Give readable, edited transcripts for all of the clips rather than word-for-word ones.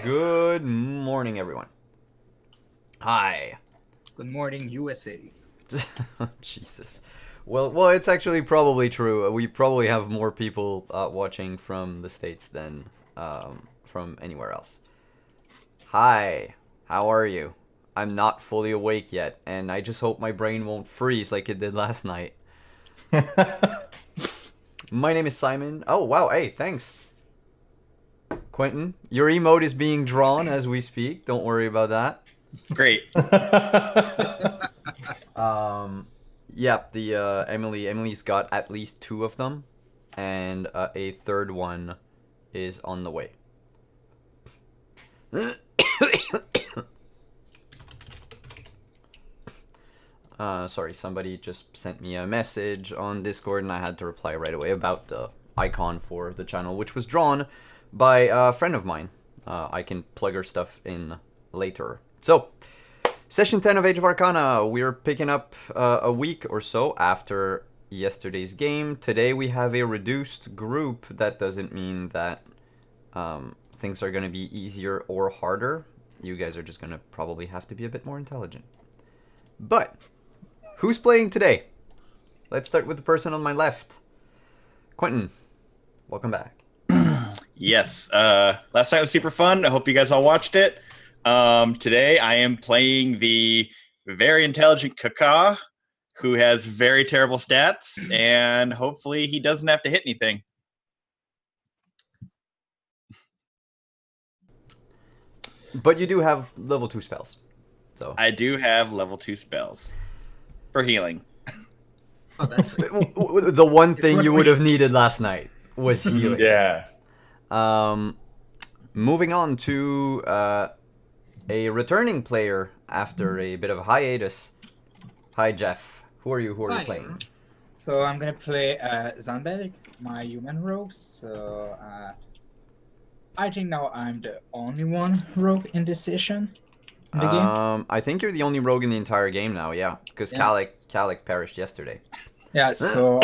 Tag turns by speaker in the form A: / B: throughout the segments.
A: Good morning, everyone. Hi.
B: Good morning, USA.
A: Jesus. Well, it's actually probably true. We probably have more people watching from the States than from anywhere else. Hi. How are you? I'm not fully awake yet, and I just hope my brain won't freeze like it did last night. My name is Simon. Oh, wow. Hey, thanks. Quentin, your emote is being drawn as we speak. Don't worry about that.
C: Great.
A: Yep, the Emily's got at least two of them, and a third one is on the way. Sorry, somebody just sent me a message on Discord, and I had to reply right away about the icon for the channel, which was drawn by a friend of mine. I can plug her stuff in later. So, Session 10 of Age of Arcana. We're picking up a week or so after yesterday's game. Today we have a reduced group. That doesn't mean that things are going to be easier or harder. You guys are just going to probably have to be a bit more intelligent. But, who's playing today? Let's start with the person on my left. Quentin, welcome back.
C: Yes. Last night was super fun. I hope you guys all watched it. Today I am playing the very intelligent Kaka, who has very terrible stats, and hopefully he doesn't have to hit anything.
A: But you do have level 2 spells. So
C: I do have level 2 spells for healing.
B: Oh, that's
A: the one thing you would have needed last night was healing.
D: Yeah.
A: Moving on to a returning player after a bit of a hiatus. Hi, Jeff. Who are you? Who are you playing?
B: So I'm gonna play Zanbek, my human rogue. So I think now I'm the only one rogue in this session. In the game.
A: I think you're the only rogue in the entire game now. Yeah, because
B: Yeah.
A: Kalech perished yesterday.
B: Yeah. So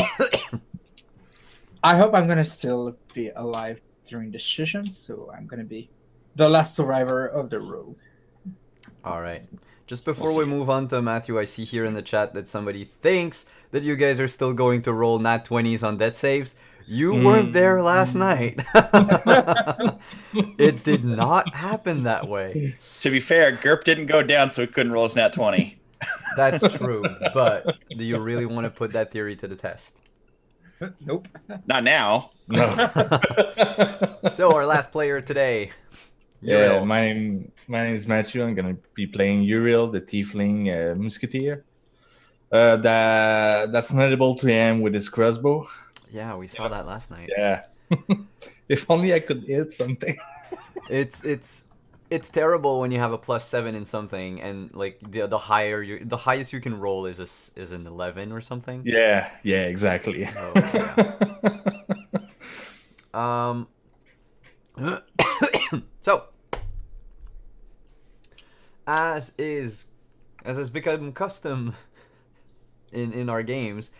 B: I hope I'm gonna still be alive during the session. So I'm gonna be the last survivor of the rogue.
A: All right. Just before we move on to Matthew, I see here in the chat that somebody thinks that you guys are still going to roll nat 20s on death saves. You weren't there last night. It did not happen that way.
C: To be fair, Gerp didn't go down, so he couldn't roll his nat 20.
A: That's true, but do you really want to put that theory to the test?
B: Nope.
C: Not now.
D: No.
A: So, our last player today.
D: Yeah,
A: Uriel.
D: my name is Matthew. I'm gonna be playing Uriel, the Tiefling Musketeer. That's not able to aim with his crossbow.
A: Yeah, we saw that last night.
D: Yeah. If only I could hit something.
A: It's terrible when you have a +7 in something, and like the highest you can roll is an 11 or something.
D: Yeah, exactly.
A: Oh, yeah. So, as has become custom in our games,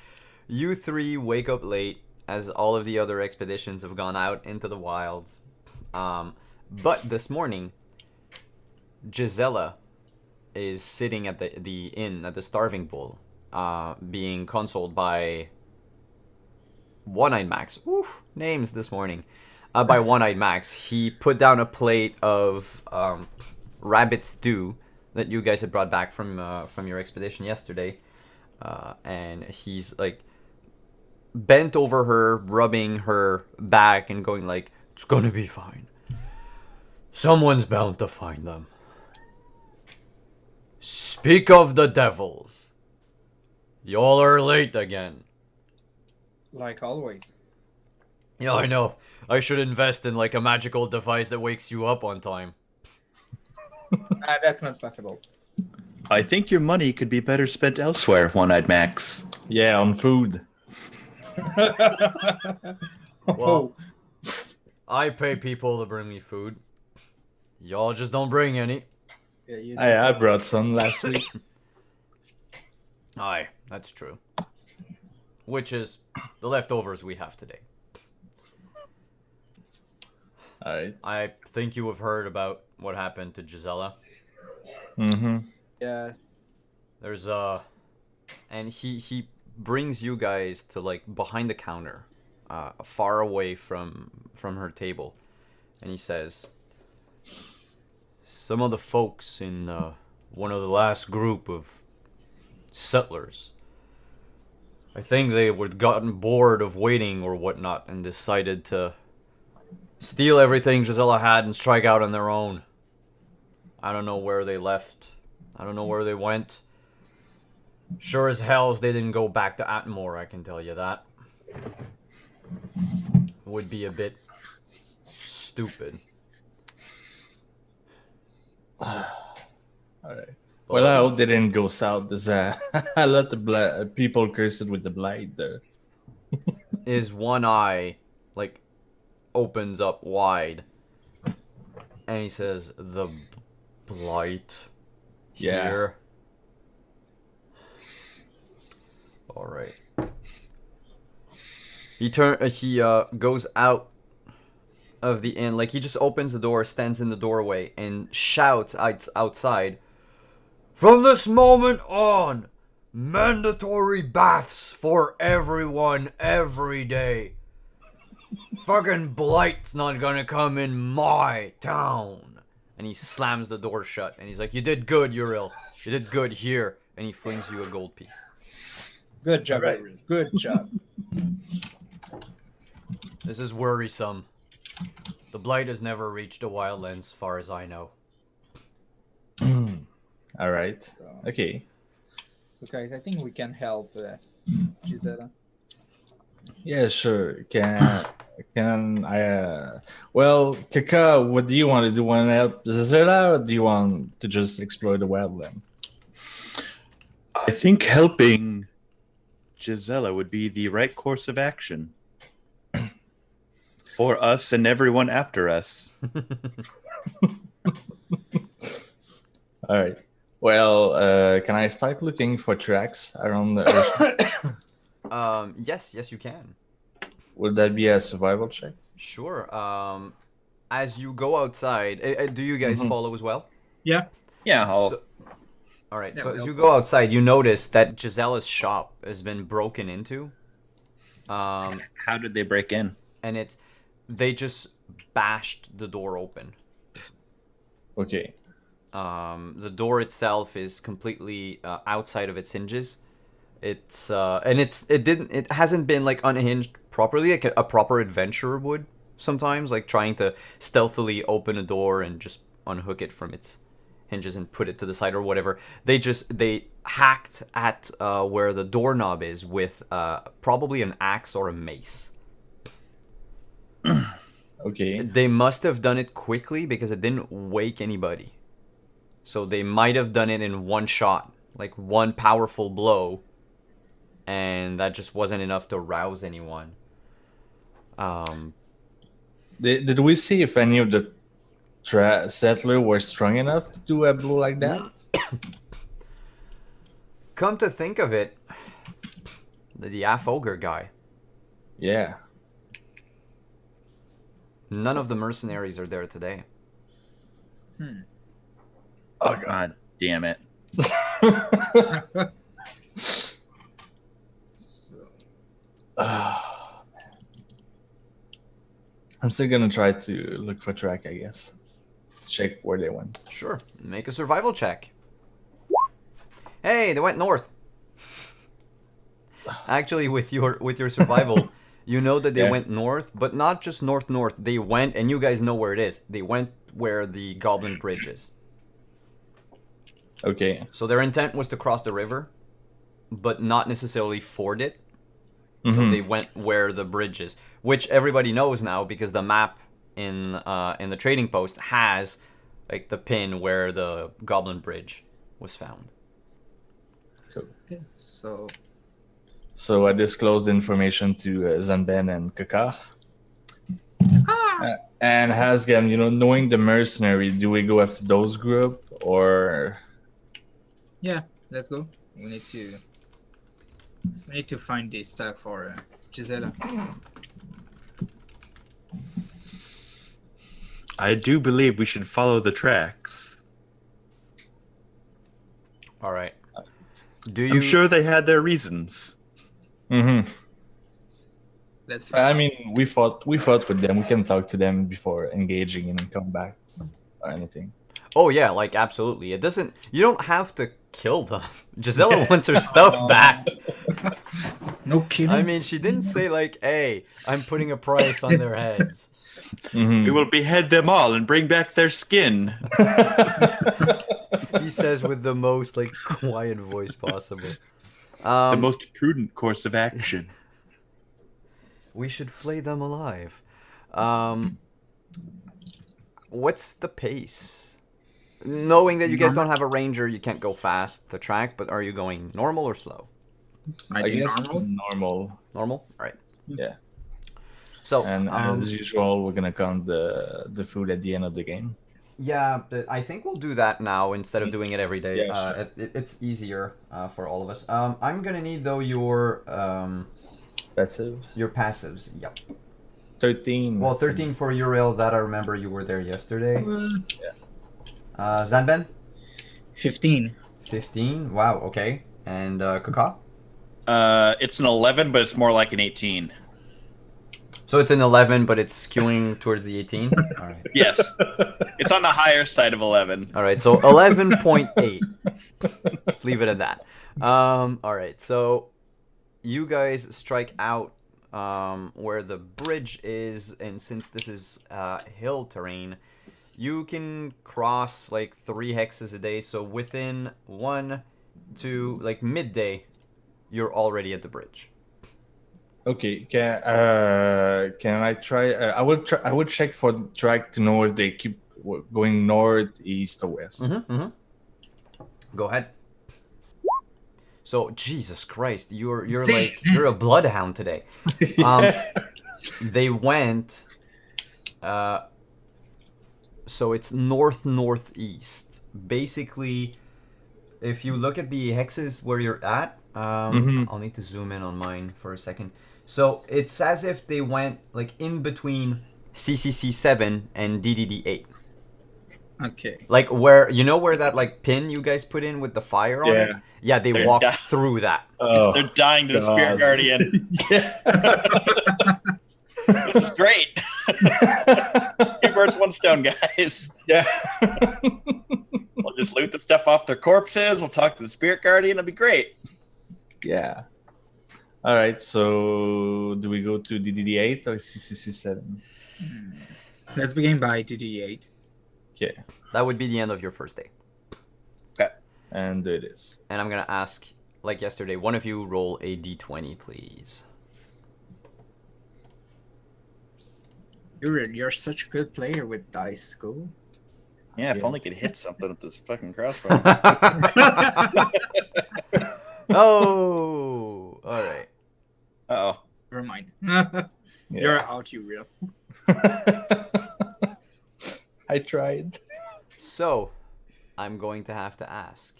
A: you three wake up late as all of the other expeditions have gone out into the wilds. But this morning, Gisela is sitting at the inn at the Starving Bull, being consoled by One-Eyed Max. Oof, names this morning. By One-Eyed Max. He put down a plate of rabbit stew that you guys had brought back from your expedition yesterday, and he's like bent over her, rubbing her back and going like, "It's gonna be fine. Someone's bound to find them. Speak of the devils. Y'all are late again."
B: Like always.
A: Yeah, I know. I should invest in like a magical device that wakes you up on time.
B: That's not possible.
C: I think your money could be better spent elsewhere, One-Eyed Max.
D: Yeah, on food.
A: Well, I pay people to bring me food. Y'all just don't bring any.
B: Yeah,
D: I brought some last week.
A: Aye, that's true. Which is the leftovers we have today.
D: All right.
A: I think you have heard about what happened to Gisela.
D: Mm-hmm.
B: Yeah.
A: There's and he brings you guys to like behind the counter, far away from her table, and he says, some of the folks in one of the last group of settlers, I think they would gotten bored of waiting or whatnot and decided to steal everything Gisela had and strike out on their own. I don't know where they left. I don't know where they went. Sure as hells they didn't go back to Atmore, I can tell you that. Would be a bit stupid.
D: All right. Well, I hope they didn't go south. There's a lot of people cursed with the blight there.
A: His one eye, like, opens up wide. And he says, the blight here. Alright. He goes out of the inn. Like, he just opens the door, stands in the doorway, and shouts outside, from this moment on, mandatory baths for everyone, every day. Fucking blight's not gonna come in my town. And he slams the door shut, and he's like, you did good, Uriel. You did good here. And he flings you a gold piece.
B: Good job,
D: Right.
B: Uriel. Good job.
A: This is worrisome. The blight has never reached the Wildlands, as far as I know.
D: All right. Okay.
B: So, guys, I think we can help Gisela.
D: Yeah, sure. Can I? Well, Kaka, what do you want to do? Want to help Gisela, or do you want to just explore the wildland?
C: I think helping Gisela would be the right course of action for us and everyone after us.
D: All right. Well, can I start looking for tracks around the ocean?
A: Yes, you can.
D: Would that be a survival check?
A: Sure. As you go outside, do you guys follow as well?
B: Yeah.
C: Yeah,
A: All right.
B: Yeah,
A: So
B: we
A: as
B: all
A: you go outside, you notice that Gisela's shop has been broken into.
C: how did they break in?
A: And they just bashed the door open.
D: Okay.
A: The door itself is completely outside of its hinges. It hasn't been like unhinged properly, like a proper adventurer would sometimes, like trying to stealthily open a door and just unhook it from its hinges and put it to the side or whatever. They hacked at where the doorknob is with probably an axe or a mace.
D: Okay.
A: They must have done it quickly because it didn't wake anybody. So they might have done it in one shot, like one powerful blow, and that just wasn't enough to rouse anyone.
D: Did we see if any of the settlers were strong enough to do a blow like that?
A: Come to think of it, the half ogre guy.
D: Yeah.
A: None of the mercenaries are there today.
C: Oh, God damn it.
D: I'm still gonna try to look for track, I guess. Check where they went.
A: Sure, make a survival check. Hey, they went north. Actually, with your survival, you know that they went north, but not just north. They went, and you guys know where it is. They went where the Goblin Bridge is.
D: Okay.
A: So their intent was to cross the river, but not necessarily ford it. So they went where the bridge is, which everybody knows now because the map in the trading post has like the pin where the Goblin Bridge was found.
D: Cool.
B: Okay, so
D: I disclosed information to Zanben and Kaka. And Hasgam, knowing the mercenary, do we go after those group or?
B: yeah, let's go. We need to find the stack for Gisela.
C: I do believe we should follow the tracks.
A: All right. Do you?
C: I'm sure they had their reasons.
D: Mm-hmm.
B: Let's
D: I mean, we fought with them. We can talk to them before engaging in combat or anything.
A: Oh yeah, like absolutely. It doesn't. You don't have to kill them. Gisela wants her stuff back.
B: No kidding.
A: I mean, she didn't say like, "Hey, I'm putting a price on their heads."
D: Mm-hmm.
C: We will behead them all and bring back their skin.
A: He says with the most like quiet voice possible.
C: The most prudent course of action.
A: We should flay them alive. What's the pace? Knowing that you guys don't have a ranger, you can't go fast to track, but are you going normal or slow?
B: I
D: I
B: think
D: guess
B: normal.
D: normal.
A: Normal? All right.
D: Yeah.
A: So,
D: And as usual, we're gonna count the food at the end of the game.
A: yeah, I think we'll do that now instead of doing it every day.
D: Yeah, sure.
A: It's easier for all of us. I'm gonna need though your
D: Passive.
A: passives. Yep.
D: 13.
A: Well, 13 for Uriel. That I remember you were there yesterday. Zanben?
B: 15.
A: 15. Wow. Okay. And Kaka?
C: It's an 11, but it's more like an 18.
A: So it's an 11, but it's skewing towards the 18. All right.
C: Yes. It's on the higher side of 11.
A: All right. So 11.8. Let's leave it at that. All right. So you guys strike out where the bridge is, and since this is hill terrain, you can cross like 3 hexes a day. So within 1 to like midday, you're already at the bridge.
D: Okay, can I try? I would check for the track to know if they keep going north, east, or west.
A: Go ahead. So Jesus Christ, you're like you're a bloodhound today. They went. So it's northeast. Basically, if you look at the hexes where you're at, I'll need to zoom in on mine for a second. So it's as if they went like in between CCC 7 and DDD 8.
B: Okay.
A: Like where where that like pin you guys put in with the fire on it? Yeah, they walked through that.
D: Oh,
C: They're dying to the Spirit Guardian. This is great. 2 birds, 1 stone, guys.
D: yeah.
C: We'll just loot the stuff off their corpses. We'll talk to the Spirit Guardian. It'll be great.
D: Yeah. All right. So, do we go to DDD8 or CCC7?
B: Let's begin by DD8.
D: Yeah.
A: That would be the end of your first day.
C: Okay.
D: And there it is.
A: And I'm gonna ask, like yesterday, one of you roll a d20, please.
B: You're such a good player with dice. Go.
C: Yeah, if only I could hit something with this fucking crossbow.
A: Oh, all right.
C: Uh-oh.
B: Never mind.
D: Yeah.
B: You're out, you real.
D: I tried.
A: So, I'm going to have to ask,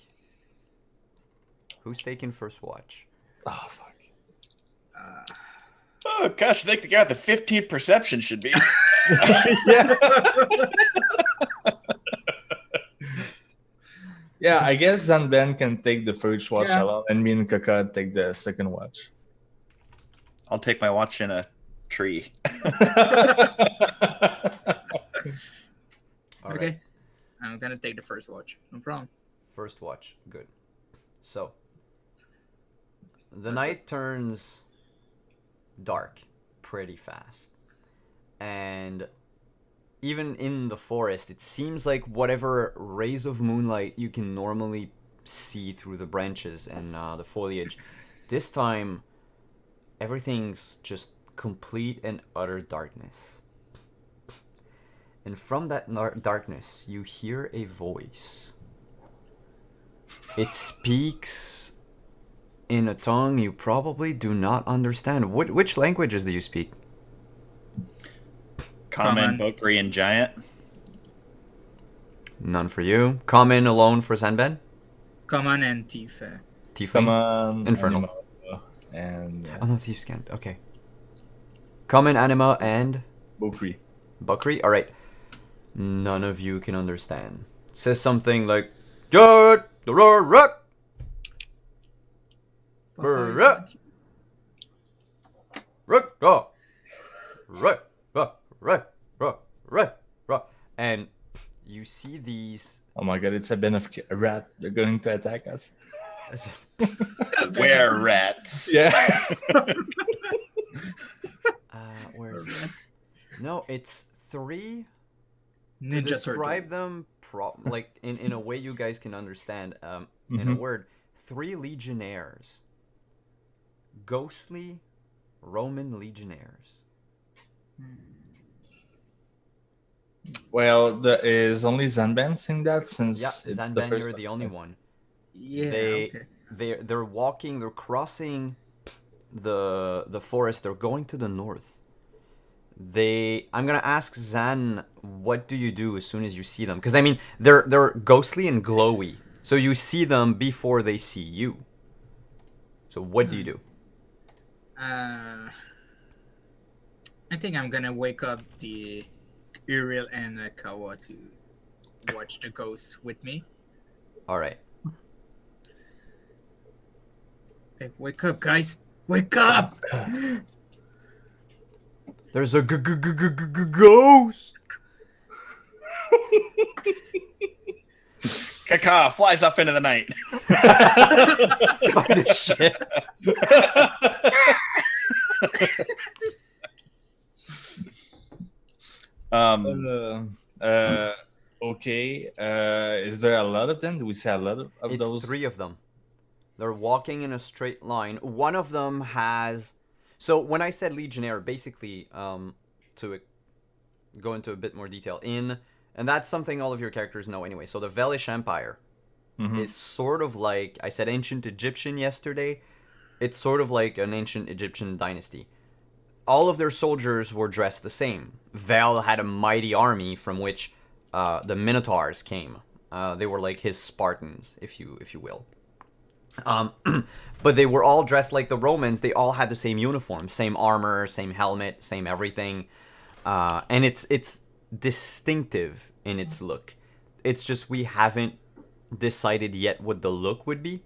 A: who's taking first watch?
D: Oh fuck.
C: Oh, gosh, I think the guy with the 15 perception should be.
D: Yeah. Yeah, I guess Zanben can take the first watch alone, and me and Kaka take the second watch.
C: I'll take my watch in a tree.
A: All
B: Okay.
A: right.
B: I'm gonna take the first watch. No problem.
A: First watch. Good. So, the night turns dark pretty fast. And even in the forest, it seems like whatever rays of moonlight you can normally see through the branches and the foliage, this time, everything's just complete and utter darkness. And from that darkness, you hear a voice. It speaks in a tongue you probably do not understand. Which languages do you speak?
C: Common, Bokri, and Giant.
A: None for you. Common alone for Zanben?
B: Common and Tifa.
A: Tiefling?
D: Come on.
A: Infernal.
D: And
A: Oh no, Thieves can't. Okay. Common, Anima, and
D: Bokri.
A: Bukri? Alright. none of you can understand. It says something like, "Jut, rut,
B: Papa is
A: rut,
B: not-
A: rut, rut, rut, rut, rut, rut, rut, rut," and you see these.
D: Oh my god, it's a bin of a rat. They're going to attack us.
C: Where rats?
D: Yeah.
A: Where is it? No, it's three. To
B: Ninja
A: describe
B: Turtle.
A: them like in a way you guys can understand, in a word, 3 legionnaires. Ghostly Roman legionnaires.
D: Well, there is only Zanban saying that since
A: Yeah,
D: it's the
A: Zanban,
D: first
A: you're
D: one.
A: the only one.
B: Yeah.
A: They
B: Okay.
A: they're walking, they're crossing the forest, they're going to the north. I'm gonna ask Zan, what do you do as soon as you see them? Because I mean, they're ghostly and glowy, so you see them before they see you. So what do you do?
B: I think I'm gonna wake up the Uriel and Kawa to watch the ghosts with me.
A: All right.
B: Hey, wake up, guys! Wake up!
A: There's a ghost.
C: Kaka flies off into the night.
A: Fuck this shit.
D: Okay. Is there a lot of them? Do we see a lot of
A: It's
D: those?
A: 3 of them. They're walking in a straight line. One of them has. So when I said legionnaire, basically, to go into a bit more detail, and that's something all of your characters know anyway. So the Velish Empire is sort of like, I said ancient Egyptian yesterday. It's sort of like an ancient Egyptian dynasty. All of their soldiers were dressed the same. Vel had a mighty army from which the Minotaurs came. They were like his Spartans, if you will. But they were all dressed like the Romans. They all had the same uniform, same armor, same helmet, same everything. And it's distinctive in its look. It's just we haven't decided yet what the look would be.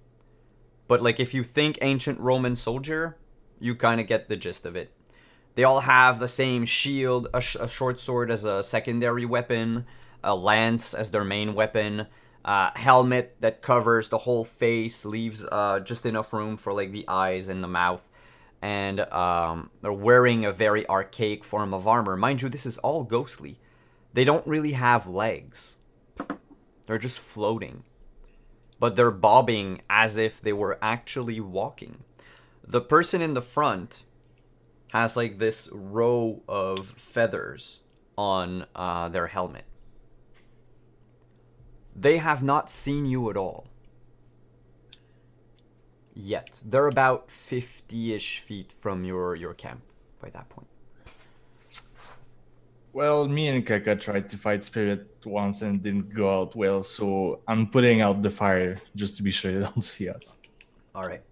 A: But like if you think ancient Roman soldier, you kind of get the gist of it. They all have the same shield, a short sword as a secondary weapon, a lance as their main weapon, helmet that covers the whole face, leaves just enough room for like the eyes and the mouth, and they're wearing a very archaic form of armor. Mind you, this is all ghostly. They don't really have legs. They're just floating. But they're bobbing as if they were actually walking. The person in the front has like this row of feathers on their helmet. They have not seen you at all. Yet. They're about 50-ish feet from your camp by that point.
D: Well, me and Kaka tried to fight spirit once and didn't go out well, so I'm putting out the fire just to be sure they don't see us.
A: Alright.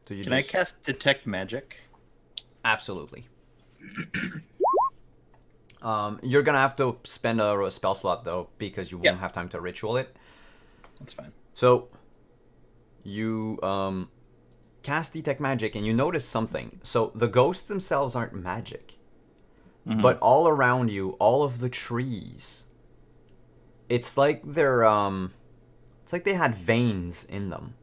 A: So you
C: Can I cast detect magic?
A: Absolutely. You're gonna have to spend a spell slot though, because you won't have time to ritual it.
C: That's fine.
A: So you cast detect magic and you notice something. So the ghosts themselves aren't magic. But all around you, all of the trees, it's like they're it's like they had veins in them.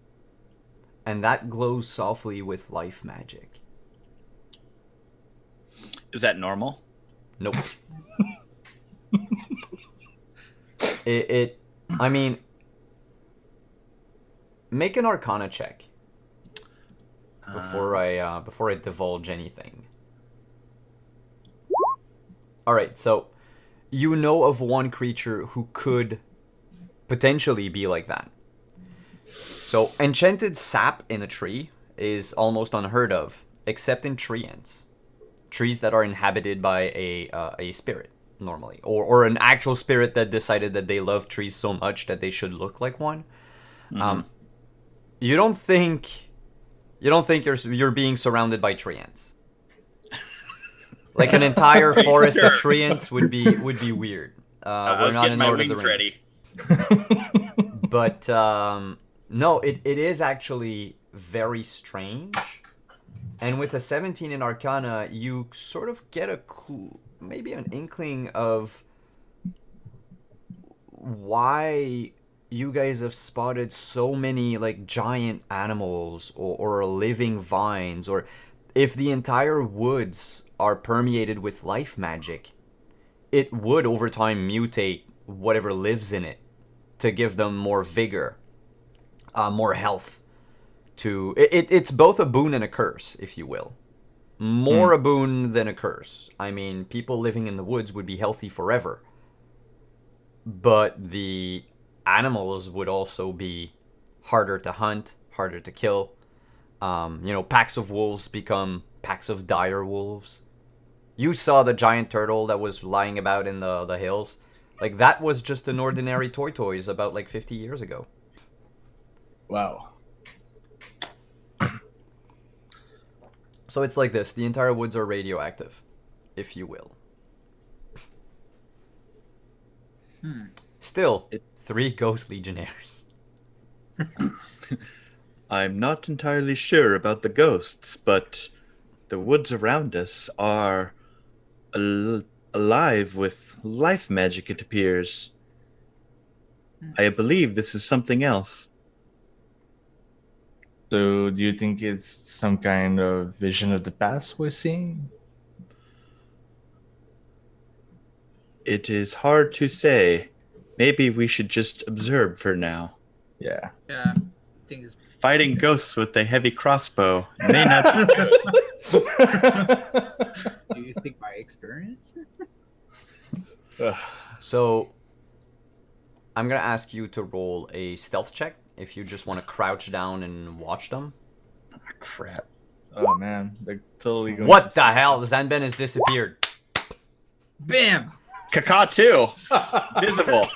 A: And that glows softly with life magic.
C: Is that normal?
A: Nope. I mean, make an Arcana check before I divulge anything. All right, so you know of one creature who could potentially be like that. So enchanted sap in a tree is almost unheard of, except in tree ants. Trees that are inhabited by a spirit normally, or an actual spirit that decided that they love trees so much that they should look like one. You don't think you're being surrounded by tree ants. Like an entire forest of tree ants would be weird.
C: I
A: we're
C: was
A: not
C: getting
A: in
C: my
A: Lord of the
C: wings
A: Rings.
C: ready.
A: But no, it is actually very strange. And with a 17 in Arcana, you sort of get a clue, maybe an inkling of why you guys have spotted so many like giant animals or living vines, or if the entire woods are permeated with life magic, it would over time mutate whatever lives in it to give them more vigor, more health. It's both a boon and a curse, if you will. More a boon than a curse. I mean, people living in the woods would be healthy forever, but the animals would also be harder to hunt, harder to kill. Packs of wolves become packs of dire wolves. You saw the giant turtle that was lying about in the hills. Like, that was just an ordinary toys about like 50 years ago.
D: Wow.
A: So it's like this. The entire woods are radioactive, if you will. Still, 3 ghost legionnaires.
C: I'm not entirely sure about the ghosts, but the woods around us are alive with life magic, it appears. I believe this is something else.
D: So, do you think it's some kind of vision of the past we're seeing?
C: It is hard to say. Maybe we should just observe for now.
D: Yeah.
B: Yeah, things.
C: Fighting ghosts with a heavy crossbow may not be
B: Do you speak by experience?
A: So, I'm gonna ask you to roll a stealth check if you just want to crouch down and watch them.
C: crap.
D: Oh man, they're totally going.
A: What the hell? Zanben has disappeared.
B: Bam!
C: Kaka too. Visible.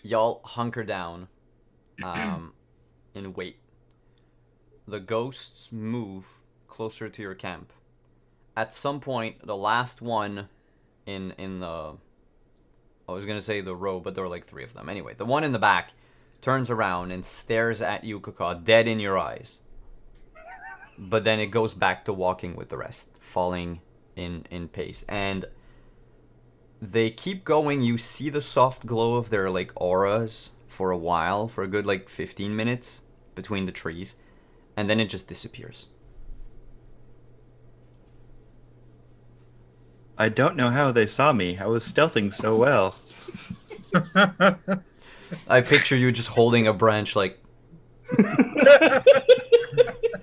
A: Y'all hunker down and wait. The ghosts move closer to your camp. At some point, the last one in the... I was going to say the row, but there were like 3 of them. Anyway, the one in the back turns around and stares at you, Kaka, dead in your eyes. But then it goes back to walking with the rest, falling in pace. And they keep going. You see the soft glow of their like auras for a while, for a good like 15 minutes between the trees, and then it just disappears.
C: I don't know how they saw me. I was stealthing so well.
A: I picture you just holding a branch like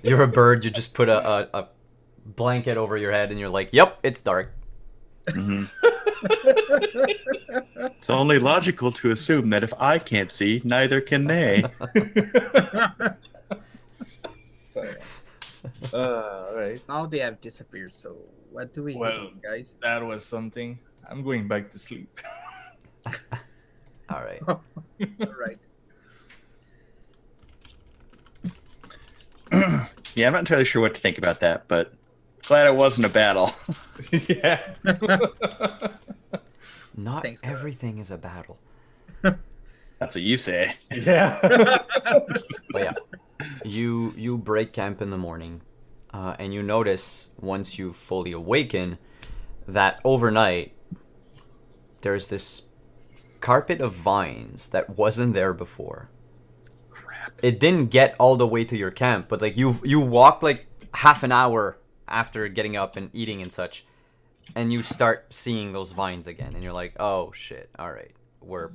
A: you're a bird. You just put a blanket over your head and you're like, yep, it's dark.
C: Mm-hmm. It's only logical to assume that if I can't see, neither can they.
B: So,
D: right.
B: now they have disappeared, so what do we
D: Well,
B: do, guys?
D: that was something. I'm going back to sleep.
A: All right.
B: Right.
C: Yeah, I'm not entirely sure what to think about that, but glad it wasn't a battle.
D: Yeah.
A: Not
B: Thanks, Gareth.
A: everything is a battle.
C: That's what you say.
D: Yeah.
A: But yeah, you break camp in the morning, and you notice once you fully awaken that overnight there's this carpet of vines that wasn't there before.
C: Crap.
A: It didn't get all the way to your camp, but like you walk like half an hour after getting up and eating and such, and you start seeing those vines again, and you're like, oh shit, all right, we're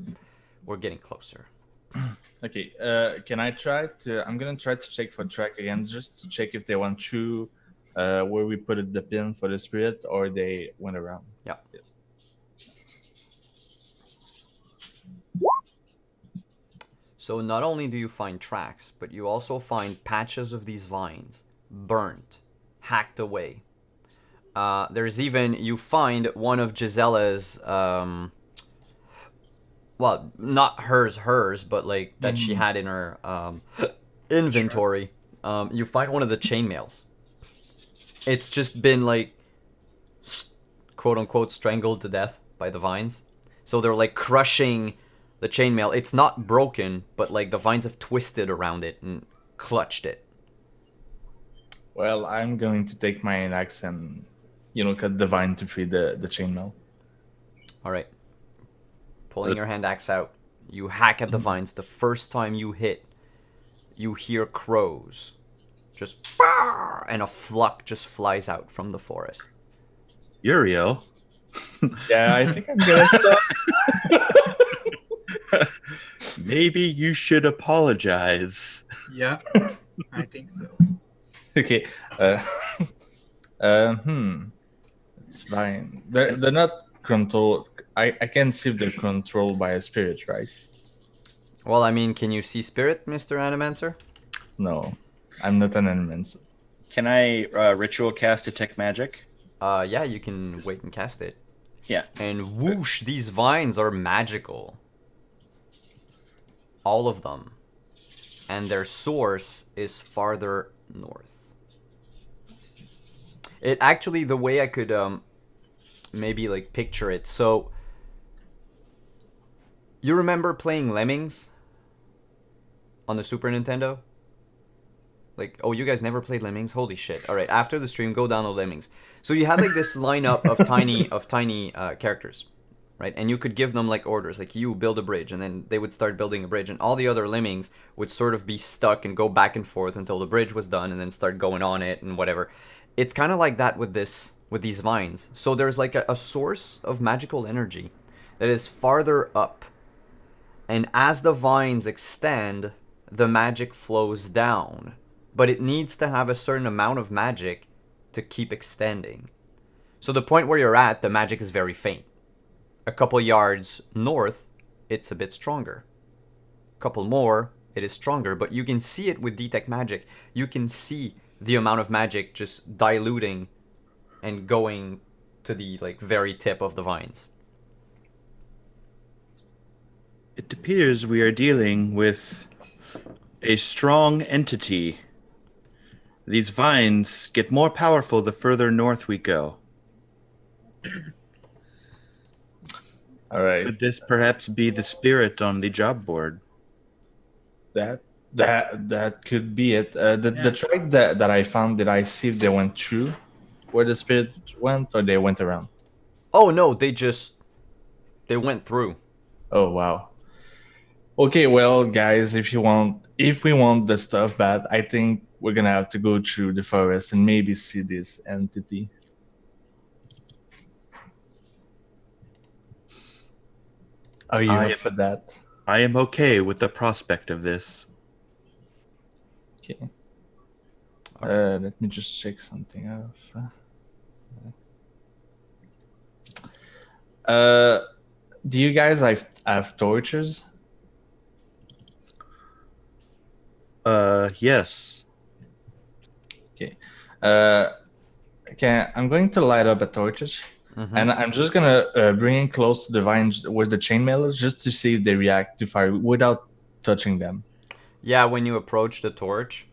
A: getting closer.
D: Okay. Can I try to? I'm gonna try to check for track again, just to check if they went through where we put the pin for the spirit, or they went around.
A: Yeah. So not only do you find tracks, but you also find patches of these vines burnt, hacked away. There's even, you find one of Gisella's, well, not hers, but like that she had in her inventory. You find one of the chainmails. It's just been like quote unquote strangled to death by the vines. So they're like crushing the chainmail. It's not broken, but like the vines have twisted around it and clutched it.
D: Well, I'm going to take my axe and, cut the vine to free the chainmail.
A: All right. Pulling your hand axe out, you hack at the vines. The first time you hit, you hear crows. Just and a flock just flies out from the forest.
C: Uriel.
D: Yeah, I think I'm gonna stop.
C: Maybe you should apologize.
B: Yeah, I think so.
D: Okay. It's fine. They're not controlled. I can see if they're controlled by a spirit, right?
A: Well, I mean, can you see spirit, Mr. Animancer?
D: No, I'm not an enemy.
C: Can I ritual cast detect magic?
A: Yeah, you can wait and cast it.
C: Yeah.
A: And whoosh, these vines are magical. All of them. And their source is farther north. It actually, the way I could maybe like picture it. So, you remember playing Lemmings on the Super Nintendo? Like, oh, you guys never played Lemmings? Holy shit. All right, after the stream, go download Lemmings. So you had like this lineup of tiny characters, right? And you could give them like orders, like you build a bridge, and then they would start building a bridge, and all the other Lemmings would sort of be stuck and go back and forth until the bridge was done, and then start going on it and whatever. It's kind of like that with these vines. So there's like a source of magical energy that is farther up, and as the vines extend, the magic flows down. But it needs to have a certain amount of magic to keep extending. So the point where you're at, the magic is very faint. A couple yards north, it's a bit stronger. A couple more, it is stronger, but you can see it with detect magic. You can see the amount of magic just diluting and going to the like very tip of the vines.
C: It appears we are dealing with a strong entity. These vines get more powerful the further north we go.
D: All right.
C: Could this perhaps be the spirit on the job board?
D: That could be it. The track that I found, did I see if they went through where the spirit went, or they went around?
A: Oh no, they went through.
D: Oh wow. Okay, well, guys, if we want the stuff bad, I think we're gonna have to go through the forest and maybe see this entity. Are you up for that?
C: I am okay with the prospect of this.
D: Okay. Let me just check something off. Do you guys have torches?
C: Yes.
D: Okay. Okay, I'm going to light up a torches, and I'm just gonna bring it close to the vines where the chainmail is, just to see if they react to fire without touching them.
A: Yeah, when you approach the torch,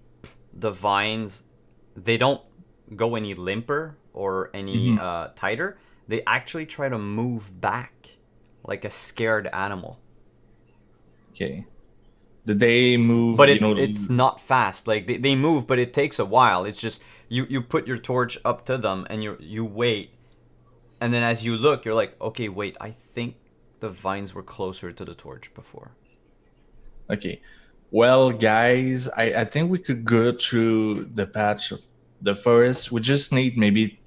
A: the vines, they don't go any limper or any tighter. They actually try to move back like a scared animal.
D: Okay. Did they move?
A: But it's not fast. Like they move, but it takes a while. It's just you put your torch up to them and you wait, and then as you look, you're like, okay, wait, I think the vines were closer to the torch before.
D: Okay. Well, guys, I think we could go through the patch of the forest. We just need maybe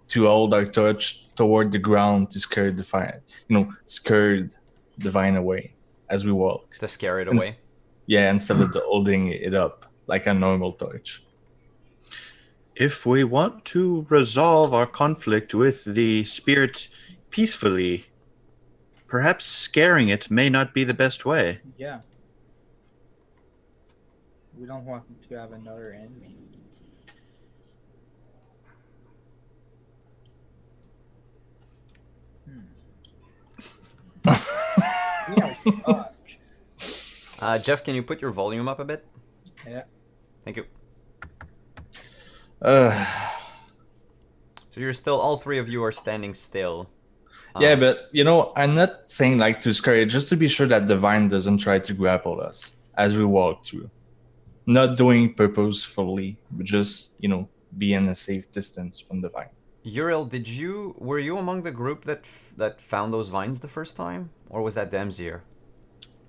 D: to hold our torch toward the ground to scare the fire. Scare the vine away as we walk.
A: To scare it away.
D: Yeah, instead of holding it up like a normal torch.
C: If we want to resolve our conflict with the spirit peacefully, perhaps scaring it may not be the best way.
B: Yeah. We don't want to have another enemy. We are stuck.
A: Jeff, can you put your volume up a bit?
B: Yeah.
A: Thank you. So you're still, all three of you are standing still.
D: Yeah, but I'm not saying like to scare it, just to be sure that the vine doesn't try to grapple us as we walk through. Not doing purposefully, but just be in a safe distance from the vine.
A: Uriel, were you among the group that found those vines the first time, or was that Demzier?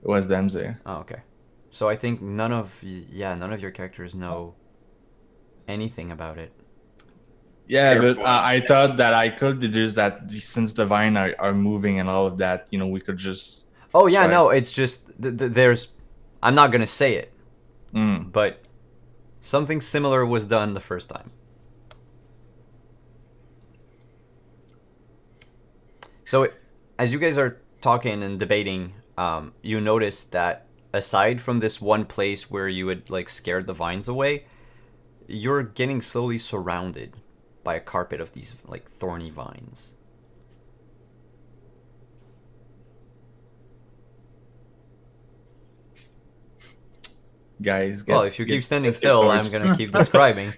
D: It was them there.
A: Oh, okay. So I think none of your characters know anything about it.
D: Yeah, but I thought that I could deduce that since the vine are moving and all of that, we could just.
A: Oh yeah,
D: try.
A: no, it's just there's. I'm not gonna say it, but something similar was done the first time. So, as you guys are talking and debating, you notice that aside from this one place where you had like scared the vines away, you're getting slowly surrounded by a carpet of these like thorny vines.
D: Guys,
A: Well, if you keep standing still, I'm gonna keep describing.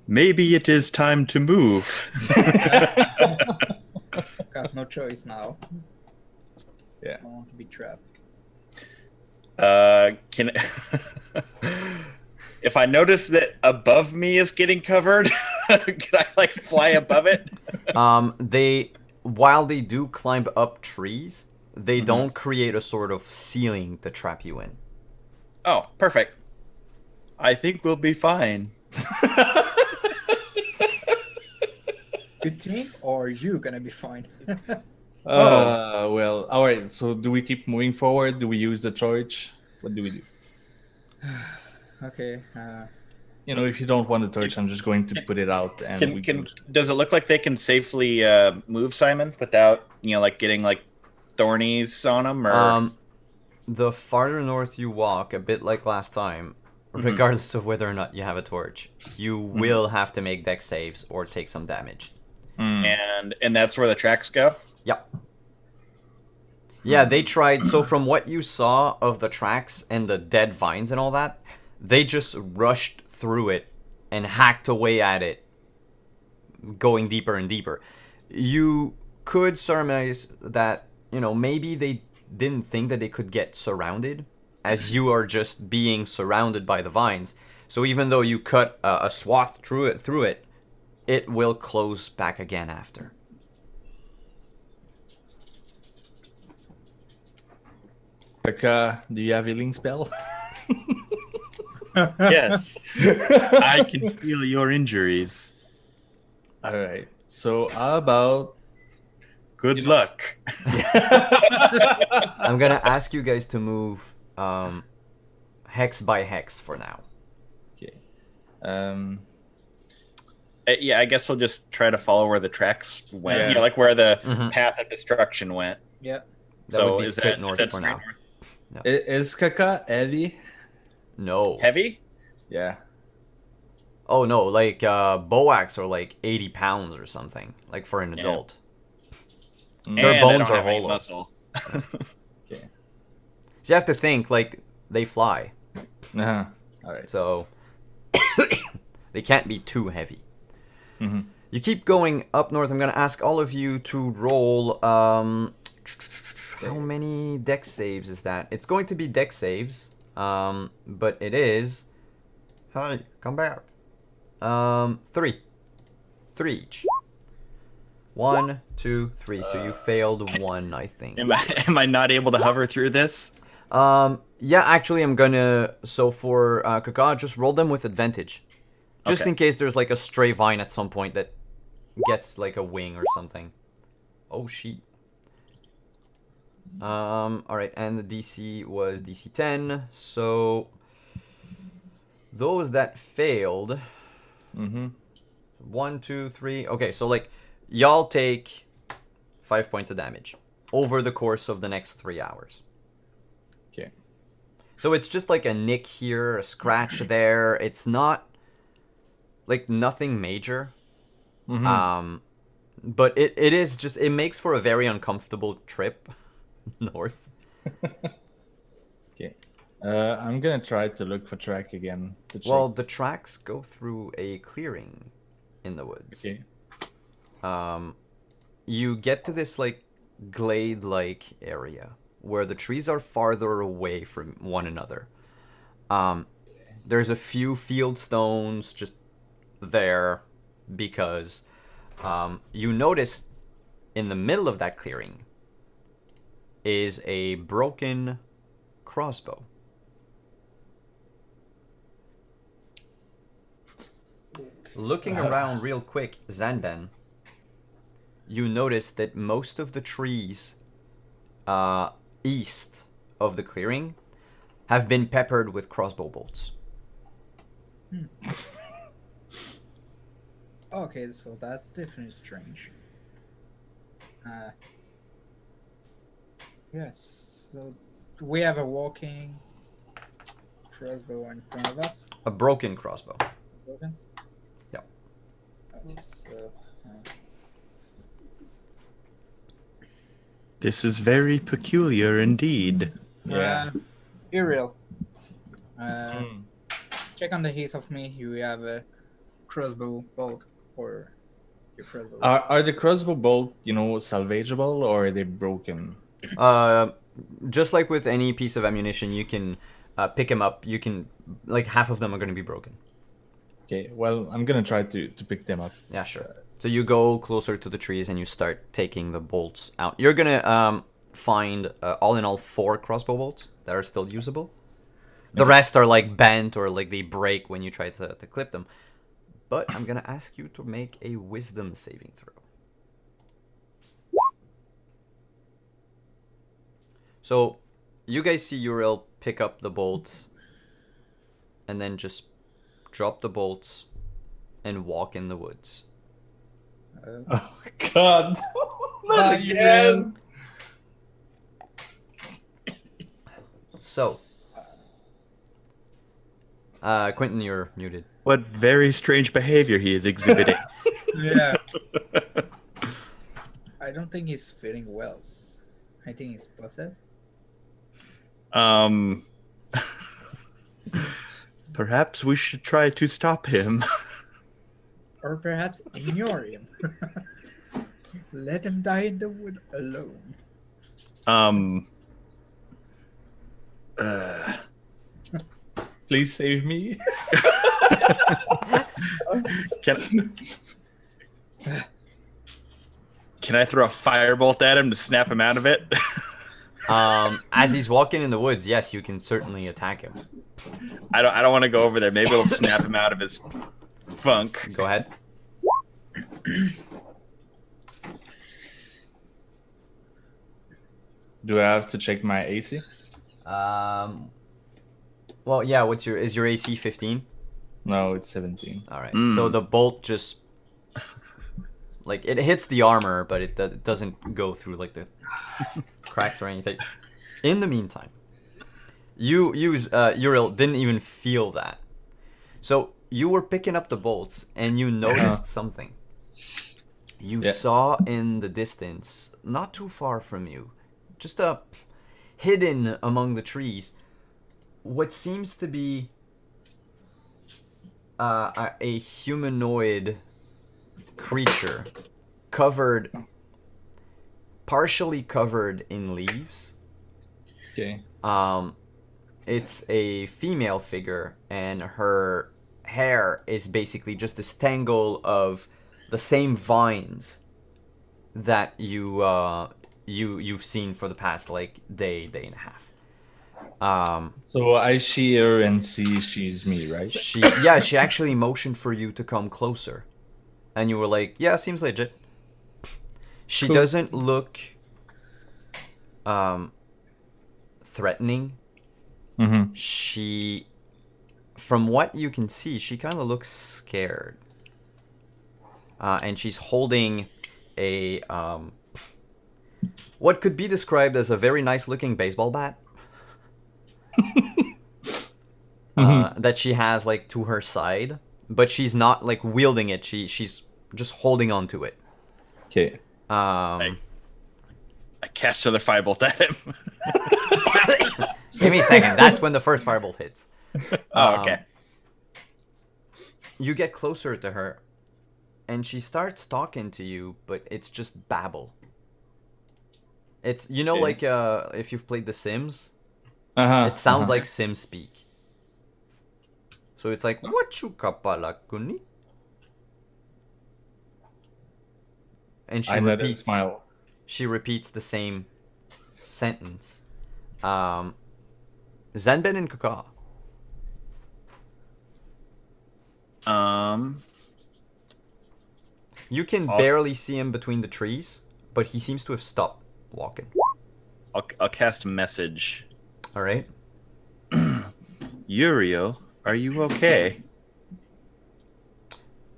C: Maybe it is time to move.
B: Got no choice now.
D: Yeah.
B: I don't want to be trapped.
C: Can if I notice that above me is getting covered, can I like fly above it?
A: While they do climb up trees, they don't create a sort of ceiling to trap you in.
C: Oh, perfect. I think we'll be fine.
B: You think, or you gonna be fine?
D: Well, all right. So do we keep moving forward? Do we use the torch? What do we do?
B: Okay.
D: If you don't want the torch, I'm just going to put it out. And
C: Does it look like they can safely move, Simon, without like getting like thornies on them? Or
A: the farther north you walk, a bit like last time, regardless of whether or not you have a torch, you will have to make dex saves or take some damage.
C: And that's where the tracks go?
A: Yep. Yeah, they tried. So from what you saw of the tracks and the dead vines and all that, they just rushed through it and hacked away at it, going deeper and deeper. You could surmise that, maybe they didn't think that they could get surrounded, as you are just being surrounded by the vines. So even though you cut a swath through it, it will close back again after.
D: Becca, do you have a healing spell?
C: Yes. I can feel your injuries.
D: All right. So how about
C: good luck?
A: I'm gonna ask you guys to move hex by hex for now.
D: Okay.
C: Yeah, I guess we'll just try to follow where the tracks went. Like where the path of destruction went.
B: Yeah.
A: That would be straight north for now.
D: No. Is Kaka heavy?
A: No.
C: Heavy?
D: Yeah.
A: Oh no, like boax are like 80 pounds or something, like for an adult. Their bones are hollow.
C: Muscle.
D: Okay.
A: So you have to think like they fly.
D: All right.
A: So they can't be too heavy. You keep going up north. I'm gonna ask all of you to roll. How many dex saves is that? It's going to be dex saves. But it is. Hi, come back. 3 each. 1, 2, 3. So you failed 1, I think.
C: Am I not able to hover through this?
A: Yeah, actually, I'm gonna. So for Kaka, just roll them with advantage, just in case there's like a stray vine at some point that gets like a wing or something. Oh shit. All right, and the DC was DC 10. So those that failed. 1, 2, 3. Okay, so like y'all take 5 points of damage over the course of the next 3 hours.
D: Okay.
A: So it's just like a nick here, a scratch there. It's not like nothing major. But it is just, it makes for a very uncomfortable trip north.
D: Okay. I'm gonna try to look for track again. To check.
A: Well, the tracks go through a clearing in the woods.
D: Okay.
A: You get to this like glade-like area where the trees are farther away from one another. There's a few field stones just there because you notice in the middle of that clearing is a broken crossbow. Looking around real quick, Zanben, you notice that most of the trees east of the clearing have been peppered with crossbow bolts.
B: Okay, so that's definitely strange. Yes, so we have a walking crossbow in front of us.
A: A broken crossbow.
B: Broken?
A: Yep.
B: Okay, so...
C: This is very peculiar indeed.
D: Yeah.
B: Uriel. Check on the east of me. You have a crossbow bolt or your crossbow.
D: Are the crossbow bolt, salvageable or are they broken?
A: Just like with any piece of ammunition, you can pick them up. You can, like, half of them are going to be broken.
D: Okay, well, I'm gonna try to pick them up.
A: Yeah, sure. So you go closer to the trees and you start taking the bolts out. You're gonna find all in all 4 crossbow bolts that are still usable. The rest are like bent or like they break when you try to clip them. But I'm gonna ask you to make a wisdom saving throw. So you guys see Uriel pick up the bolts and then just drop the bolts and walk in the woods.
D: Oh God! Not again!
A: So, Quentin, you're muted.
C: What very strange behavior he is exhibiting.
B: Yeah. I don't think he's feeling well. I think he's possessed.
C: Perhaps we should try to stop him.
B: Or perhaps ignore him. Let him die in the wood alone.
D: Please save me.
C: Can I throw a firebolt at him to snap him out of it?
A: As he's walking in the woods, yes, you can certainly attack him.
C: I don't want to go over there. Maybe it'll snap him out of his funk.
A: Go ahead.
D: Do I have to check my AC?
A: Well, yeah. Is your AC 15?
D: No, it's 17.
A: All right. So the bolt just like it hits the armor, but it doesn't go through like the cracks or anything. In the meantime, Uriel didn't even feel that. So you were picking up the bolts and you noticed something. You saw in the distance, not too far from you, just hidden among the trees, what seems to be a humanoid creature partially covered in leaves.
D: Okay.
A: It's a female figure, and her hair is basically just this tangle of the same vines that you've seen for the past like day and a half.
D: So I see her and see she's me, right?
A: She actually motioned for you to come closer, and you were like, yeah, seems legit. She
D: Cool.
A: doesn't look threatening.
D: Mm-hmm.
A: She, from what you can see, she kind of looks scared. And she's holding a what could be described as a very nice looking baseball bat. That she has like to her side, but she's not like wielding it. She's just holding on to it.
D: Okay.
C: I cast another firebolt at him.
A: Give me a second. That's when the first firebolt hits.
C: Oh, okay.
A: You get closer to her, and she starts talking to you, but it's just babble. It's, you know, like if you've played The Sims, it sounds like Sim speak. So it's like, what you kapala kuni? And she
D: I let it
A: repeats.
D: smile.
A: She repeats the same sentence. Zanben and Kaka. You can barely see him between the trees, but he seems to have stopped walking.
C: I'll cast a message.
A: All right.
C: Uriel, are you okay?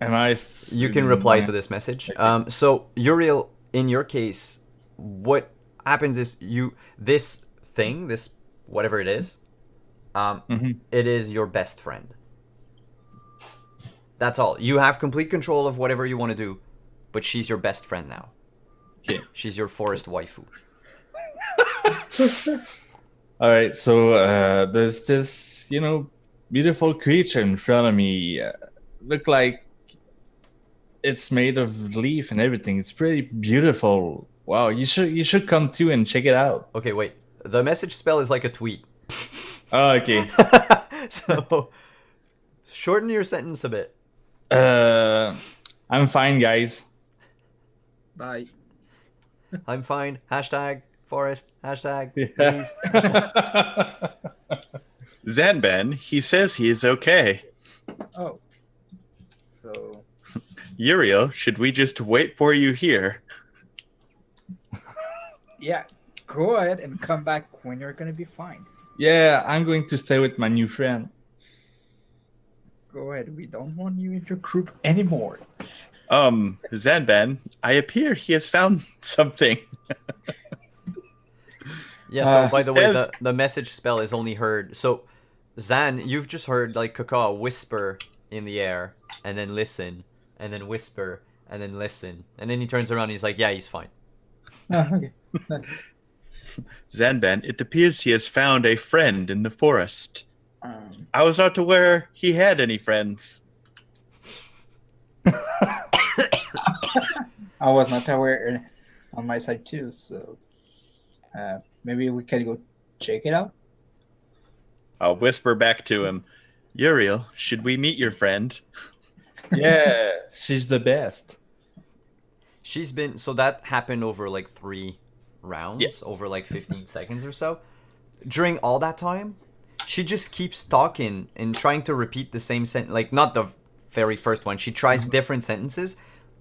A: You can reply to this message. So Uriel, in your case, what happens is this whatever it is, it is your best friend. That's all. You have complete control of whatever you want to do, but she's your best friend now.
D: Okay.
A: She's your forest waifu.
D: All right, so there's this, beautiful creature in front of me. Look like it's made of leaf and everything. It's pretty beautiful. Wow, you should come too and check it out.
A: Okay, wait. The message spell is like a tweet.
D: Oh, okay.
A: So shorten your sentence a bit.
D: I'm fine, guys.
B: Bye.
A: I'm fine. Hashtag forest. Hashtag
D: Yeah.
A: leaves.
C: Zanben, he says he is okay.
B: Oh. So.
C: Uriel, should we just wait for you here?
B: Yeah, go ahead and come back when you're gonna be fine.
D: Yeah, I'm going to stay with my new friend.
B: Go ahead. We don't want you in your group anymore.
C: Zanben, I appear he has found something.
A: Yeah, so by the way,
C: says-
A: the message spell is only heard. So, Zan, you've just heard like Kaka whisper in the air, and then listen, and then whisper, and then listen. And then he turns around and he's like, yeah, he's fine.
B: Okay.
C: Zanben, it appears he has found a friend in the forest. I was not aware he had any friends.
B: I was not aware on my side too, so maybe we can go check it out.
C: I'll whisper back to him, Uriel, should we meet your friend?
D: Yeah, she's the best.
A: So that happened over like 3 rounds,
C: Yeah.
A: over like 15 seconds or so. During all that time, she just keeps talking and trying to repeat the same sentence, like not the very first one. She tries different sentences,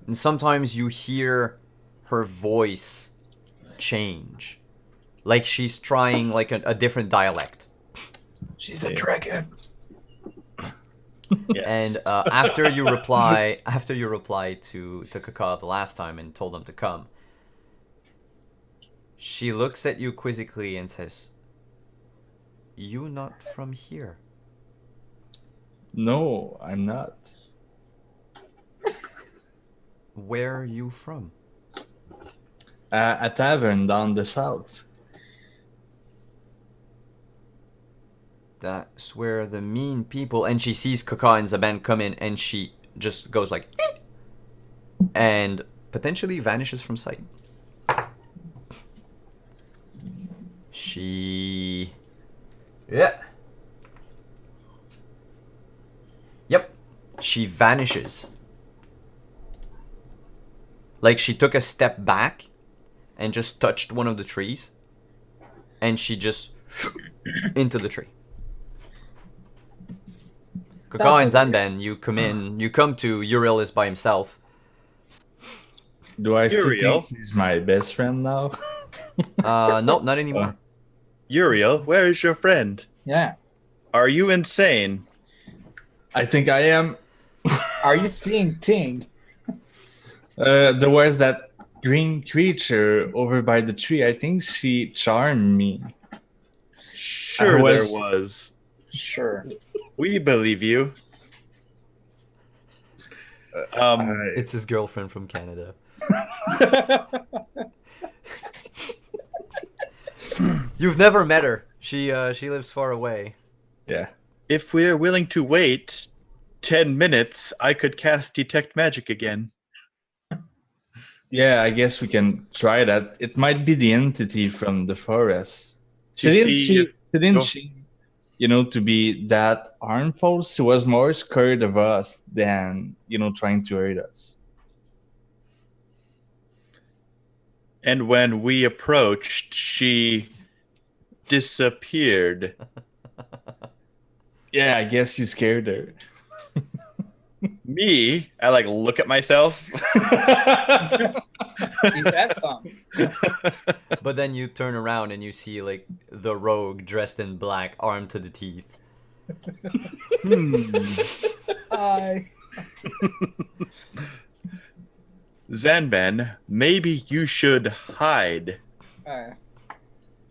A: and sometimes you hear her voice change, like she's trying like a different dialect.
B: She's a dragon.
C: Yes.
A: And after you reply to Kaka the last time and told him to come, she looks at you quizzically and says, "You not from here?"
D: No, I'm not.
A: Where are you from?
D: A tavern down the south.
A: That's where the mean people. And she sees Kaka and Zaban come in, and she just goes like, "Eh," and potentially vanishes from sight. Yep. She vanishes. Like she took a step back and just touched one of the trees, and she just into the tree. Kaka and Zanben, you come to Uriel is by himself.
D: Do I still
C: Uriel?
D: think he's my best friend now?
A: No, not anymore.
C: Uriel, where is your friend?
B: Yeah.
C: Are you insane?
D: I think I am.
B: Are you seeing Ting?
D: There was that green creature over by the tree. I think she charmed me.
C: Sure,
D: I
C: there
D: was-
C: was.
B: Sure.
C: We believe you.
A: It's his girlfriend from Canada. You've never met her. She lives far away.
D: Yeah.
C: If we're willing to wait 10 minutes, I could cast Detect Magic again.
D: Yeah, I guess we can try that. It might be the entity from the forest.
C: To see
D: Didn't
C: Go.
D: she, to be that harmful? She was more scared of us than, trying to hurt us.
C: And when we approached, she disappeared.
D: Yeah, I guess you scared her.
C: Me, I look at myself.
B: Is that some?
A: But then you turn around and you see like the rogue dressed in black, armed to the teeth.
B: I.
C: Zanban, maybe you should hide.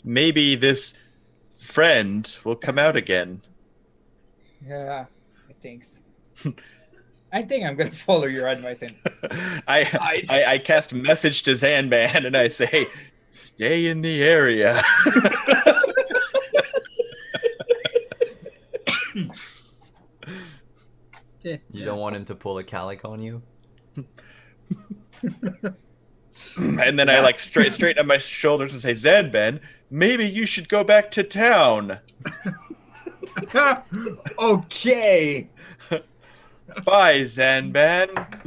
C: Maybe this friend will come out again.
B: Yeah, I think so. I think I'm gonna follow your advice and
C: I cast message to Zanban and I say, stay in the area.
A: You don't want him to pull a Kalech on you?
C: And then I straighten up my shoulders and say, Zanban, maybe you should go back to town.
B: okay.
C: Bye, Zanban.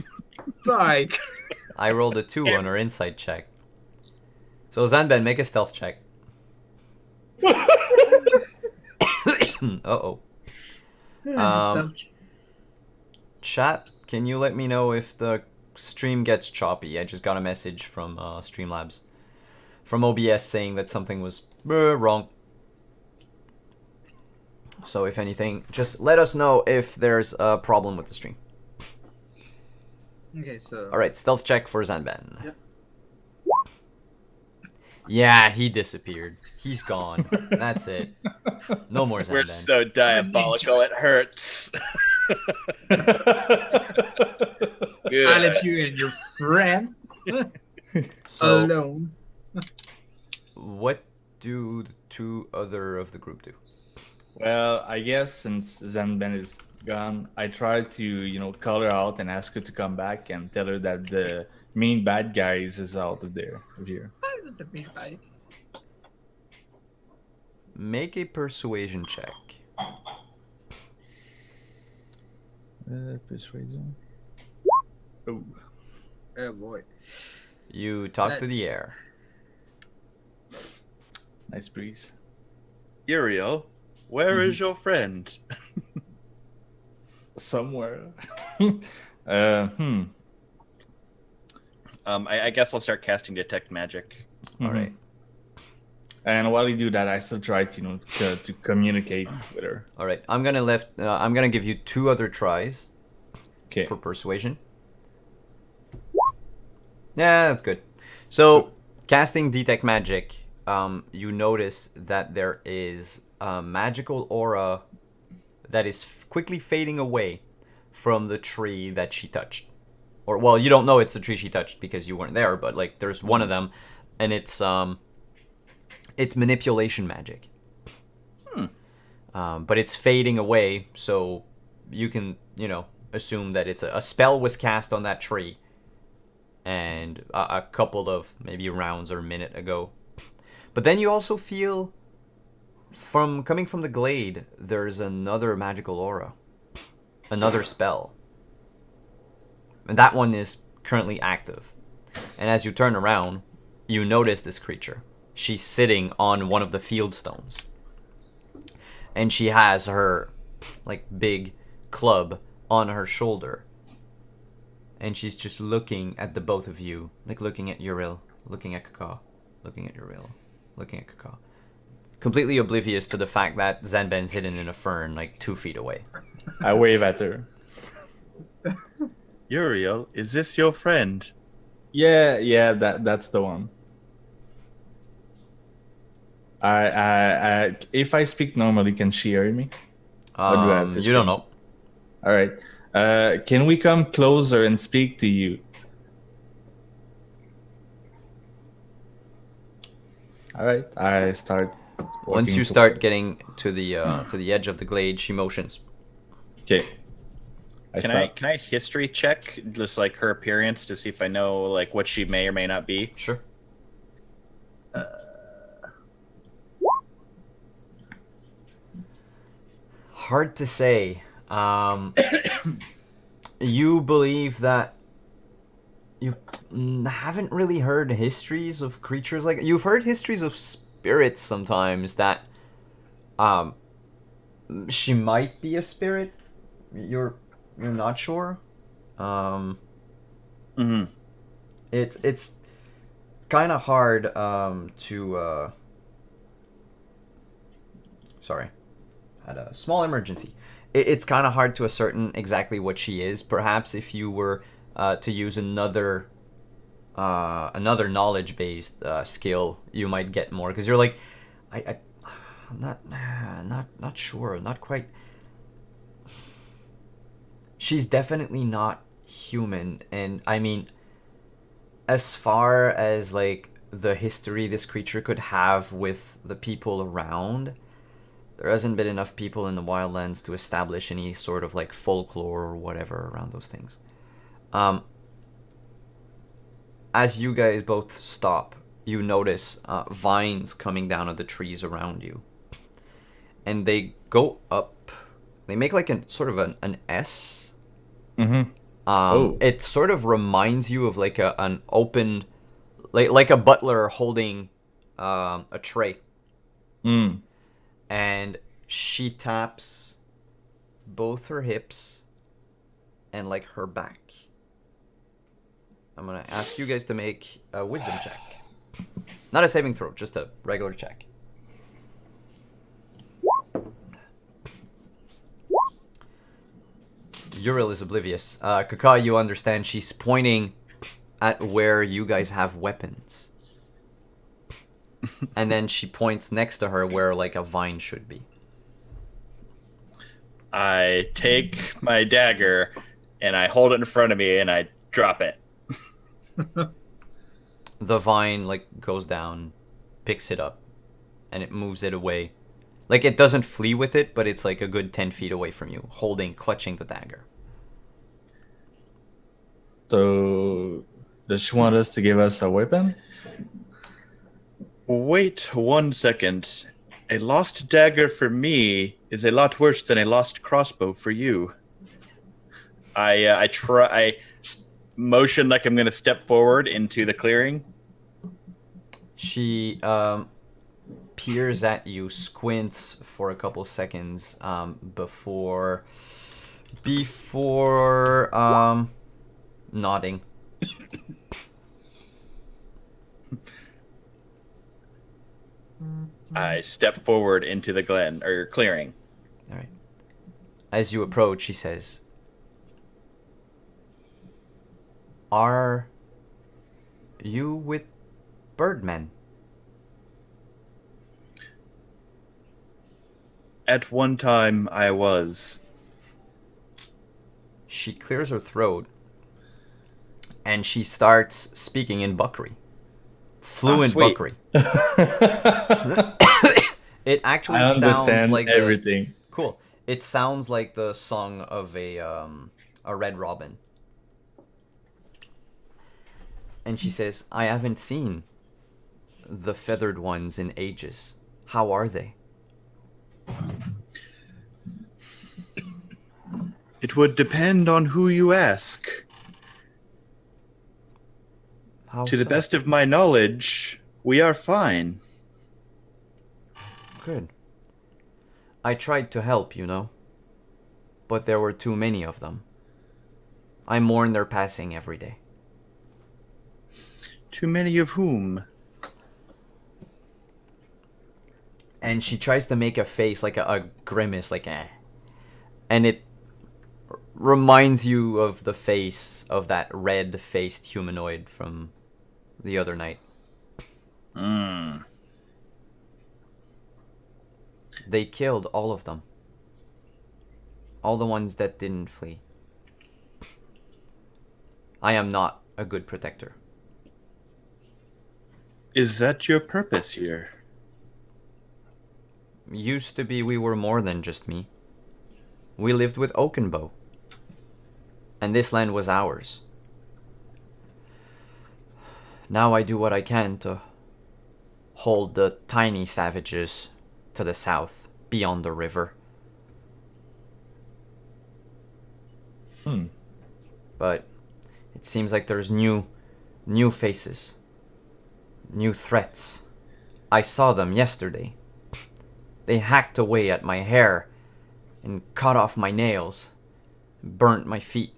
B: Bye.
A: I rolled a 2 on her insight check. So Zanban, make a stealth check. Uh-oh. Chat, can you let me know if the stream gets choppy? I just got a message from Streamlabs. From OBS saying that something was wrong. So if anything, just let us know if there's a problem with the stream.
B: Okay, so.
A: Alright, stealth check for Zanban.
B: Yep.
A: Yeah, he disappeared. He's gone. That's it. No more Zanban.
C: We're so diabolical, it hurts.
B: I left you and your friend
A: So,
B: alone.
A: what do the 2 other of the group do?
D: Well, I guess since Zanban is gone, I tried to, call her out and ask her to come back and tell her that the main bad guy is out of here.
A: Make a persuasion check.
D: Persuasion. Oh,
B: Oh boy.
A: You talk to
B: Let's-
A: the air.
D: nice breeze.
C: Uriel, where is your friend?
D: Somewhere.
C: I guess I'll start casting Detect Magic.
A: Alright.
D: And while you do that, I still try to communicate with her.
A: Alright. I'm gonna give you 2 other tries
D: Okay.
A: for persuasion. Yeah, that's good. So, casting Detect Magic, you notice that there is a magical aura that is quickly fading away from the tree that she touched. Or, well, you don't know it's the tree she touched because you weren't there, but, like, there's one of them, and it's manipulation magic. But it's fading away, so you can, assume that it's a spell was cast on that tree, and a couple of maybe rounds or a minute ago. But then you also feel, coming from the glade, there's another magical aura. Another spell. And that one is currently active. And as you turn around, you notice this creature. She's sitting on one of the field stones. And she has her, big club on her shoulder. And she's just looking at the both of you. Looking at Uriel, looking at Kaka, looking at Uriel, looking at Kaka. Completely oblivious to the fact that Zanban's hidden in a fern, 2 feet away.
D: I wave at her.
C: Uriel, is this your friend?
D: Yeah, that's the one. I if I speak normally, can she hear me? Or do I have to
A: You don't
D: scream?
A: know.
D: All right. Can we come closer and speak to you? All right. I start
A: Once
D: Walking
A: you start
D: toward-
A: getting to the edge of the glade, she motions.
D: Okay.
C: Can I history check just like her appearance to see if I know like what she may or may not be?
A: Sure. Hard to say. You believe that you haven't really heard histories of creatures like you've heard histories of spirits sometimes that she might be a spirit. You're not sure.
C: Mm-hmm.
A: It's kind of hard to sorry, had a small emergency. It's kind of hard to ascertain exactly what she is. Perhaps if you were to use another knowledge-based skill, you might get more because you're like, I'm not sure, not quite. She's definitely not human, and I mean, as far as like the history this creature could have with the people around, there hasn't been enough people in the wildlands to establish any sort of like folklore or whatever around those things. As you guys both stop, you notice vines coming down of the trees around you, and they go up. They make like an sort of an S.
D: Mm-hmm.
A: It sort of reminds you of like an open, like a butler holding a tray.
D: Mm.
A: And she taps both her hips and like her back. I'm gonna ask you guys to make a wisdom check. Not a saving throw, just a regular check. Uriel is oblivious. Kaka, you understand she's pointing at where you guys have weapons. And then she points next to her where like a vine should be.
C: I take my dagger and I hold it in front of me and I drop it.
A: The vine like goes down, picks it up, and it moves it away. Like it doesn't flee with it, but it's like a good 10 feet away from you, clutching the dagger.
D: So, does she want us to give us a weapon?
C: Wait 1 second. A lost dagger for me is a lot worse than a lost crossbow for you. I motion like I'm going to step forward into the clearing.
A: She peers at you, squints for a couple seconds before nodding.
C: I step forward into the glen or clearing.
A: All right. As you approach, she says, "Are you with Birdmen?"
C: At one time, I was.
A: She clears her throat and she starts speaking in Buckry. Fluent
C: sweet.
A: Buckry. It actually
D: I
A: sounds
D: understand
A: like
D: everything.
A: Cool. It sounds like the song of a red robin. And she says, "I haven't seen the feathered ones in ages. How are they?"
C: It would depend on who you ask.
A: How
C: To the
A: so?
C: best of my knowledge, we are fine.
A: Good. I tried to help, you know, but there were too many of them. I mourn their passing every day.
C: Too many of whom?
A: And she tries to make a face, like a grimace, like eh. And it reminds you of the face of that red-faced humanoid from the other night. They killed all of them. All the ones that didn't flee. I am not a good protector.
C: Is that your purpose here?
A: used to be we were more than just me. We lived with Oakenbow. And this land was ours. Now I do what I can to hold the tiny savages to the south, beyond the river. But it seems like there's new faces, new threats. I saw them yesterday. They hacked away at my hair and cut off my nails, burnt my feet.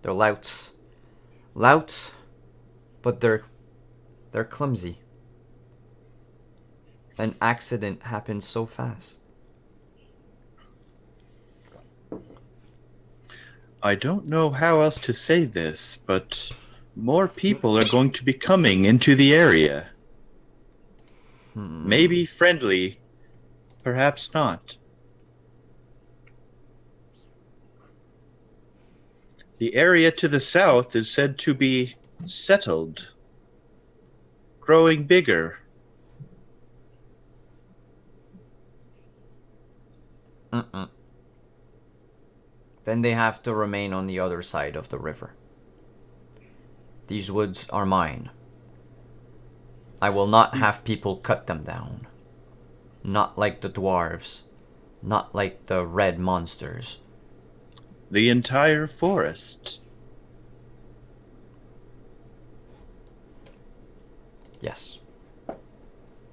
A: They're louts, but they're clumsy. An accident happened so fast.
C: I don't know how else to say this, but more people are going to be coming into the area. Maybe friendly, perhaps not. The area to the south is said to be settled, growing bigger.
A: Then they have to remain on the other side of the river. These woods are mine. I will not have people cut them down. Not like the dwarves. Not like the red monsters.
C: The entire forest.
A: Yes.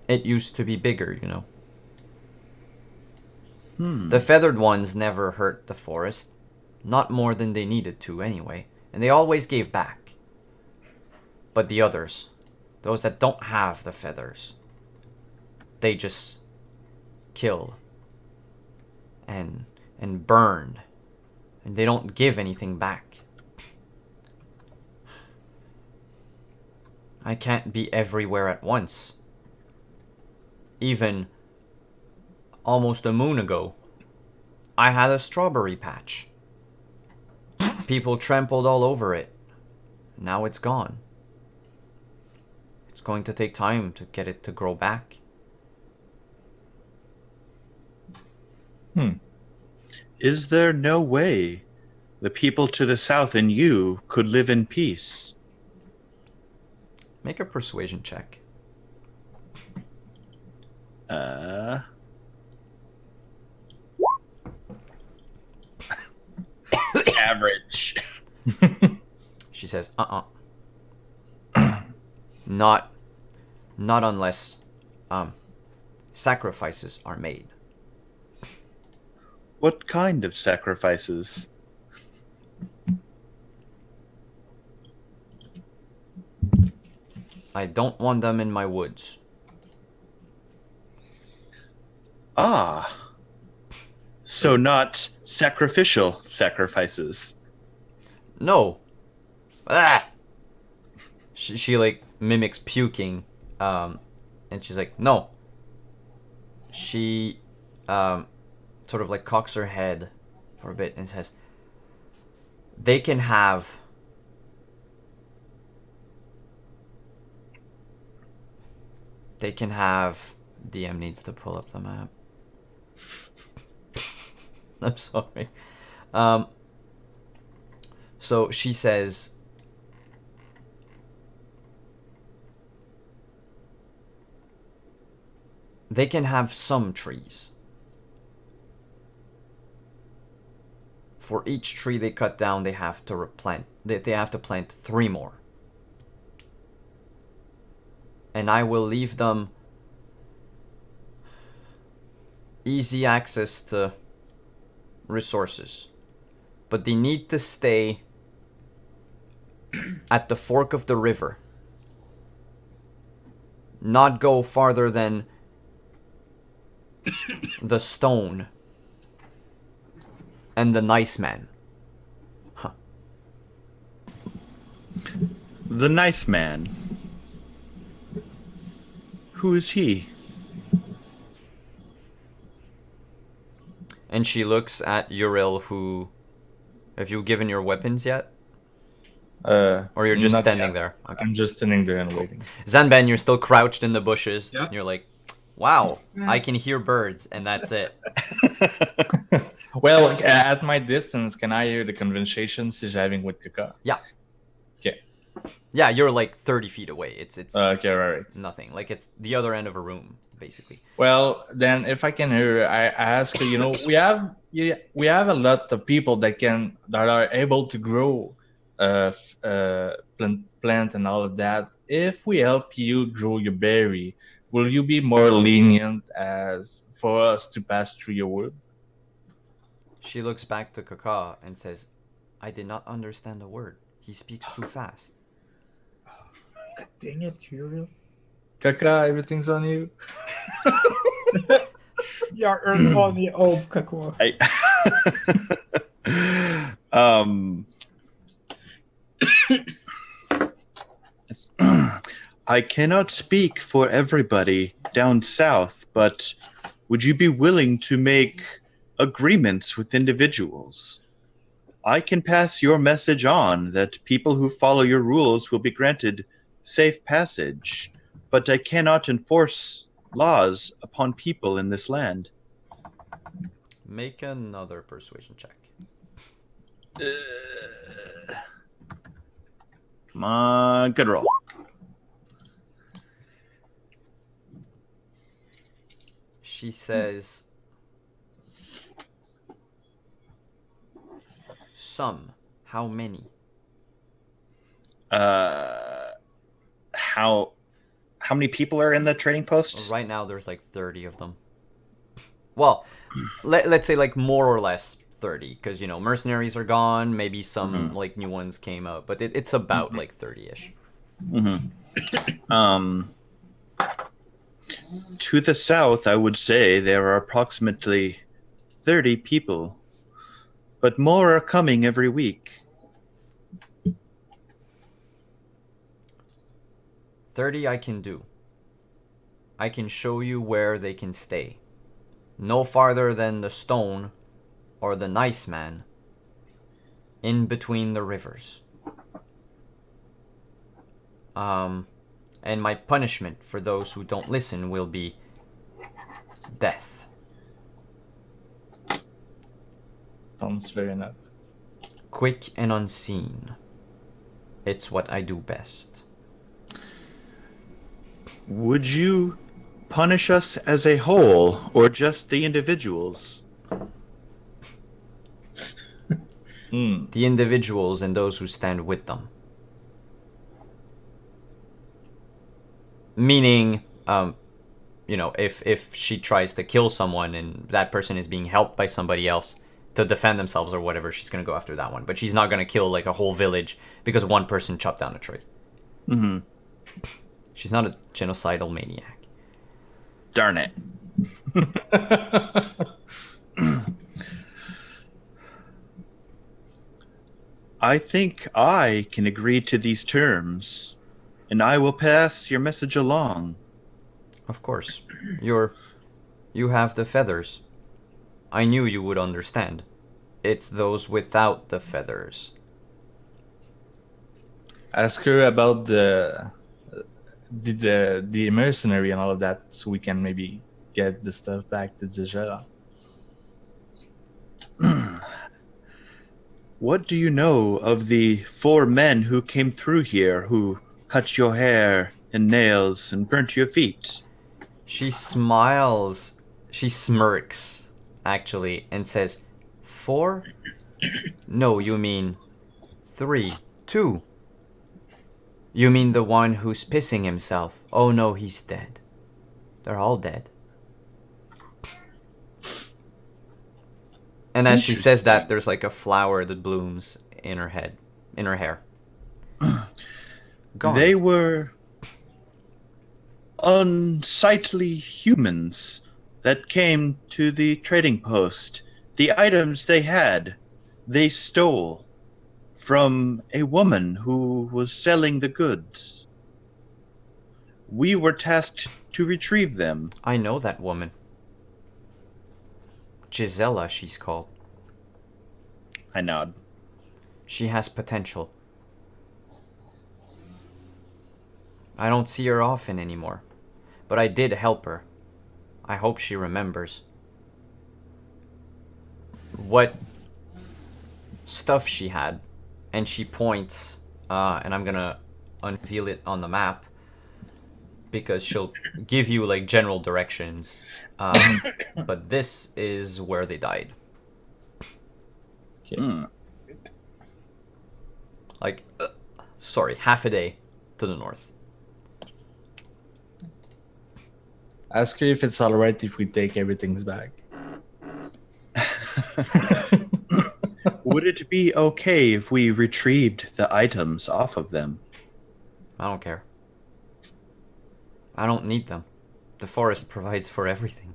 A: It used to be bigger, you know. The feathered ones never hurt the forest. Not more than they needed to, anyway. And they always gave back. But the others, those that don't have the feathers, they just kill and burn. And they don't give anything back. I can't be everywhere at once. Even almost a moon ago, I had a strawberry patch. People trampled all over it. Now it's gone. It's going to take time to get it to grow back.
C: Is there no way the people to the south and you could live in peace?
A: Make a persuasion check.
C: Average.
A: She says, Not unless sacrifices are made.
C: What kind of sacrifices?
A: I don't want them in my woods.
C: Ah. So not sacrificial sacrifices.
A: No. Ah! She like mimics puking, and she's like, no. She sort of like cocks her head for a bit and says, they can have DM needs to pull up the map. I'm sorry. So she says, they can have some trees. For each tree they cut down, they have to replant. They have to plant 3 more. And I will leave them easy access to resources. But they need to stay at the fork of the river. Not go farther than the stone and the nice man. Huh.
C: The nice man. Who is he?
A: And she looks at Uriel, who... Have you given your weapons yet? Or you're just
D: not
A: standing
D: yet.
A: there? Okay.
D: I'm just standing there and waiting.
A: Zanban, you're still crouched in the bushes.
B: Yeah.
A: You're like, Wow, I can hear birds, and that's it.
D: Well, at my distance, can I hear the conversation she's having with Kaka?
A: Yeah.
D: Okay.
A: Yeah, you're like 30 feet away. It's
D: Okay, right.
A: nothing. Like it's the other end of a room, basically.
D: Well, then if I can hear, I ask her. We have a lot of people that are able to grow, plant and all of that. If we help you grow your berry, will you be more lenient as for us to pass through your wood?
A: She looks back to Kaka and says, I did not understand a word. He speaks too fast.
B: God dang it, Uriel.
D: Kaka, everything's on you.
B: You're on the old Kakua.
C: I cannot speak for everybody down south, but would you be willing to make agreements with individuals? I can pass your message on that people who follow your rules will be granted safe passage, but I cannot enforce laws upon people in this land.
A: Make another persuasion check.
C: Come on, good roll.
A: She says, some. How many?
C: How many people are in the trading post?
A: Right now, there's like 30 of them. Well, let's say like more or less 30, because mercenaries are gone. Maybe some like new ones came out, but it's about like 30ish.
C: To the south, I would say there are approximately 30 people, but more are coming every week.
A: 30 I can do. I can show you where they can stay. No farther than the stone or the nice man, in between the rivers. And my punishment for those who don't listen will be death.
D: Sounds fair enough.
A: Quick and unseen. It's what I do best.
C: Would you punish us as a whole or just the individuals?
A: The individuals and those who stand with them. Meaning, if she tries to kill someone and that person is being helped by somebody else to defend themselves or whatever, she's going to go after that one. But she's not going to kill like a whole village because one person chopped down a tree.
C: Mm-hmm.
A: She's not a genocidal maniac.
C: Darn it. I think I can agree to these terms, and I will pass your message along.
A: Of course. You have the feathers. I knew you would understand. It's those without the feathers.
D: Ask her about the mercenary and all of that, so we can maybe get the stuff back to Zajara.
C: What do you know of the 4 men who came through here, who cut your hair and nails and burnt your feet?
A: She smiles. She smirks, actually, and says, 4? No, you mean 3. 2. You mean the one who's pissing himself? Oh no, he's dead. They're all dead. And as she says that, there's like a flower that blooms in her head, in her hair. Gone.
C: They were unsightly humans that came to the trading post. The items they had, they stole from a woman who was selling the goods. We were tasked to retrieve them.
A: I know that woman. Gisela, she's called.
C: I nod.
A: She has potential. I don't see her often anymore, but I did help her. I hope she remembers what stuff she had. And she points, and I'm gonna unveil it on the map because she'll give you like general directions. But this is where they died.
D: Okay.
A: Like, sorry, half a day to the north.
D: Ask her if it's alright if we take everything's back.
C: Would it be okay if we retrieved the items off of them?
A: I don't care. I don't need them. The forest provides for everything.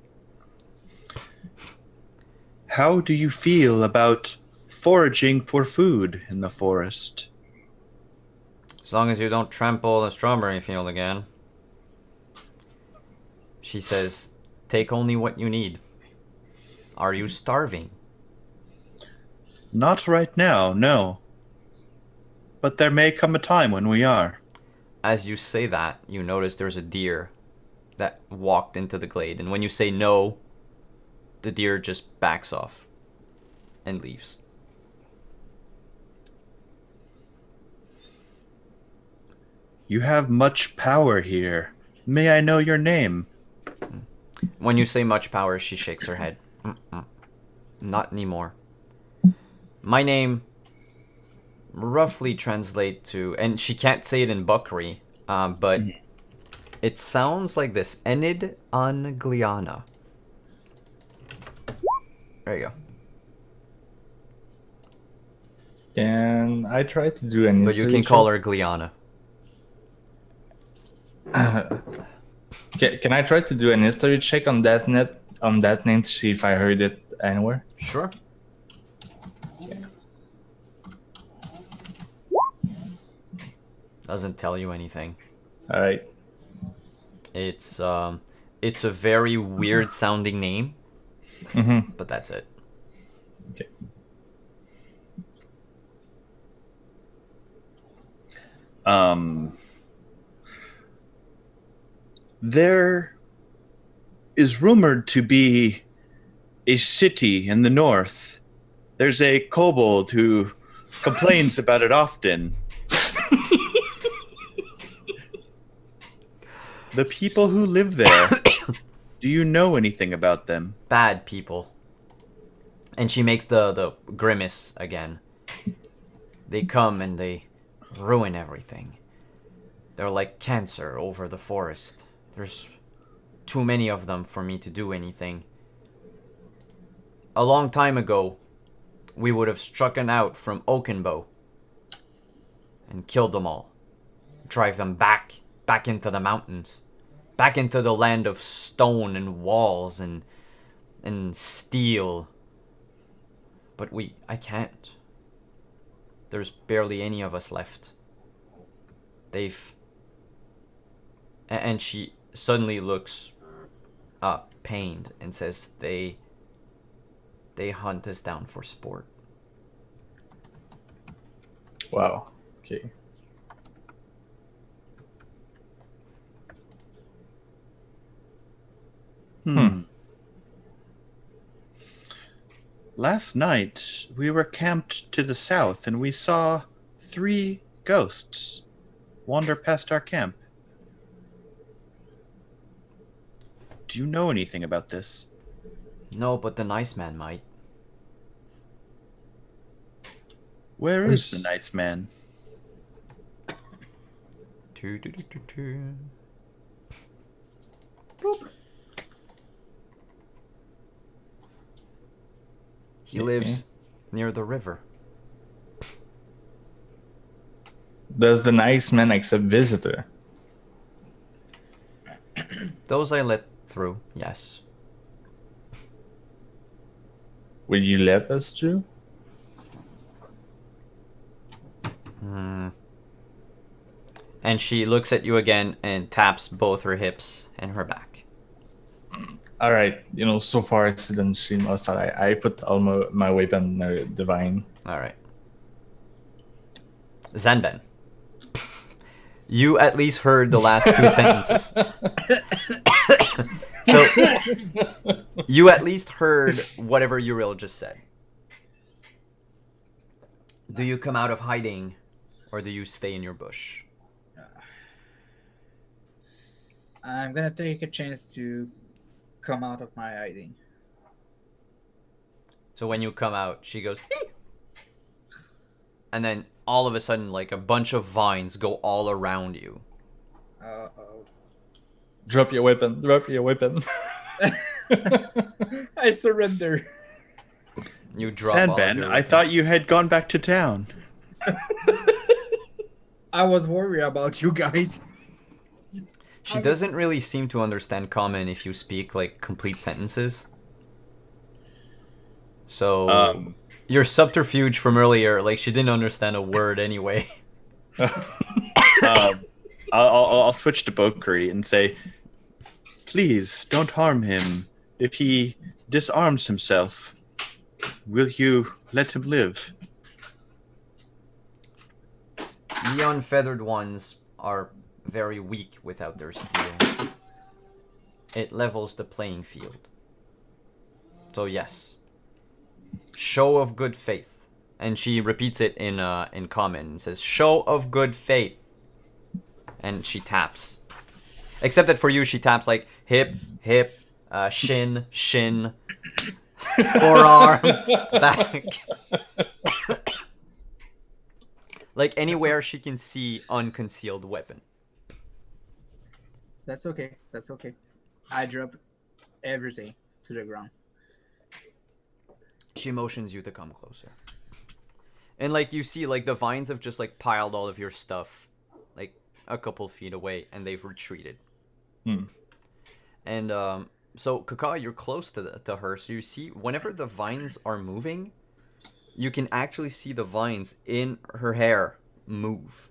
C: How do you feel about foraging for food in the forest?
A: As long as you don't trample the strawberry field again. She says, take only what you need. Are you starving?
C: Not right now, no. But there may come a time when we are.
A: As you say that, you notice there's a deer that walked into the glade. And when you say no, the deer just backs off and leaves.
C: You have much power here. May I know your name?
A: When you say much power, she shakes her head. Not anymore. My name roughly translate to, and she can't say it in Buckry, but it sounds like this. Enid Angliana. There you go.
D: Can I try to do an
A: But you can call her Gliana.
D: Can I try to do an history check on that name to see if I heard it anywhere?
A: Sure. Doesn't tell you anything.
D: All right.
A: It's a very weird sounding name, but that's it.
D: Okay.
C: There is rumored to be a city in the north. There's a kobold who complains about it often. The people who live there, do you know anything about them?
A: Bad people. And she makes the grimace again. They come and they ruin everything. They're like cancer over the forest. There's too many of them for me to do anything. A long time ago, we would have strucken out from Oakenbow and killed them all. Drive them back into the mountains. Back into the land of stone and walls and steel. But I can't. There's barely any of us left. And she suddenly looks pained and says they hunt us down for sport.
D: Wow. Okay.
C: Last night, we were camped to the south and we saw 3 ghosts wander past our camp. Do you know anything about this?
A: No, but the nice man might.
C: Where is the nice man?
A: Boop. He lives near the river.
D: Does the nice man accept visitor?
A: Those I let through, yes.
D: Will you let us through?
A: And she looks at you again and taps both her hips and her back.
D: All right. So far it didn't seem hostile. I put all my weapon divine.
A: All right. Zanben. You at least heard the last 2 sentences. So you at least heard whatever Uriel just said. Do you come out of hiding, or do you stay in your bush?
B: I'm gonna take a chance to come out of my hiding.
A: So when you come out, she goes, "Hee!" And then all of a sudden, like a bunch of vines go all around you.
B: Uh-oh.
D: Drop your weapon. Drop your weapon.
B: I surrender.
A: You drop all of
C: Sandman,
A: your
C: I
A: weapons.
C: thought you had gone back to town.
B: I was worried about you guys.
A: She doesn't really seem to understand common if you speak like complete sentences. So your subterfuge from earlier, like she didn't understand a word anyway.
C: I'll switch to Bokri and say, please don't harm him. If he disarms himself, will you let him live?
A: The unfeathered ones are very weak without their steel. It levels the playing field. So yes. Show of good faith. And she repeats it in common and says, show of good faith. And she taps. Except that for you, she taps like hip, hip, shin, shin, forearm, back. Like anywhere she can see unconcealed weapon.
B: That's okay. That's okay. I drop everything to the ground.
A: She motions you to come closer. And like you see, like the vines have just like piled all of your stuff like a couple feet away and they've retreated. And so Kaka, you're close to her, so you see whenever the vines are moving, you can actually see the vines in her hair move.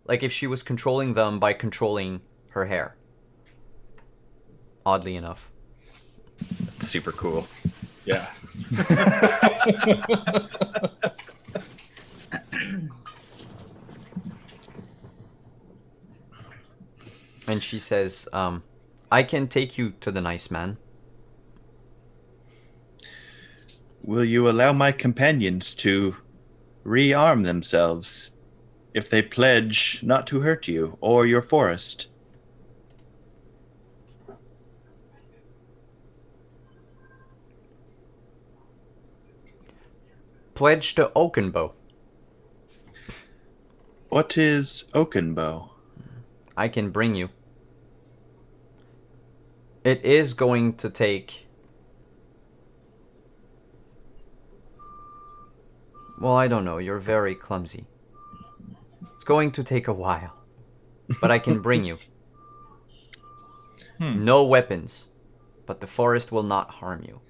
A: Like if she was controlling them by controlling her hair. Oddly enough.
C: That's super cool.
D: Yeah.
A: And she says, I can take you to the nice man.
C: Will you allow my companions to rearm themselves if they pledge not to hurt you or your forest?
A: Pledge to Oakenbow.
C: What is Oakenbow?
A: I can bring you. It is going to take... Well, I don't know. You're very clumsy. It's going to take a while. But I can bring you. No weapons. But the forest will not harm you.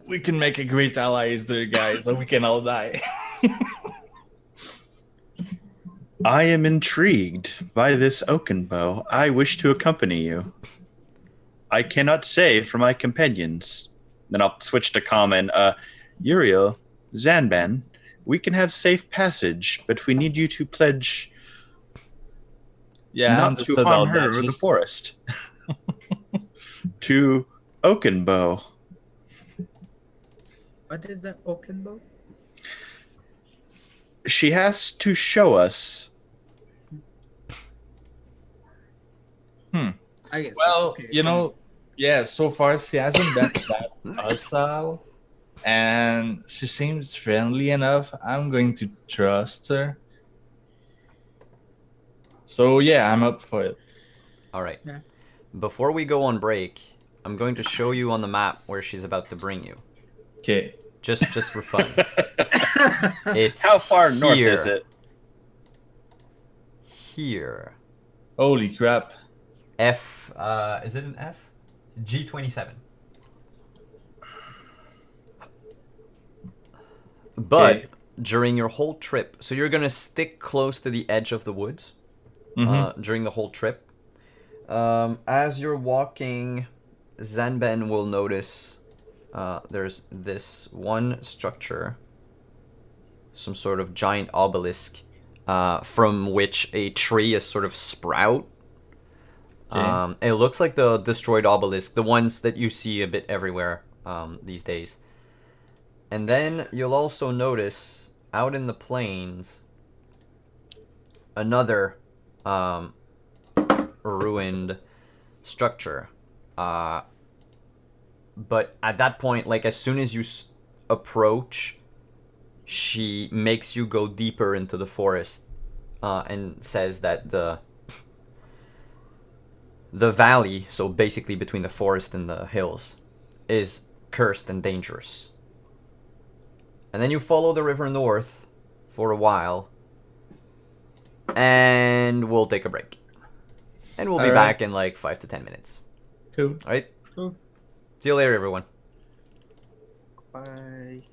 D: We can make a great allies there, guys, so we can all die.
C: I am intrigued by this Oakenbow. I wish to accompany you. I cannot say for my companions. Then I'll switch to common. Uriel, Zanban, we can have safe passage, but we need you to pledge
D: Yeah,
C: not to harm her or the forest. To Oakenbow.
B: What is the oaken bow?
C: She has to show us.
B: I guess.
D: Well,
B: it's okay.
D: you know, yeah, so far she hasn't been that hostile, and she seems friendly enough. I'm going to trust her. So yeah, I'm up for it.
A: All right.
B: Yeah.
A: Before we go on break, I'm going to show you on the map where she's about to bring you.
D: Okay.
A: Just for fun. It's
C: How far north
A: here.
C: is it?
A: Here.
D: Holy crap.
A: F, is it an F? G27. But
D: Okay.
A: during your whole trip, so you're going to stick close to the edge of the woods during the whole trip. As you're walking, Zanben will notice there's this one structure, some sort of giant obelisk, from which a tree is sort of sprout.
D: Okay.
A: It looks like the destroyed obelisk, the ones that you see a bit everywhere these days. And then you'll also notice out in the plains another ruined structure. But at that point, like as soon as you approach, she makes you go deeper into the forest and says that the valley, so basically between the forest and the hills, is cursed and dangerous. And then you follow the river north for a while, and we'll take a break. And we'll be
D: All right.
A: back in like 5 to 10 minutes.
D: Cool.
A: All right?
B: Cool.
A: See you later, everyone.
B: Bye.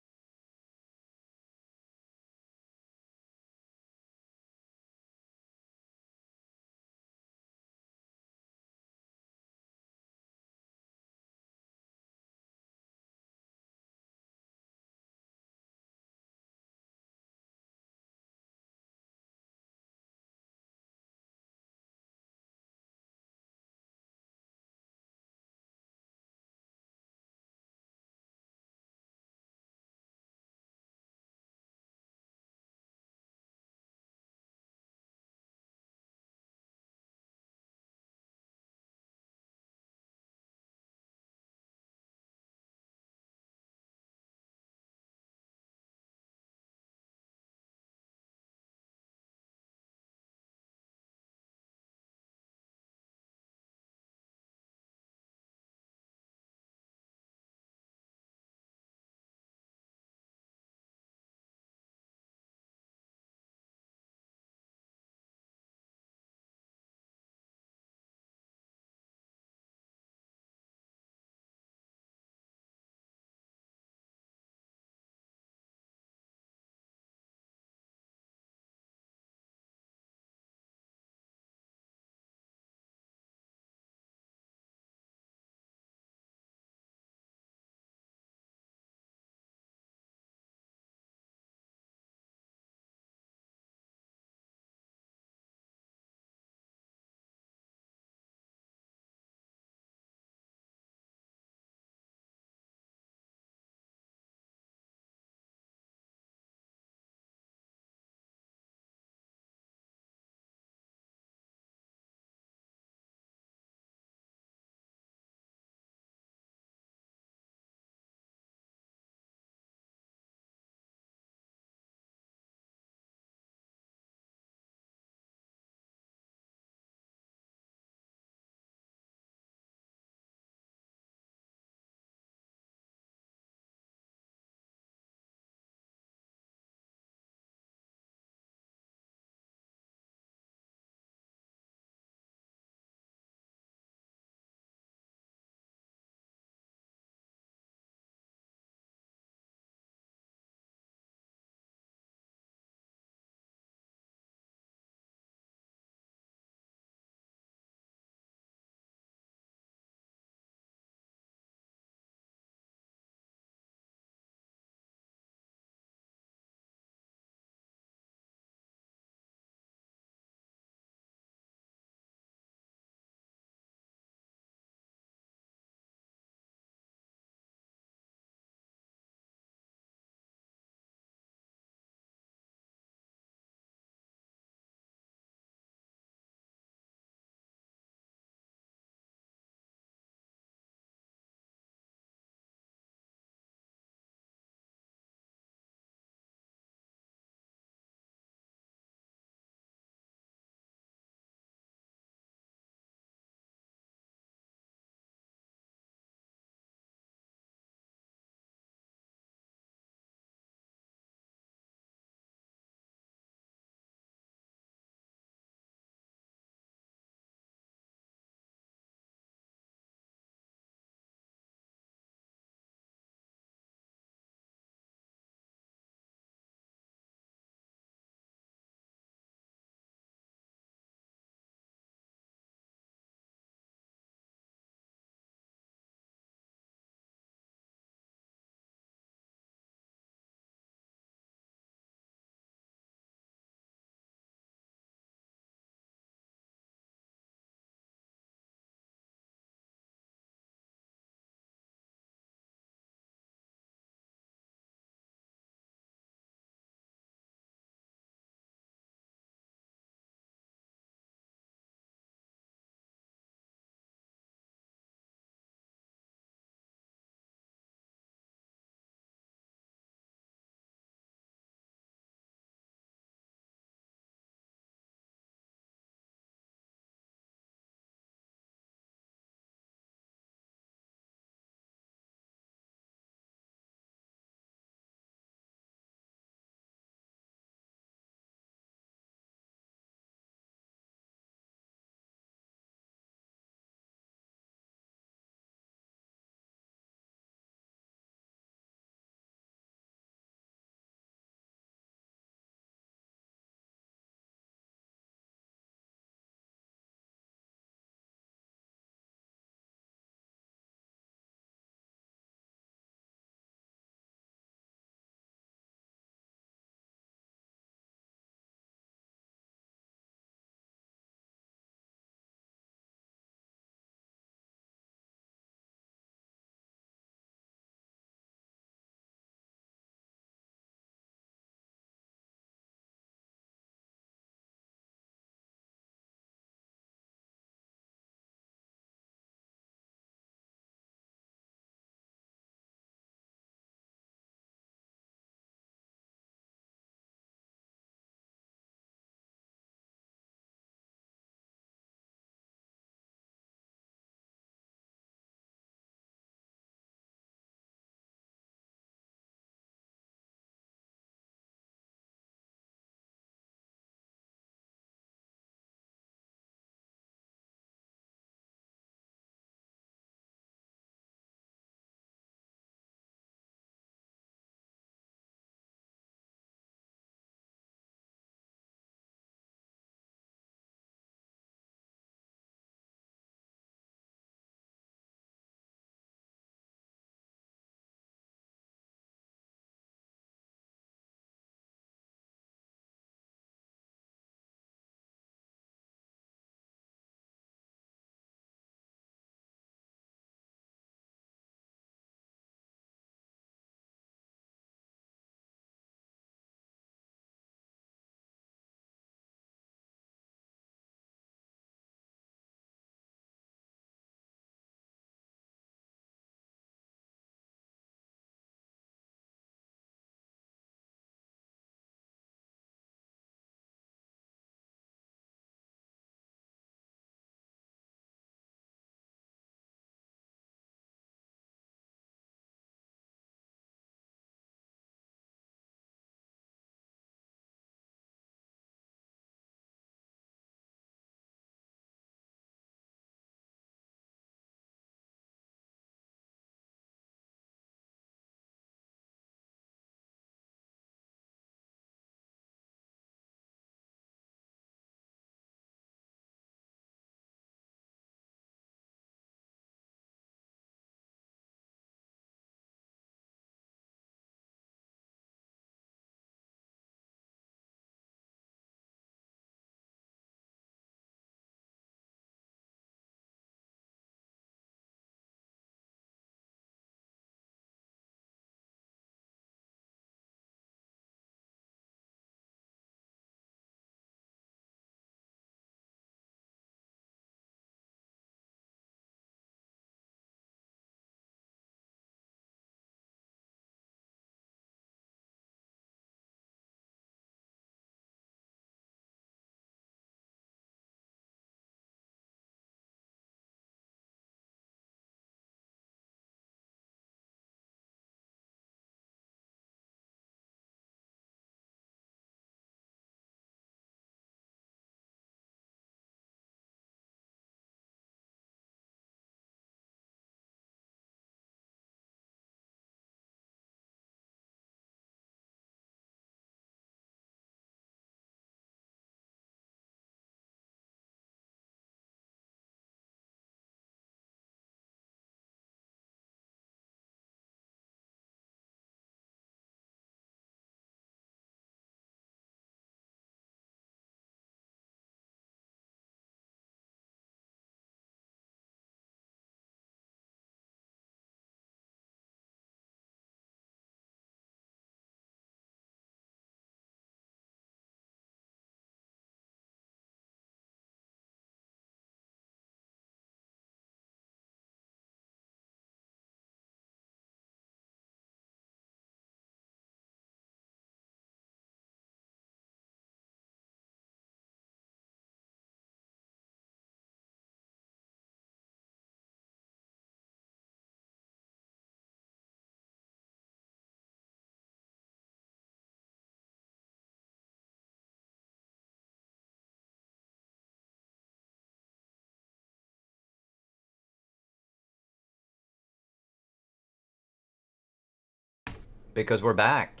A: because we're back.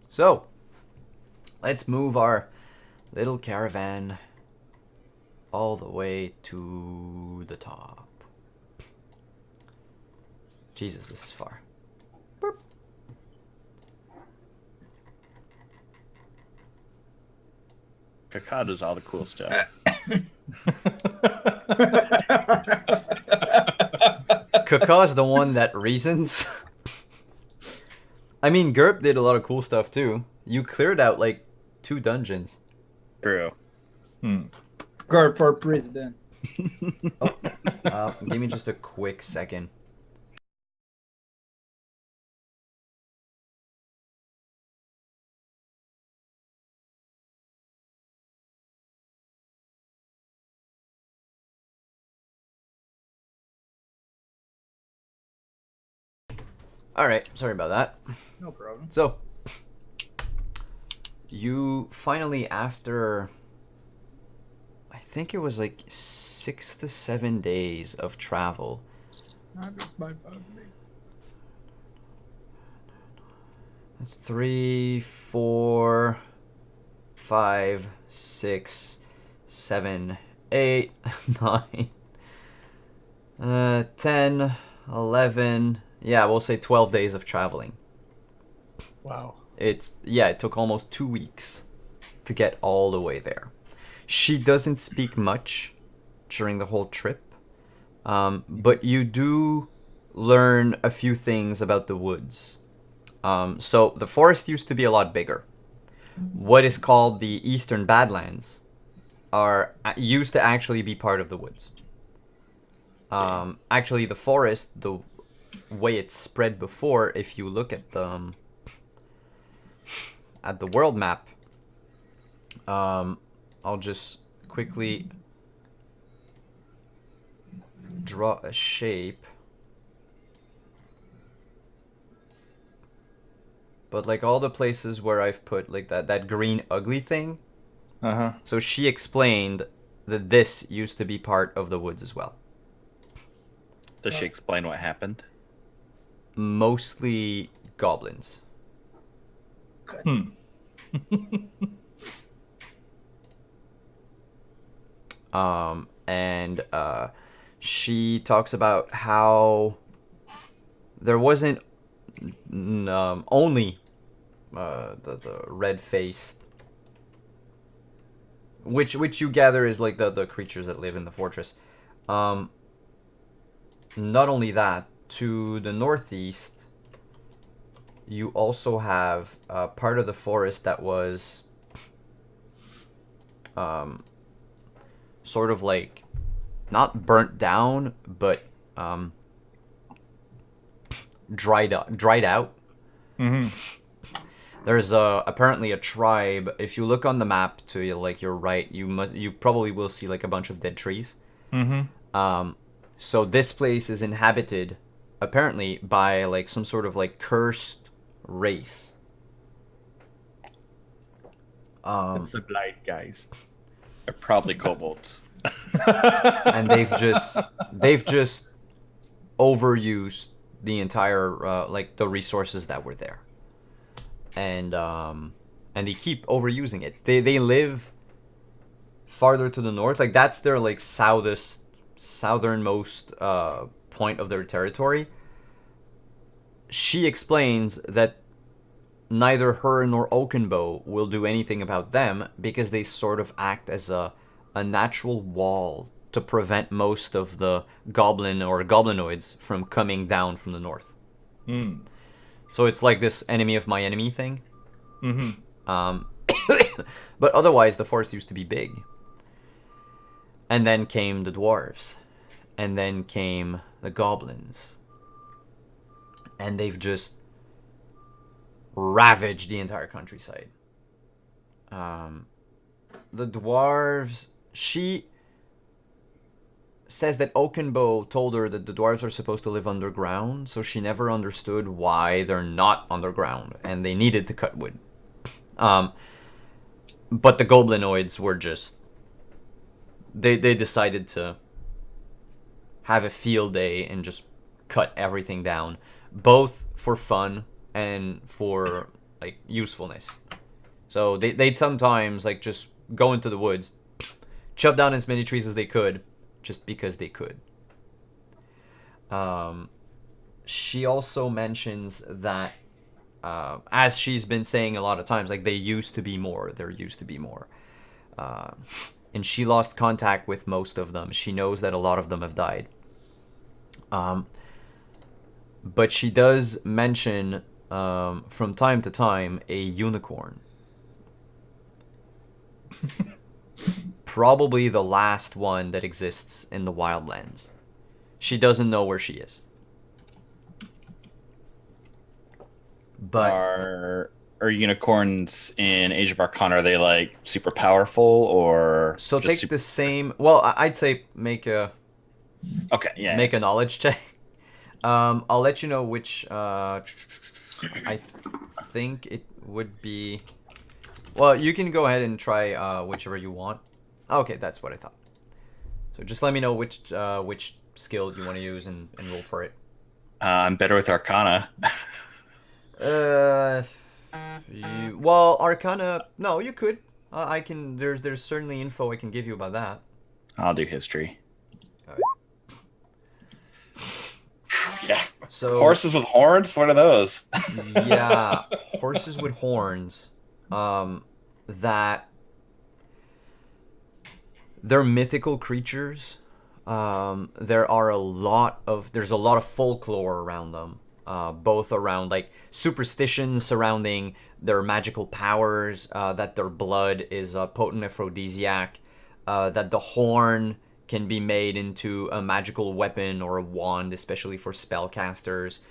A: So, let's move our little caravan all the way to the top. Jesus, this is far. Boop.
C: Kaka does all the cool stuff.
A: Kaka's the one that reasons. I mean, Gerp did a lot of cool stuff too. You cleared out like 2 dungeons.
C: True.
B: Girl for president.
A: Give me just a quick second. Alright, sorry about that.
B: No problem.
A: So, you finally, after, I think it was like 6 to 7 days of travel.
B: I miss my family.
A: That's 3, 4, 5, 6, 7, 8, 9, 10, 11. Yeah, we'll say 12 days of traveling.
D: Wow.
A: It took almost 2 weeks to get all the way there. She doesn't speak much during the whole trip, but you do learn a few things about the woods. So the forest used to be a lot bigger. What is called the Eastern Badlands used to actually be part of the woods. Actually, the forest, the way it's spread before, if you look at the world map, I'll just quickly draw a shape. But like all the places where I've put like that green ugly thing. So she explained that this used to be part of the woods as well.
C: Does she explain what happened?
A: Mostly goblins. And she talks about how there wasn't only the red-faced, which you gather is like the creatures that live in the fortress. Not only that, to the northeast, you also have part of the forest that was sort of like not burnt down, but dried out.
D: Mm-hmm.
A: There's apparently a tribe. If you look on the map to like your right, you probably will see like a bunch of dead trees.
D: Mm-hmm.
A: So this place is inhabited apparently by like some sort of like cursed race.
D: It's the blight guys.
C: They're probably kobolds.
A: And they've just overused the entire like the resources that were there. And they keep overusing it. They live farther to the north. Like that's their like southernmost point of their territory. She explains that neither her nor Oakenbow will do anything about them because they sort of act as a natural wall to prevent most of the goblin or goblinoids from coming down from the north. So it's like this enemy of my enemy thing. But otherwise, the forest used to be big. And then came the dwarves. And then came the goblins. And they've just ravaged the entire countryside. The dwarves... She says that Oakenbow told her that the dwarves are supposed to live underground, so she never understood why they're not underground, and they needed to cut wood. But the goblinoids were just... They decided to have a field day and just cut everything down, both for fun and for like usefulness. So they'd sometimes like just go into the woods, chop down as many trees as they could, just because they could. She also mentions that, as she's been saying a lot of times, like, there used to be more. And she lost contact with most of them. She knows that a lot of them have died. But she does mention, from time to time, a unicorn. Probably the last one that exists in the Wildlands. She doesn't know where she is. But
C: Are unicorns in Age of Arcana, are they like super powerful or
A: so
C: just
A: take
C: super...
A: the same. Well, I'd say make a
C: Okay,
A: make a knowledge check. I'll let you know which. I think it would be. Well, you can go ahead and try whichever you want. Okay, that's what I thought. So just let me know which skill you want to use and roll for it.
C: I'm better with Arcana.
A: Well, Arcana. No, you could. I can. There's certainly info I can give you about that.
C: I'll do history.
A: All right.
C: Yeah.
A: So
C: Horses with horns? What are those?
A: yeah, horses with horns. That they're mythical creatures. There's a lot of folklore around them. Both around like superstitions surrounding their magical powers, that their blood is a potent aphrodisiac, that the horn can be made into a magical weapon or a wand, especially for spellcasters.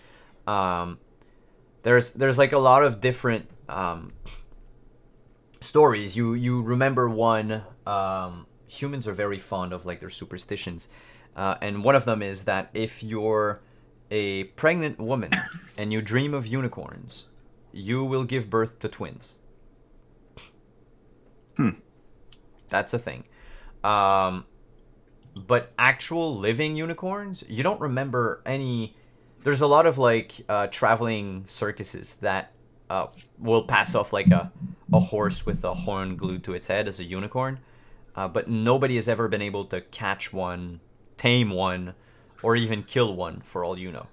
A: There's like a lot of different stories. You remember one? Humans are very fond of like their superstitions, and one of them is that if you're a pregnant woman and you dream of unicorns, you will give birth to twins. That's a thing. But actual living unicorns, you don't remember any. There's a lot of like traveling circuses that will pass off like a horse with a horn glued to its head as a unicorn, but nobody has ever been able to catch one, tame one, or even kill one, for all you know.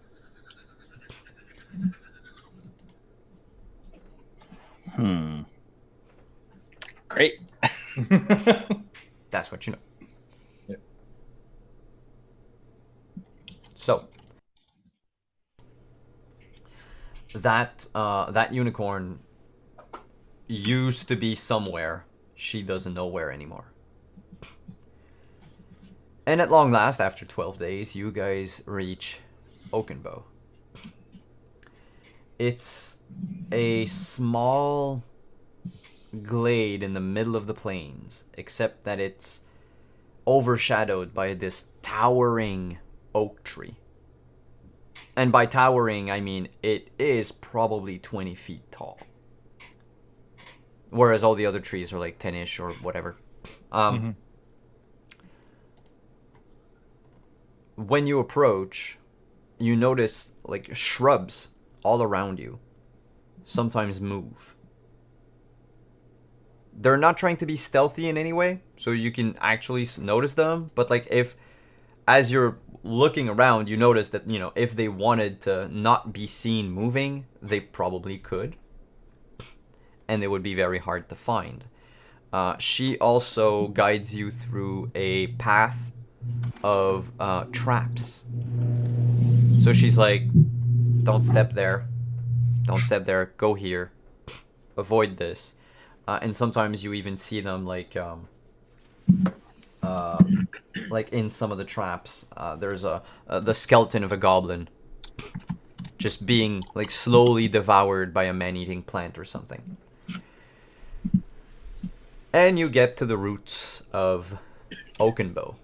C: Great.
A: That's what you know.
D: Yep.
A: So that unicorn used to be somewhere. She doesn't know where anymore. And at long last, after 12 days, you guys reach Oakenbow. It's a small glade in the middle of the plains, except that it's overshadowed by this towering oak tree. And by towering, I mean it is probably 20 feet tall. Whereas all the other trees are like 10-ish or whatever. When you approach, you notice like shrubs all around you sometimes move. They're not trying to be stealthy in any way, so you can actually notice them, but like if as you're looking around, you notice that, you know, if they wanted to not be seen moving, they probably could, and they would be very hard to find. She also guides you through a path of traps. So she's like, don't step there, go here, avoid this. And sometimes you even see them like in some of the traps, there's the skeleton of a goblin just being like slowly devoured by a man-eating plant or something. And you get to the roots of Oakenbow.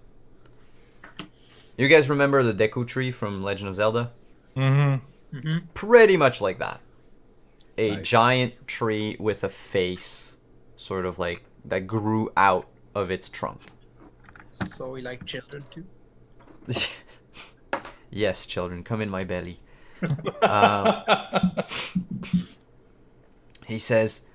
A: You guys remember the Deku tree from Legend of Zelda? It's pretty much like that. A giant tree with a face, sort of like, that grew out of its trunk.
B: So we like children too?
A: Yes, children, come in my belly. He says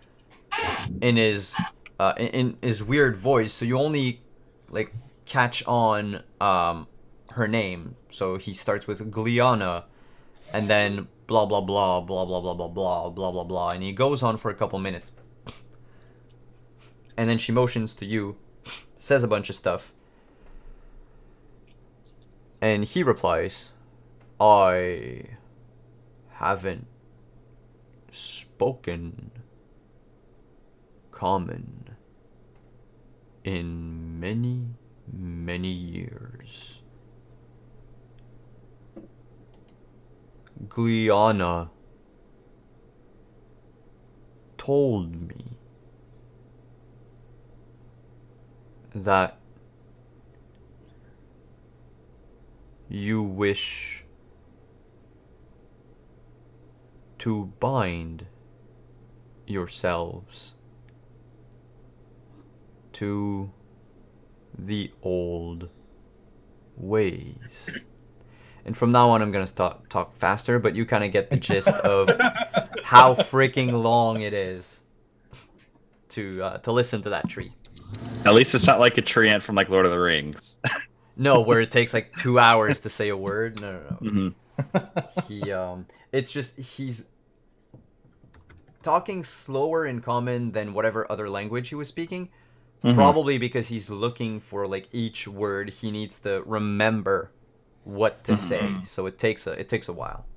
A: in his weird voice, so you only like catch on her name. So he starts with Gliana, and then blah blah blah blah blah blah blah blah blah blah blah, and he goes on for a couple minutes, and then she motions to you, says a bunch of stuff, and he replies, "I haven't spoken common in many, many years. Gliana told me that you wish to bind yourselves to the old ways." And from now on, I'm gonna start talk faster, but you kind of get the gist of how freaking long it is to listen to that tree.
C: At least it's not like a tree ant from like Lord of the Rings.
A: No, where it takes like 2 hours to say a word. No, no, no.
C: Mm-hmm.
A: It's just he's talking slower in common than whatever other language he was speaking.
C: Mhm.
A: Probably because he's looking for like each word he needs to remember what to say. So it takes a while.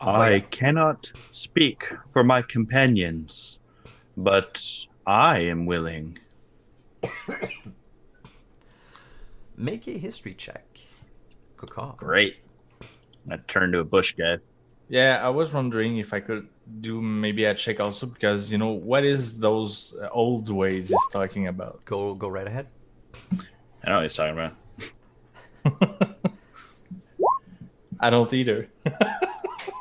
C: I cannot speak for my companions, but I am willing.
A: Make a history check. Caw.
C: Great. I turn to a bush, guys.
D: Yeah, I was wondering if I could do maybe a check also because what is those old ways he's talking about?
A: Go right ahead.
C: I know what he's talking about.
D: I don't either.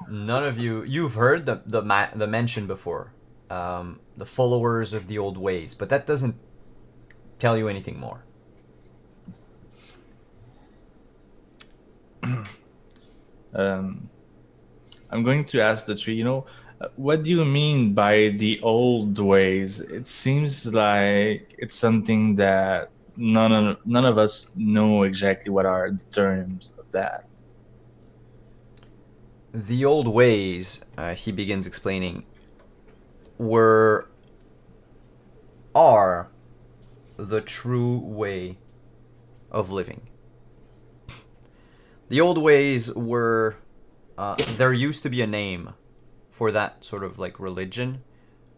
A: None of you've heard the mention before, the followers of the old ways, but that doesn't tell you anything more.
D: I'm going to ask the tree, what do you mean by the old ways? It seems like it's something that none of us know exactly what are the terms of that.
A: The old ways, he begins explaining, are the true way of living. The old ways were, there used to be a name for that sort of like religion,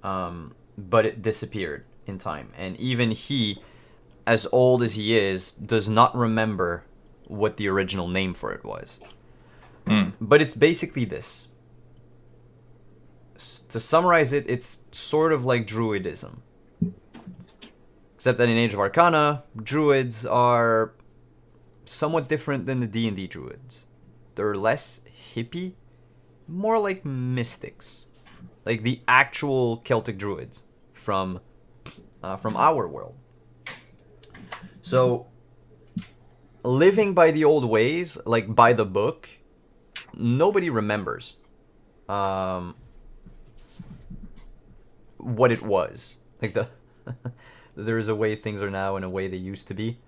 A: but it disappeared in time. And even he, as old as he is, does not remember what the original name for it was. But it's basically this. To summarize it, it's sort of like druidism. Except that in Age of Arcana, druids are somewhat different than the D&D druids. They're less hippie, more like mystics. Like the actual Celtic druids from our world. So, living by the old ways, like by the book, nobody remembers what it was. Like there's a way things are now and a way they used to be.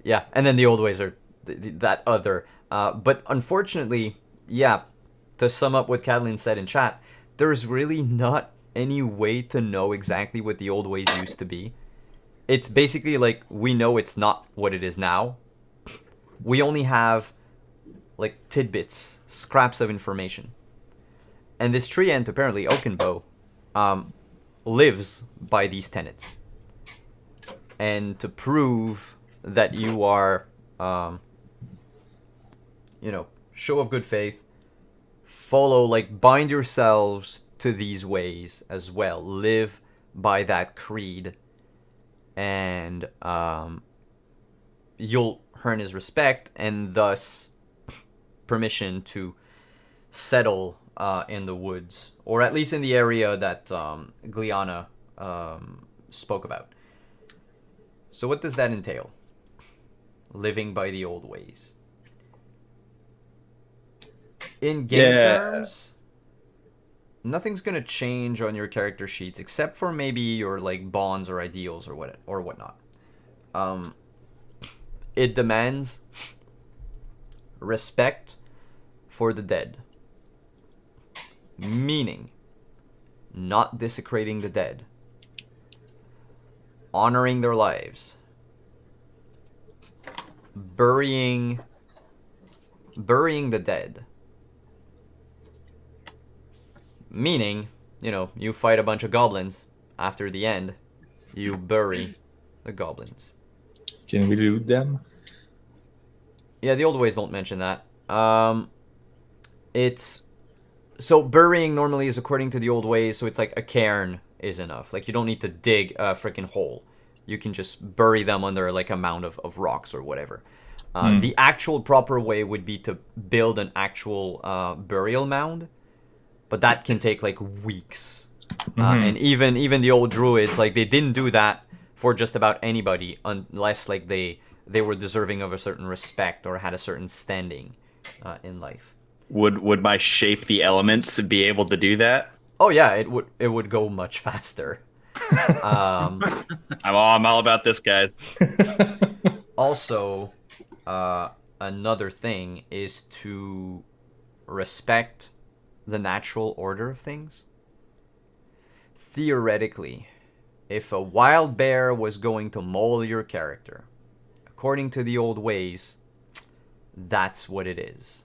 A: Yeah, and then the old ways are that other. But unfortunately, yeah, to sum up what Kathleen said in chat, there's really not any way to know exactly what the old ways used to be. It's basically like we know it's not what it is now. We only have like tidbits, scraps of information. And this tree ant, apparently Oakenbow, lives by these tenets. And to prove that you are, show of good faith, bind yourselves to these ways as well. Live by that creed. And you'll earn his respect and thus permission to settle in the woods, or at least in the area that Gliana spoke about. So what does that entail? Living by the old ways. In game
D: Yeah.
A: terms, nothing's gonna change on your character sheets except for maybe your like bonds or ideals or whatnot. It demands respect for the dead, meaning not desecrating the dead, honoring their lives, burying the dead. Meaning, you fight a bunch of goblins. After the end, you bury the goblins.
D: Can we loot them?
A: Yeah, the old ways don't mention that. It's so burying normally is according to the old ways, so it's like a cairn is enough. Like you don't need to dig a freaking hole. You can just bury them under like a mound of rocks or whatever. The actual proper way would be to build an actual burial mound, but that can take like weeks. And even the old druids, like they didn't do that for just about anybody unless like they were deserving of a certain respect or had a certain standing in life.
C: Would my shape the elements be able to do that?
A: Oh yeah, it would go much faster.
C: I'm all about this, guys.
A: Also, another thing is to respect the natural order of things. Theoretically, if a wild bear was going to maul your character, according to the old ways, that's what it is.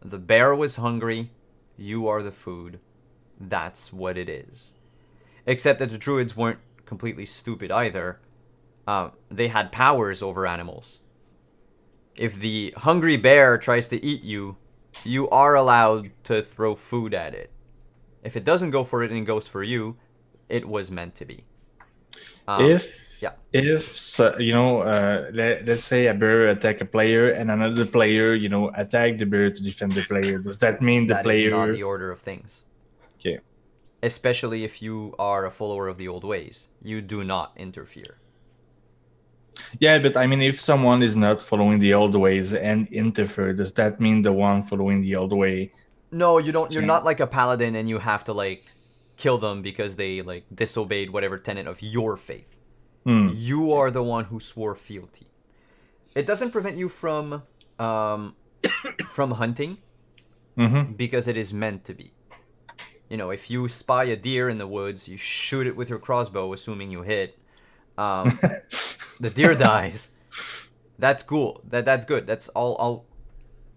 A: The bear was hungry, you are the food. That's what it is. Except that the druids weren't completely stupid either. They had powers over animals. If the hungry bear tries to eat you, you are allowed to throw food at it. If it doesn't go for it and goes for you, it was meant to be.
D: Let's say a bear attack a player and another player, attack the bear to defend the player. Does that mean the
A: That
D: player?
A: is not the order of things.
D: Okay.
A: Especially if you are a follower of the old ways. You do not interfere.
D: Yeah, but I mean, if someone is not following the old ways and interfere, does that mean the one following the old way?
A: No, you don't. You're not like a paladin and you have to like kill them because they like disobeyed whatever tenet of your faith. You are the one who swore fealty. It doesn't prevent you from hunting because it is meant to be. If you spy a deer in the woods, you shoot it with your crossbow, assuming you hit. The deer dies. That's cool. That's good. That's all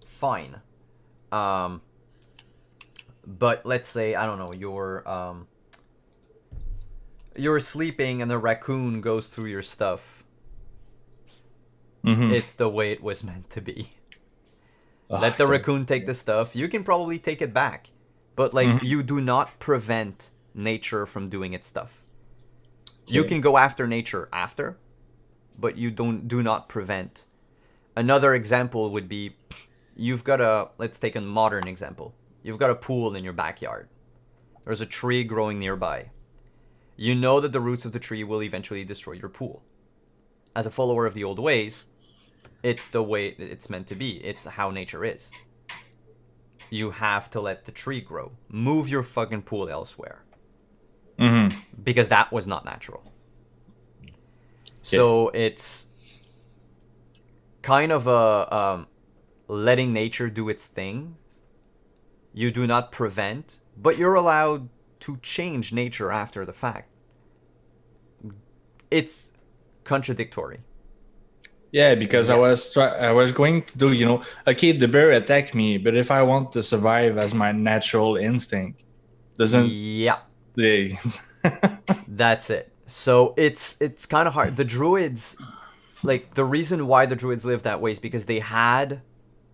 A: fine. But let's say, I don't know, you're sleeping and the raccoon goes through your stuff. It's the way it was meant to be. Let the raccoon take the stuff. You can probably take it back. But like you do not prevent nature from doing its stuff. Okay. You can go after nature after, but you do not prevent. Another example would be let's take a modern example. You've got a pool in your backyard. There's a tree growing nearby. You know that the roots of the tree will eventually destroy your pool. As a follower of the old ways, it's the way it's meant to be. It's how nature is. You have to let the tree grow. Move your fucking pool elsewhere. Because that was not natural. Okay. So it's kind of a letting nature do its thing. You do not prevent, but you're allowed to change nature after the fact. It's contradictory.
D: Yeah, because yes. I was going to do, okay, the bear attacked me, but if I want to survive as my natural instinct, doesn't...
A: Yeah.
D: That's
A: it. So it's kind of hard. The druids, like, the reason why the druids live that way is because they had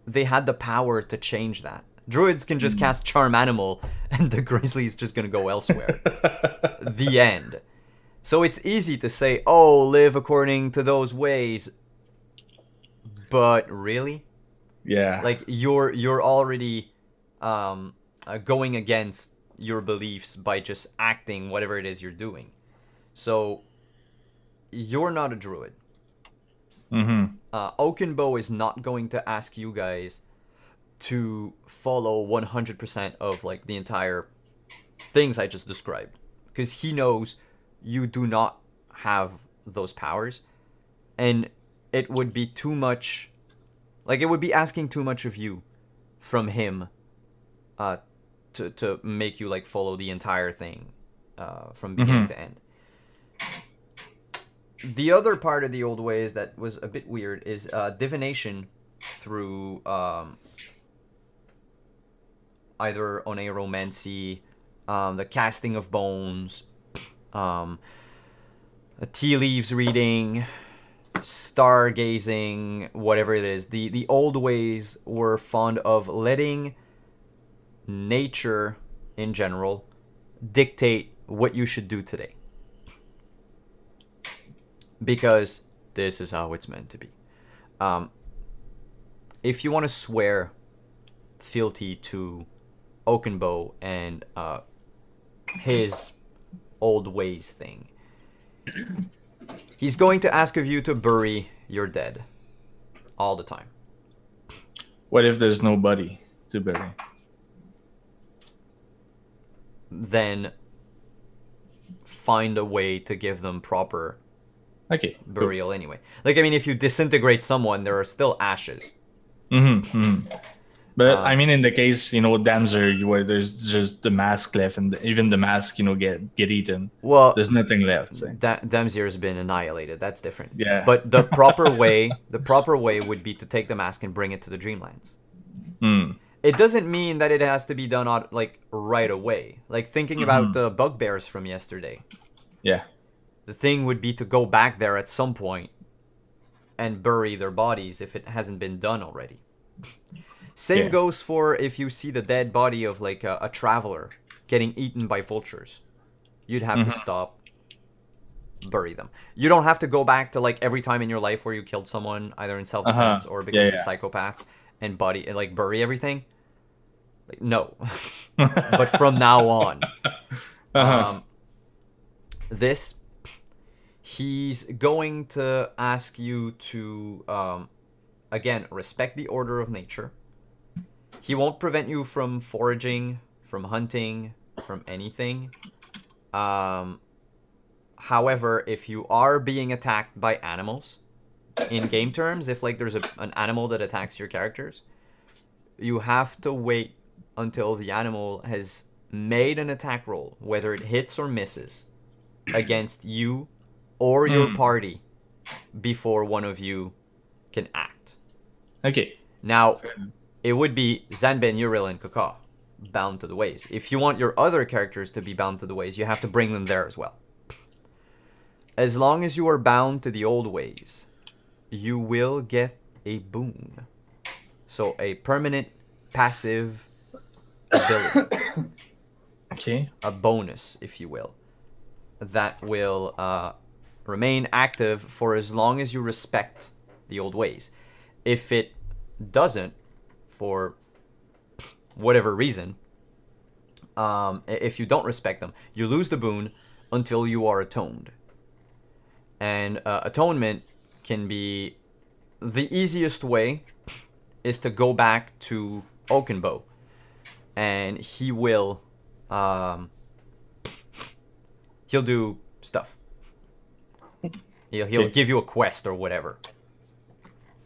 A: the power to change that. Druids can just cast Charm Animal, and the grizzly's just gonna go elsewhere. The end. So it's easy to say, oh, live according to those ways. But really?
D: Yeah.
A: Like, you're already going against your beliefs by just acting whatever it is you're doing. So, you're not a druid. Oakenbow is not going to ask you guys to follow 100% of like the entire things I just described, because he knows you do not have those powers, and it would be too much, like it would be asking too much of you from him to make you like follow the entire thing from beginning to end. The other part of the old ways that was a bit weird is divination through either oneromancy, the casting of bones, a tea leaves reading, stargazing, whatever it is. The old ways were fond of letting nature in general dictate what you should do today, because this is how it's meant to be. If you want to swear fealty to Oakenbow and his old ways thing, he's going to ask of you to bury your dead all the time.
D: What if there's nobody to bury?
A: Then find a way to give them proper burial anyway. Like, I mean, if you disintegrate someone, there are still ashes.
D: But I mean, in the case, Damser, where there's just the mask left, and even the mask, get eaten.
A: Well,
D: there's nothing left. So.
A: Damser has been annihilated. That's different.
D: Yeah.
A: But the proper way would be to take the mask and bring it to the Dreamlands. It doesn't mean that it has to be done like right away. Like thinking about the bugbears from yesterday.
D: Yeah.
A: The thing would be to go back there at some point and bury their bodies if it hasn't been done already. Same goes for if you see the dead body of like a traveler getting eaten by vultures. You'd have to stop, bury them. You don't have to go back to like every time in your life where you killed someone either in self-defense or because of psychopaths and bury everything. Like, no. But from now on, he's going to ask you to again, respect the order of nature. He won't prevent you from foraging, from hunting, from anything. However, if you are being attacked by animals, in game terms, if like there's an animal that attacks your characters, you have to wait until the animal has made an attack roll, whether it hits or misses, against you or your party, before one of you can act.
D: Okay.
A: Now, it would be Zanben, Uriel, and Kaka bound to the ways. If you want your other characters to be bound to the ways, you have to bring them there as well. As long as you are bound to the old ways, you will get a boon. So a permanent passive ability.
D: Okay.
A: A bonus, if you will. That will remain active for as long as you respect the old ways. If it doesn't, for whatever reason, if you don't respect them, you lose the boon until you are atoned. And atonement can be the easiest way is to go back to Oakenbow, and he will he'll do stuff. He'll give you a quest or whatever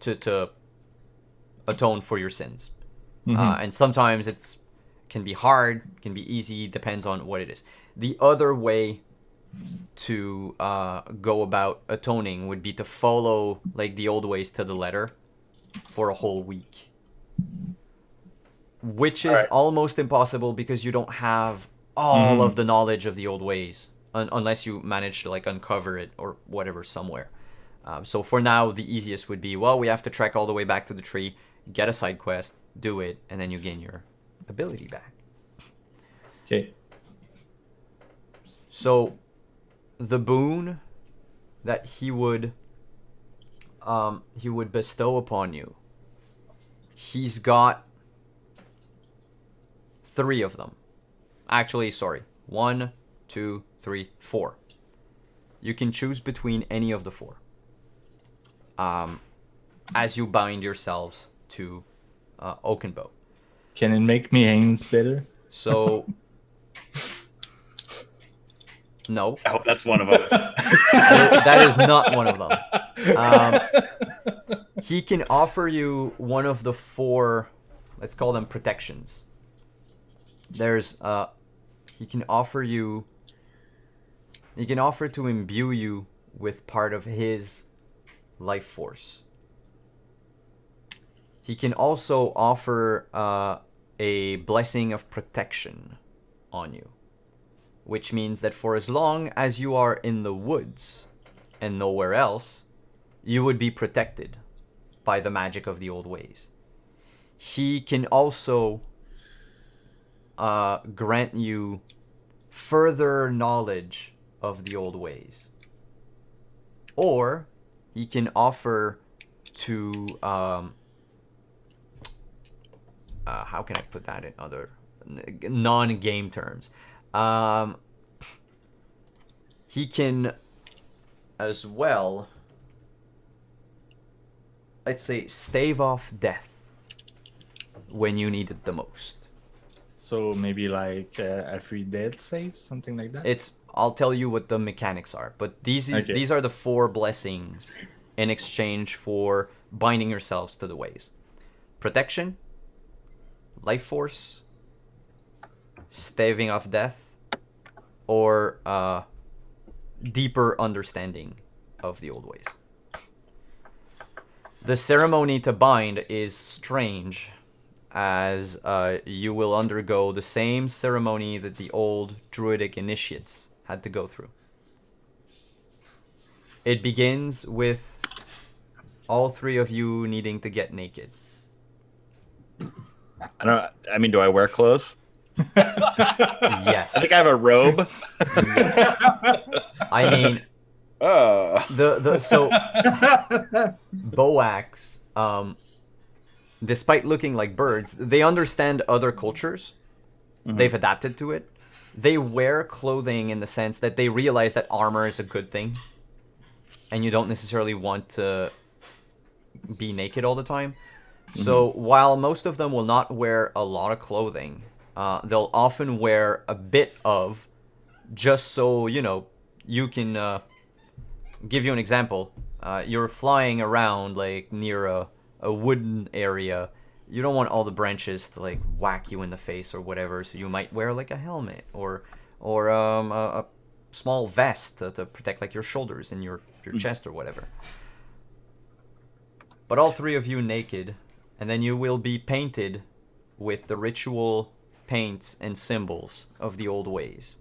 A: to atone for your sins. And sometimes it's can be hard, can be easy, depends on what it is. The other way to go about atoning would be to follow like the old ways to the letter for a whole week, which is almost impossible because you don't have all of the knowledge of the old ways unless you manage to like uncover it or whatever somewhere. So for now, the easiest would be, well, we have to trek all the way back to the tree, get a side quest, do it, and then you gain your ability back.
D: Okay.
A: So the boon that he would bestow upon you, he's got 3 of them. Actually, sorry. 1, 2, 3, 4. You can choose between any of the 4. As you bind yourselves to Oakenbow.
D: Can it make me hands better?
A: So, no,
C: I hope that's one of them.
A: that is not one of them. He can offer you one of the 4, let's call them protections. There's, he can offer to imbue you with part of his life force. He can also offer a blessing of protection on you, which means that for as long as you are in the woods and nowhere else, you would be protected by the magic of the old ways. He can also grant you further knowledge of the old ways. Or he can offer to how can I put that in other non-game terms? He can as well, let's say, stave off death when you need it the most.
D: So maybe like a free death save, something like that.
A: I'll tell you what the mechanics are, but these are the 4 blessings in exchange for binding yourselves to the ways: protection, life force, staving off death, or deeper understanding of the old ways. The ceremony to bind is strange, as you will undergo the same ceremony that the old druidic initiates had to go through. It begins with all 3 of you needing to get naked.
C: I mean, do I wear clothes?
A: Yes.
C: I think I have a robe.
A: Yes. I mean, so Boax, despite looking like birds, they understand other cultures. Mm-hmm. They've adapted to it. They wear clothing in the sense that they realize that armor is a good thing, and you don't necessarily want to be naked all the time. Mm-hmm. So while most of them will not wear a lot of clothing, they'll often wear a bit of, just so, you can give you an example. You're flying around like near a wooden area. You don't want all the branches to like whack you in the face or whatever, so you might wear like a helmet or a small vest to protect like your shoulders and your chest or whatever. But all 3 of you naked, and then you will be painted with the ritual paints and symbols of the old ways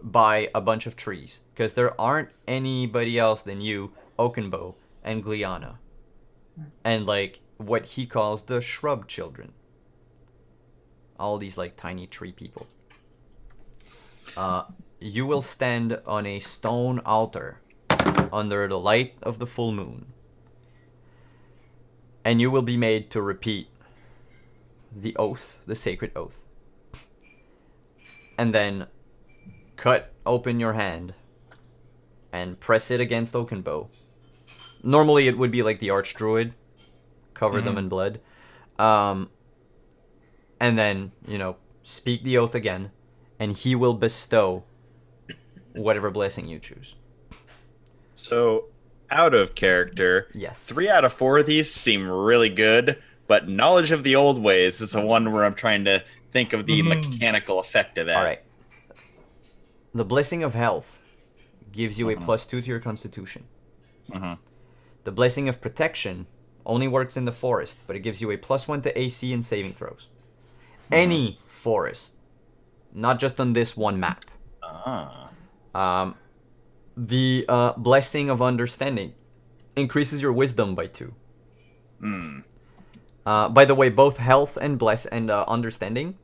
A: by a bunch of trees, because there aren't anybody else than you, Oakenbow, and Gliana, and like what he calls the shrub children. All these like tiny tree people. You will stand on a stone altar under the light of the full moon, and you will be made to repeat the oath, the sacred oath, and then cut open your hand and press it against Oakenbow. Normally it would be like the Archdruid, cover them in blood, and then speak the oath again, and he will bestow whatever blessing you choose.
C: So, out of character,
A: yes,
C: 3 out of 4 of these seem really good, but knowledge of the old ways is the one where I'm trying to think of the mechanical effect of that.
A: All right. The blessing of health gives you a +2 to your constitution. The blessing of protection only works in the forest, but it gives you a +1 to AC and saving throws. Any forest, not just on this one map. The blessing of understanding increases your wisdom by 2. By the way, both health and understanding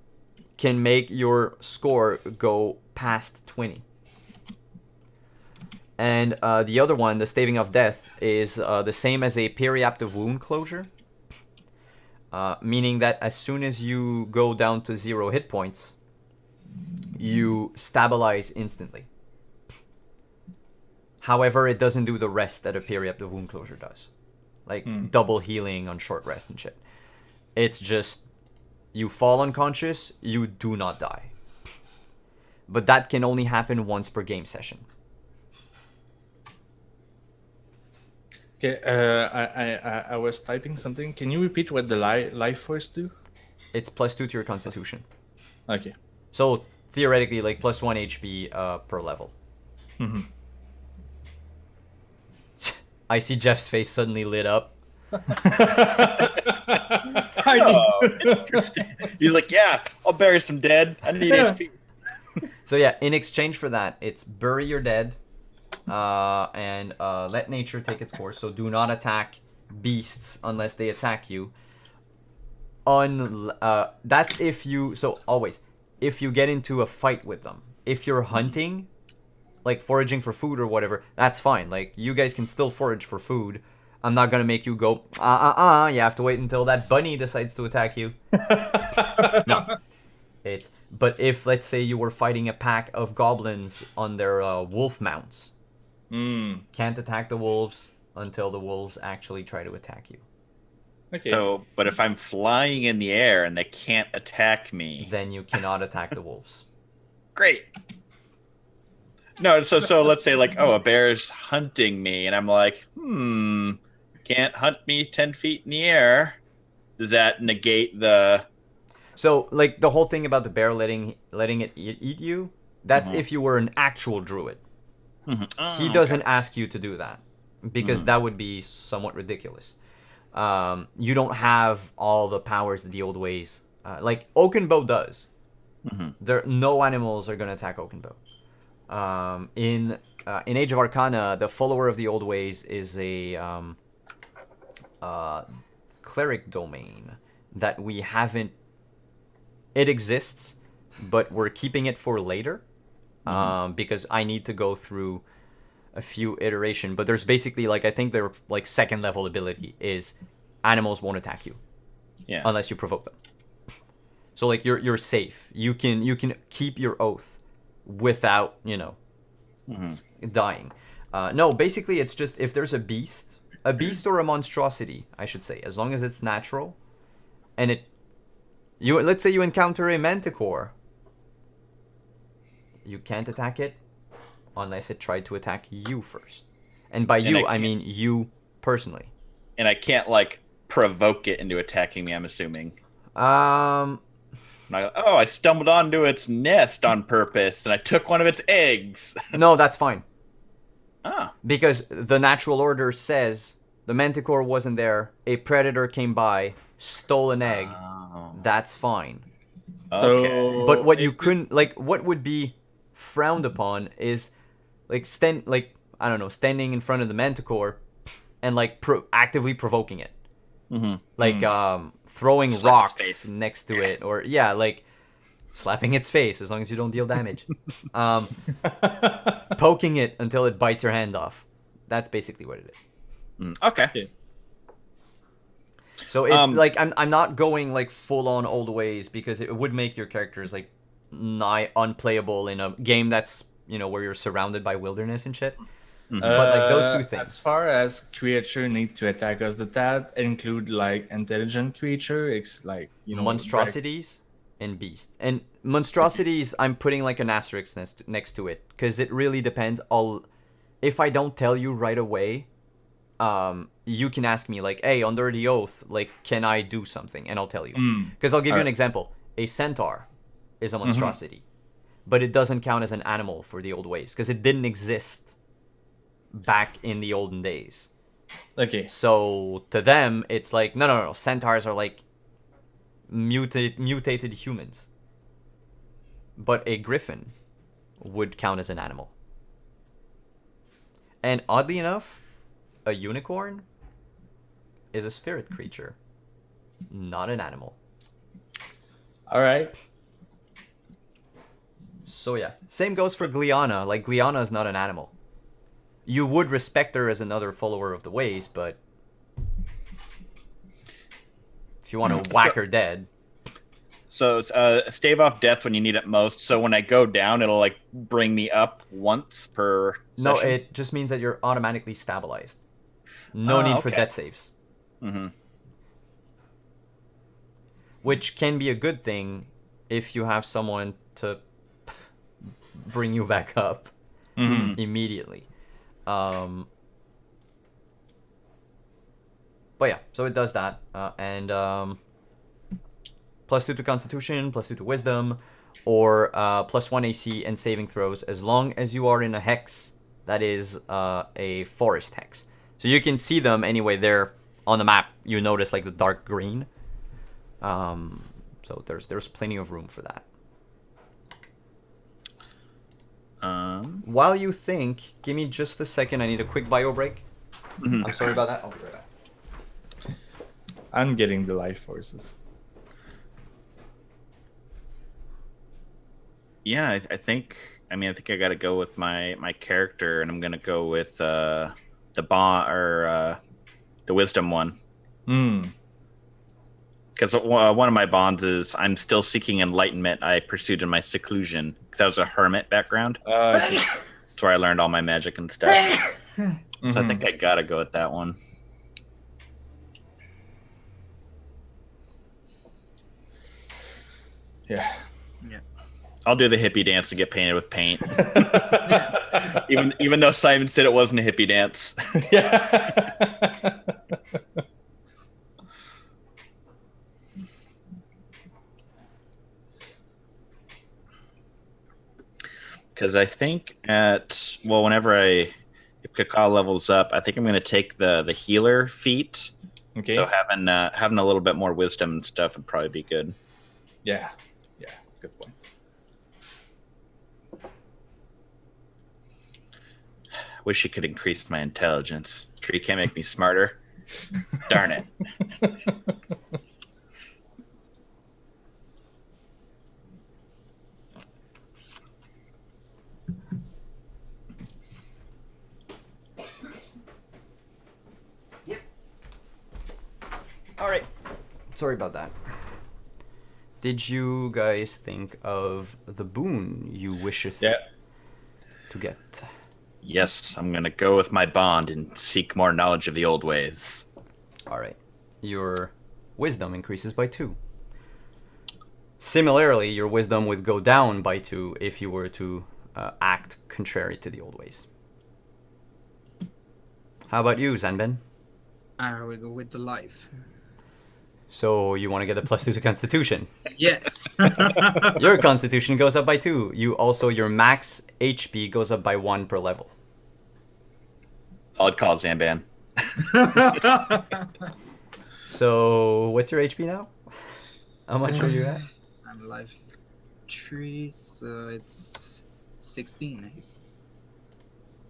A: can make your score go past 20. And the other one, the staving of death, is the same as a periaptive wound closure, meaning that as soon as you go down to 0 hit points, you stabilize instantly. However, it doesn't do the rest that a periaptive wound closure does, like double healing on short rest and shit. It's just you fall unconscious, you do not die. But that can only happen once per game session.
D: Okay, I was typing something. Can you repeat what the life force do?
A: It's +2 to your constitution.
D: Okay.
A: So theoretically, like +1 HP per level. I see Jeff's face suddenly lit up.
C: Oh, interesting. He's like, yeah, I'll bury some dead. I need HP.
A: So yeah, in exchange for that, it's bury your dead, and let nature take its course. So do not attack beasts unless they attack you. That's if you, so always, if you get into a fight with them. If you're hunting, like foraging for food or whatever, that's fine. Like, you guys can still forage for food. I'm not gonna make you go, you have to wait until that bunny decides to attack you. No. But if, let's say, you were fighting a pack of goblins on their wolf mounts, can't attack the wolves until the wolves actually try to attack you.
D: Okay.
C: So, but if I'm flying in the air and they can't attack me,
A: Then you cannot attack the wolves.
C: great. No, so let's say like, oh, a bear's hunting me, and I'm like, can't hunt me 10 feet in the air. Does that negate the?
A: So, like, the whole thing about the bear letting it eat you, that's if you were an actual druid. He doesn't ask you to do that, because that would be somewhat ridiculous. You don't have all the powers that the old ways, like Oakenbow does. No animals are going to attack Oakenbow. In Age of Arcana, the follower of the old ways is a cleric domain that we haven't. It exists, but we're keeping it for later, because I need to go through a few iteration. But there's basically, like, I think their like second level ability is animals won't attack you, unless you provoke them. So like you're safe. You can keep your oath without dying. No, basically it's just if there's a beast or a monstrosity, I should say, as long as it's natural, and let's say you encounter a manticore, you can't attack it unless it tried to attack you first. And by you, I mean you personally.
C: And I can't like provoke it into attacking me, I'm assuming. I stumbled onto its nest on purpose and I took one of its eggs.
A: No, that's fine.
C: Ah.
A: Because the natural order says the manticore wasn't there, a predator came by, stole an egg. That's fine.
C: Okay.
A: But what you couldn't, like, what would be frowned upon is like standing in front of the manticore and like actively provoking it. Like throwing rocks next to it, or like slapping its face, as long as you don't deal damage. Poking it until it bites your hand off. That's basically what it is.
C: Okay.
A: So like I'm not going like full on old ways, because it would make your characters like nigh unplayable in a game that's where you're surrounded by wilderness and shit. But like those two things.
D: As far as creature need to attack us, does that include like intelligent creature? It's like
A: monstrosities and beast. And monstrosities, I'm putting like an asterisk next to it, because it really depends. If I don't tell you right away, you can ask me like, hey, under the oath, like, can I do something? And I'll tell you. Because I'll give you an example. A centaur is a monstrosity, but it doesn't count as an animal for the old ways, because it didn't exist back in the olden days.
D: Okay.
A: So to them, it's like, no. Centaurs are like mutated humans. But a griffin would count as an animal. And oddly enough, a unicorn is a spirit creature, not an animal.
D: All right.
A: So yeah, same goes for Gliana. Like, Gliana is not an animal. You would respect her as another follower of the ways, but if you want to whack her dead.
C: So stave off death when you need it most. So when I go down, it'll like bring me up once per session?
A: No, it just means that you're automatically stabilized. No need for death saves. which can be a good thing if you have someone to bring you back up immediately. But yeah, so it does that, and +2 to Constitution, +2 to Wisdom, or +1 AC and saving throws as long as you are in a hex that is a forest hex. So you can see them anyway. They're on the map. You notice like the dark green. So there's plenty of room for that. While you think, give me just a second. I need a quick bio break. I'm sorry about that. I'll be right back.
D: I'm getting the life forces.
C: Yeah, I think I got to go with my character, and I'm gonna go with the bond or the wisdom one. Because one of my bonds is I'm still seeking enlightenment. I pursued in my seclusion because I was a hermit background. That's where I learned all my magic and stuff. So I think I gotta go with that one.
D: Yeah.
C: I'll do the hippie dance to get painted with paint. even though Simon said it wasn't a hippie dance.
D: Yeah.
C: Because I think whenever if Kaka levels up, I think I'm going to take the healer feat.
D: Okay.
C: So having a little bit more wisdom and stuff would probably be good.
D: Yeah. Good point.
C: Wish you could increase my intelligence. Tree can't make me smarter. Darn it.
A: Yep. All right. Sorry about that. Did you guys think of the boon you wisheth to get?
C: Yes, I'm going to go with my bond and seek more knowledge of the old ways.
A: All right. Your wisdom increases by 2. Similarly, your wisdom would go down by 2 if you were to act contrary to the old ways. How about you, Zanben?
B: I will go with the life.
A: So you want to get a +2 to Constitution?
B: Yes.
A: Your Constitution goes up by 2. Your max HP goes up by 1 per level.
C: Solid call, Zamban.
A: So what's your HP now? How much are you at?
B: I'm life 3, so it's 16.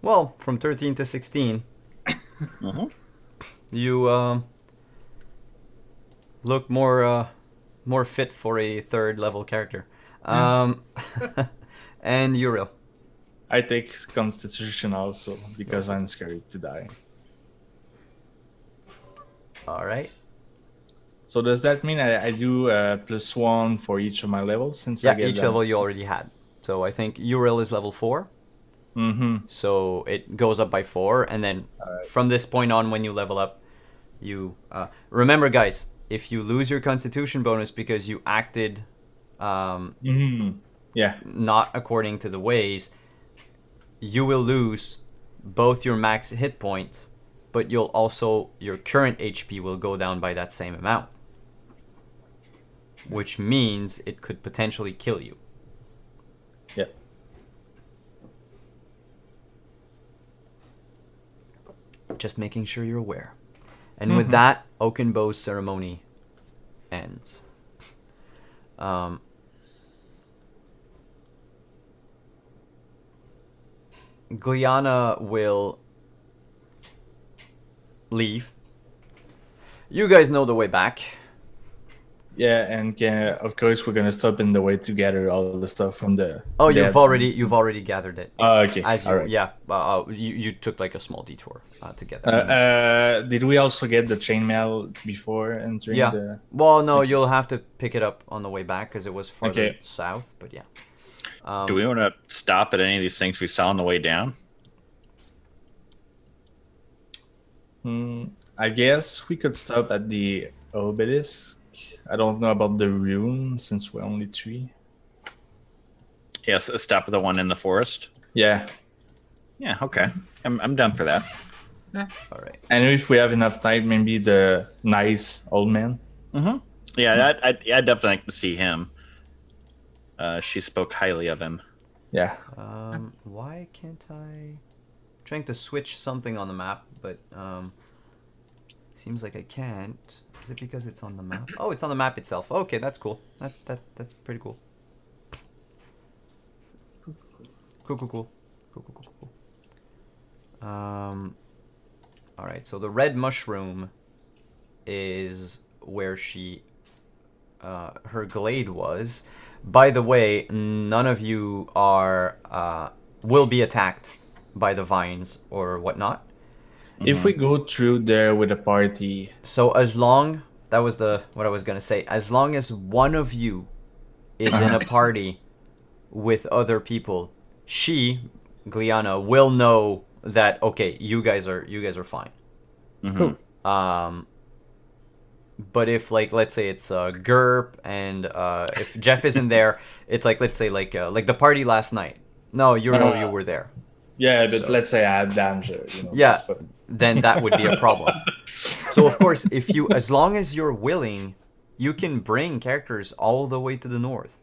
A: Well, from 13 to 16, you look more fit for a 3rd level character. And Uriel.
D: I take Constitution also because I'm scared to die.
A: All right.
D: So does that mean I do +1 for each of my levels? Since I get
A: each level you already had. So I think Uriel is level 4. So it goes up by 4, and then from this point on, when you level up, you remember, guys, if you lose your Constitution bonus because you acted not according to the ways, you will lose both your max hit points, but your current HP will go down by that same amount, which means it could potentially kill you.
D: Yep.
A: Just making sure you're aware. And with that, Oakenbow's ceremony ends. Gliana will leave. You guys know the way back.
D: Yeah, and of course we're gonna stop in the way to gather all the stuff from the.
A: Oh, you've already gathered it.
D: Oh, okay.
A: You took like a small detour to get that.
D: Did we also get the chainmail before entering the?
A: Well, no, you'll have to pick it up on the way back because it was further south. But yeah.
C: Do we want to stop at any of these things we saw on the way down?
D: I guess we could stop at the obelisk I don't know about the rune since we're only 3.
C: Yes, stop the one in the forest.
D: Yeah.
C: Yeah, okay. I'm down for that.
A: All right.
D: And if we have enough time, maybe the nice old man.
C: Mm-hmm. Yeah, I'd definitely like to see him. She spoke highly of him.
D: Yeah.
A: Why can't I? Trying to switch something on the map, but seems like I can't. Is it because it's on the map? Oh, it's on the map itself. Okay, that's cool. That's pretty cool. Cool. All right. So the red mushroom is where she, her glade was. By the way, none of you are will be attacked by the vines or whatnot.
D: If we go through there with a party.
A: So as long that was what I was gonna say. As long as one of you is in a party with other people, she, Gliana, will know that okay, you guys are fine.
D: Cool.
A: But if like let's say it's Gerp and if Jeff isn't there, it's like let's say like the party last night. No, you were there.
D: Yeah, but
A: So-
D: let's say I had danger.
A: Yeah.
D: just for-
A: Then that would be a problem. So of course, if you, as long as you're willing, you can bring characters all the way to the north.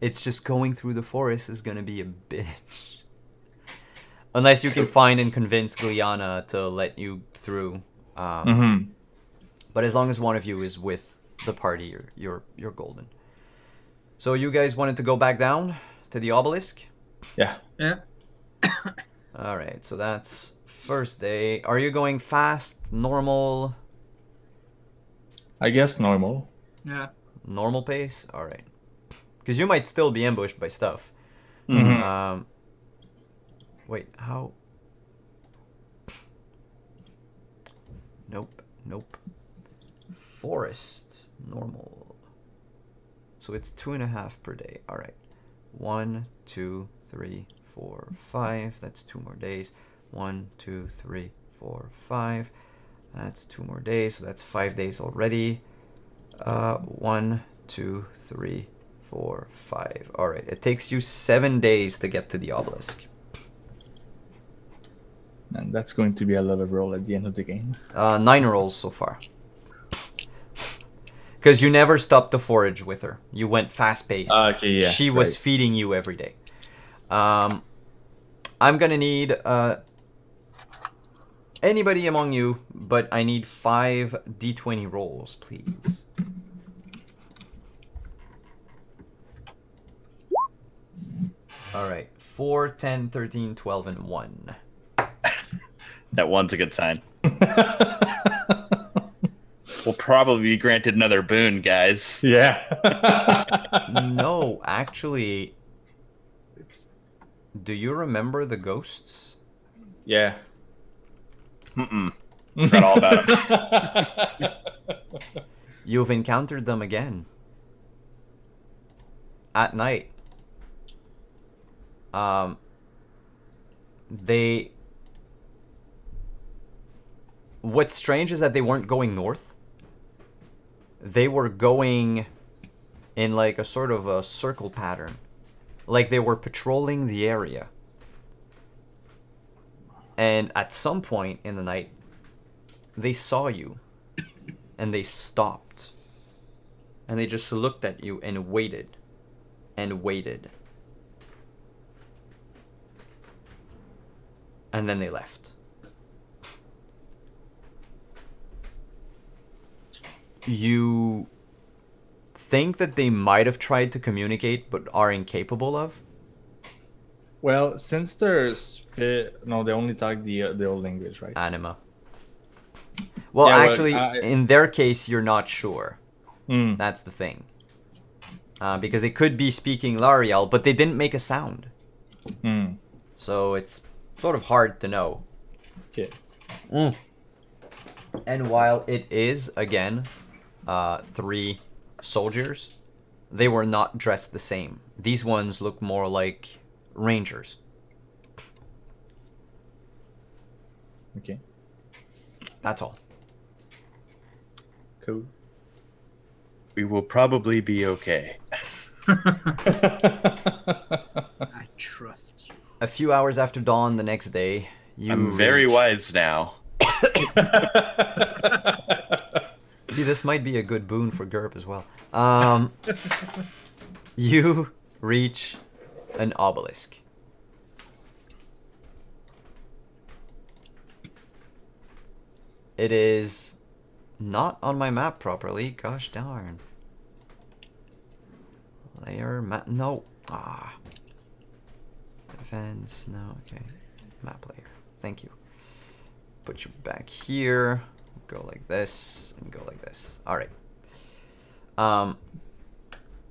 A: It's just going through the forest is gonna be a bitch. Unless you can find and convince Gliana to let you through. But as long as one of you is with the party, you're golden. So you guys wanted to go back down to the obelisk?
D: Yeah.
B: Yeah.
A: All right, so that's first day. Are you going fast, normal,
D: I guess normal.
B: Yeah.
A: normal pace? All right, because you might still be ambushed by stuff. Wait, how? Nope. Forest, normal. So it's 2.5 per day. All right, 1, 2, 3, 4, 5. That's 2 more days. 1, 2, 3, 4, 5. That's 2 more days. So that's 5 days already. 1, 2, 3, 4, 5. All right. It takes you 7 days to get to the obelisk.
D: And that's going to be a lot of roll at the end of the game.
A: 9 rolls so far. Because you never stopped to forage with her. You went fast paced.
D: Okay, yeah.
A: She was
D: right.
A: feeding you every day. I'm gonna need anybody among you, but I need 5 d20 rolls, please. All right, 4, 10, 13, 12, and 1.
C: That one's a good sign. We'll probably be granted another boon, guys.
D: Yeah.
A: No, actually, do you remember the ghosts?
D: Yeah.
C: Forgot all about them.
A: You've encountered them again. At night. What's strange is that they weren't going north. They were going in like a sort of a circle pattern. Like they were patrolling the area. And at some point in the night, they saw you. And they stopped. And they just looked at you and waited. And waited. And then they left. You think that they might have tried to communicate but are incapable of?
D: Well, since they're no, they only talk the old language, right?
A: Anima. Well,
D: Yeah, well,
A: actually, in their case, you're not sure.
D: Mm.
A: That's the thing. Because they could be speaking Larial, but they didn't make a sound.
D: Mm.
A: So it's sort of hard to know.
D: Okay.
A: And while it is, again, 3 soldiers, they were not dressed the same. These ones look more like rangers.
D: Okay.
A: That's all.
D: Cool.
C: We will probably be okay.
B: I trust you.
A: A few hours after dawn the next day, you
C: I'm very
A: reach-
C: wise now.
A: See, this might be a good boon for GURP as well. You reach an obelisk. It is not on my map properly. Gosh darn. Layer map. No. Ah. Events. No. Okay. Map layer. Thank you. Put you back here. Go like this and go like this. All right.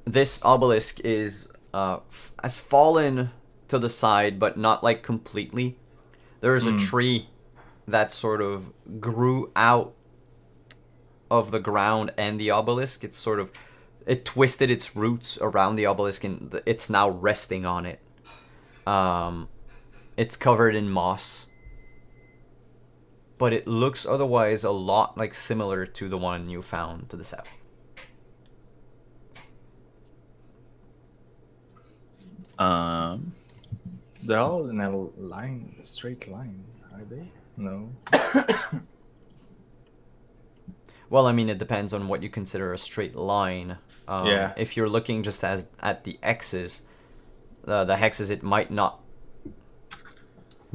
A: This obelisk is has fallen to the side, but not like completely. There's a tree that sort of grew out of the ground and the obelisk. It twisted its roots around the obelisk and it's now resting on it. It's covered in moss, but it looks otherwise a lot like similar to the one you found to the south.
D: They're all in a line, a straight line, are they? No.
A: Well, I mean, it depends on what you consider a straight line.
D: Yeah.
A: If you're looking just at the X's, the hexes, it might not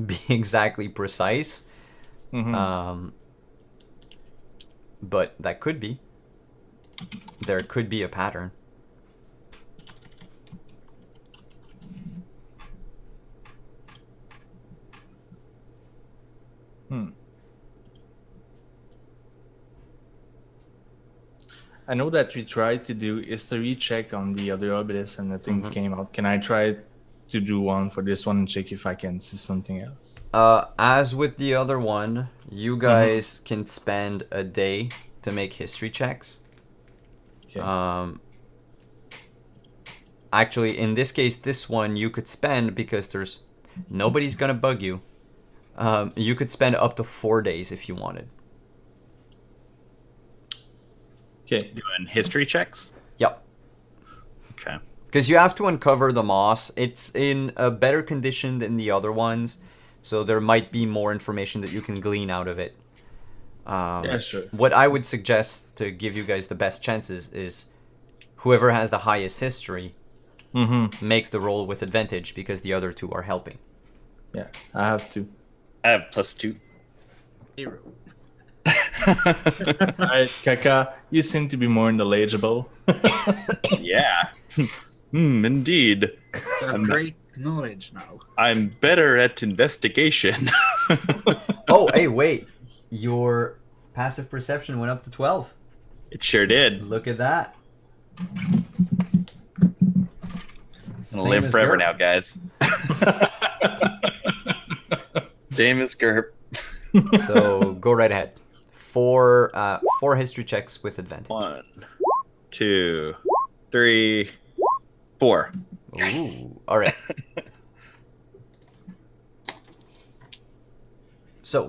A: be exactly precise. But that could be. There could be a pattern.
D: I know that we tried to do history check on the other obelisk and nothing came out. Can I try to do one for this one and check if I can see something else?
A: As with the other one, you guys can spend a day to make history checks.
D: Okay.
A: Actually, in this case, this one you could spend because nobody's gonna bug you. You could spend up to 4 days if you wanted.
D: Okay.
C: Doing history checks?
A: Yep.
C: Okay.
A: Because you have to uncover the moss. It's in a better condition than the other ones, so there might be more information that you can glean out of it.
D: Yeah, sure.
A: What I would suggest to give you guys the best chances is whoever has the highest history makes the roll with advantage because the other two are helping.
D: Yeah, I have to.
C: I have +2.
B: 0.
D: Alright, Kaka, you seem to be more knowledgeable.
C: Yeah. Indeed.
B: You have great knowledge now.
C: I'm better at investigation.
A: Oh, hey, wait. Your passive perception went up to 12.
C: It sure did.
A: Look at that.
C: I'm gonna live forever now, guys. Same as GURP.
A: So go right ahead. Four history checks with advantage.
C: 1, 2, 3, 4.
A: Ooh, all right. So,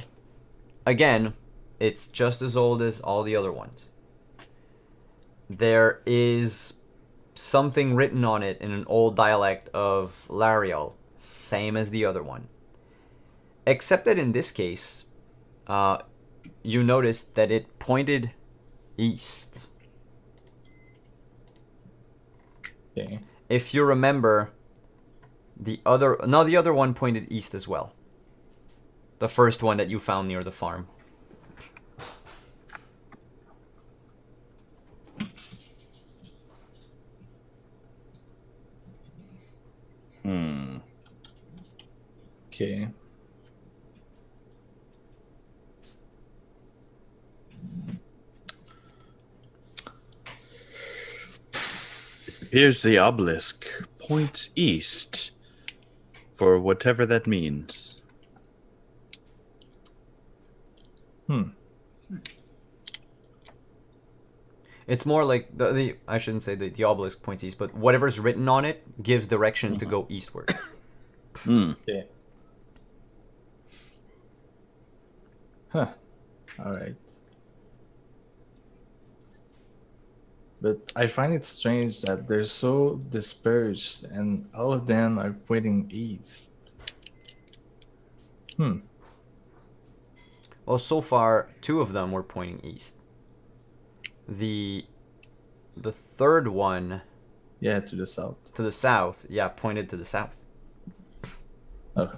A: again, it's just as old as all the other ones. There is something written on it in an old dialect of Lariel, same as the other one. Except that in this case, you noticed that it pointed east.
D: Okay.
A: If you remember, the other one pointed east as well. The first one that you found near the farm.
D: Okay.
C: Here's the obelisk. Points east. For whatever that means.
A: It's more like the I shouldn't say the obelisk points east, but whatever's written on it gives direction to go eastward.
D: Okay. Huh. All right. But I find it strange that they're so dispersed and all of them are pointing east.
A: Well, so far, 2 of them were pointing east. The third one
D: Yeah, to the south.
A: to the south, yeah, pointed to the south.
D: Oh.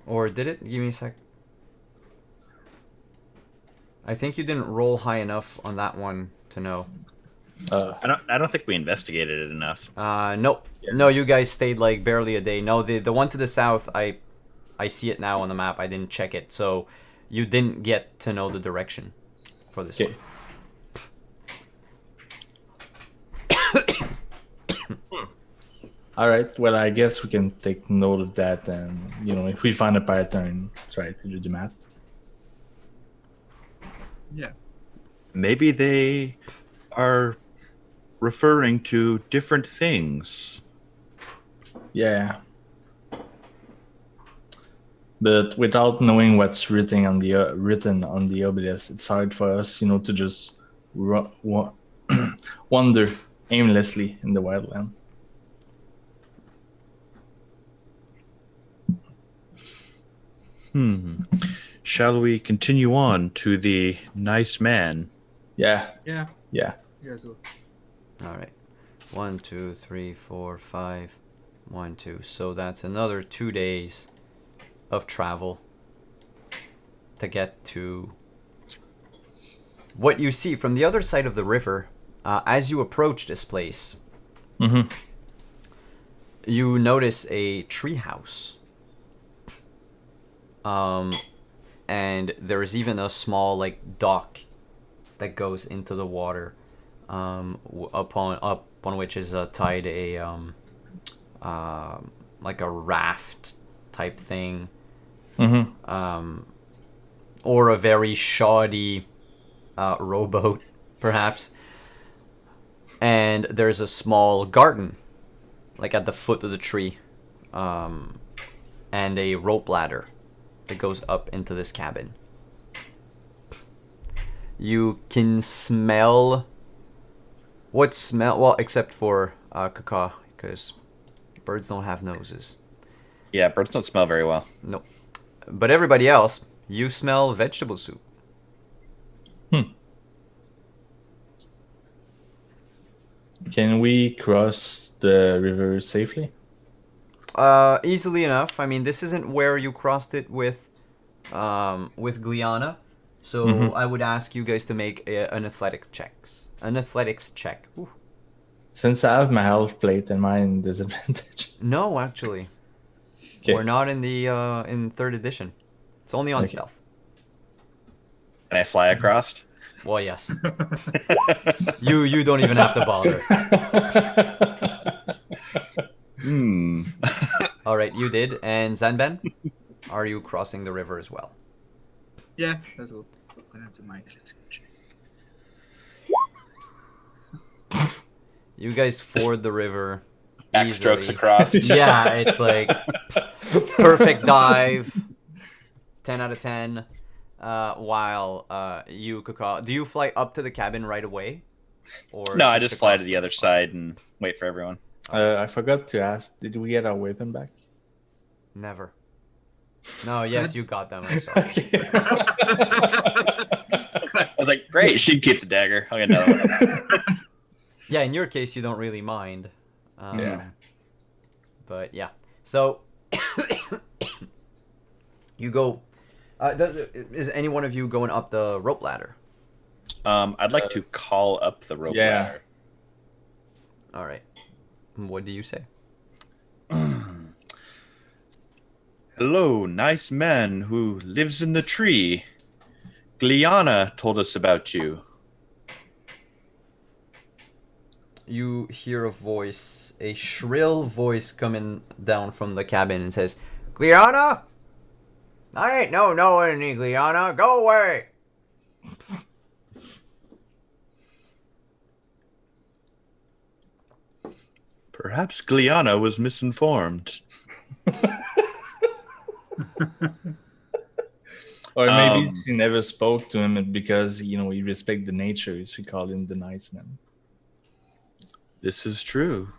A: Or did it? Give me a sec. I think you didn't roll high enough on that one to know.
C: I don't think we investigated it enough.
A: Nope. No, you guys stayed like barely a day. No, the one to the south, I see it now on the map. I didn't check it, so you didn't get to know the direction for this
D: Okay.
A: one.
D: All right. Well, I guess we can take note of that, and if we find a pattern, try to do the math.
B: Yeah.
E: Maybe they are referring to different things.
D: Yeah. But without knowing what's written on the obelisk, it's hard for us, to just wander aimlessly in the wildland.
E: Shall we continue on to the nice man?
D: Yeah.
B: Yeah.
D: Yeah.
B: Yeah. So
A: All right. 1, 2, 3, 4, 5. 1, 2. So that's another 2 days of travel to get to what you see from the other side of the river. As you approach this place,
D: Mm-hmm.
A: you notice a treehouse. And there's even a small like dock that goes into the water, upon which is tied a like a raft type thing,
D: Mm-hmm.
A: or a very shoddy rowboat, perhaps. And there's a small garden, like at the foot of the tree, and a rope ladder that goes up into this cabin. You can smell well, except for Kaka, because birds don't have noses.
C: Yeah, birds don't smell very well.
A: No. But everybody else, you smell vegetable soup.
D: Can we cross the river safely?
A: Easily enough. I mean, this isn't where you crossed it with Gliana, so I would ask you guys to make an athletics check. Ooh.
D: Since I have my health plate and mine disadvantage.
A: No, actually,
D: Okay.
A: we're not in the in 3rd edition. It's only on
D: Okay.
A: stealth.
C: Can I fly across?
A: Well, yes. you don't even have to bother. All right, you did. And Zanben, are you crossing the river as well?
B: yeah. That's all. I'm gonna do my athletics check.
A: You guys ford the river.
C: Backstrokes
A: easily.
C: across.
A: Yeah, it's like perfect dive. 10 out of 10. While you, Kaka, do you fly up to the cabin right away? Or
C: No, I just fly
A: across
C: to the other side and wait for everyone.
D: I forgot to ask, did we get our weapon back?
A: Never. No, yes, you got them. I'm sorry.
C: I was like, great, she'd keep the dagger. I'll get another one.
A: Yeah, in your case, you don't really mind.
D: Yeah.
A: But yeah. So, you go. Is any one of you going up the rope ladder?
C: I'd like to call up the rope
D: Yeah.
C: ladder.
A: All right. What do you say?
E: Hello, nice man who lives in the tree. Gliana told us about you.
A: You hear a voice, a shrill voice coming down from the cabin and says, Gliana? I ain't no any Gliana. Go away.
E: Perhaps Gliana was misinformed.
D: Or maybe she never spoke to him because, you know, he respect the nature. She called him the nice man.
E: This is true.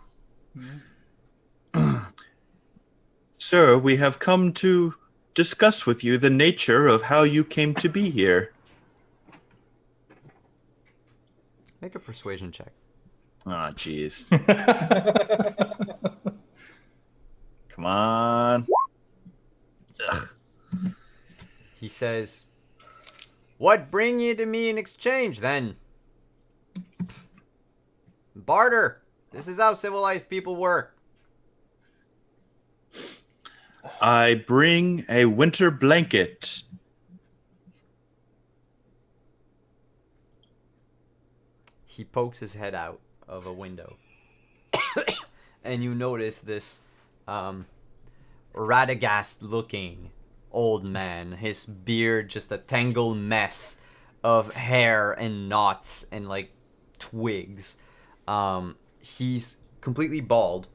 E: Sir, we have come to discuss with you the nature of how you came to be here.
A: Make a persuasion check.
E: Oh, jeez. Come on. Ugh.
A: He says, "What bring ye to me in exchange, then? Barter. This is how civilized people work."
E: I bring a winter blanket.
A: He pokes his head out of a window. And you notice this Radagast-looking old man. His beard just a tangled mess of hair and knots and like twigs. He's completely bald,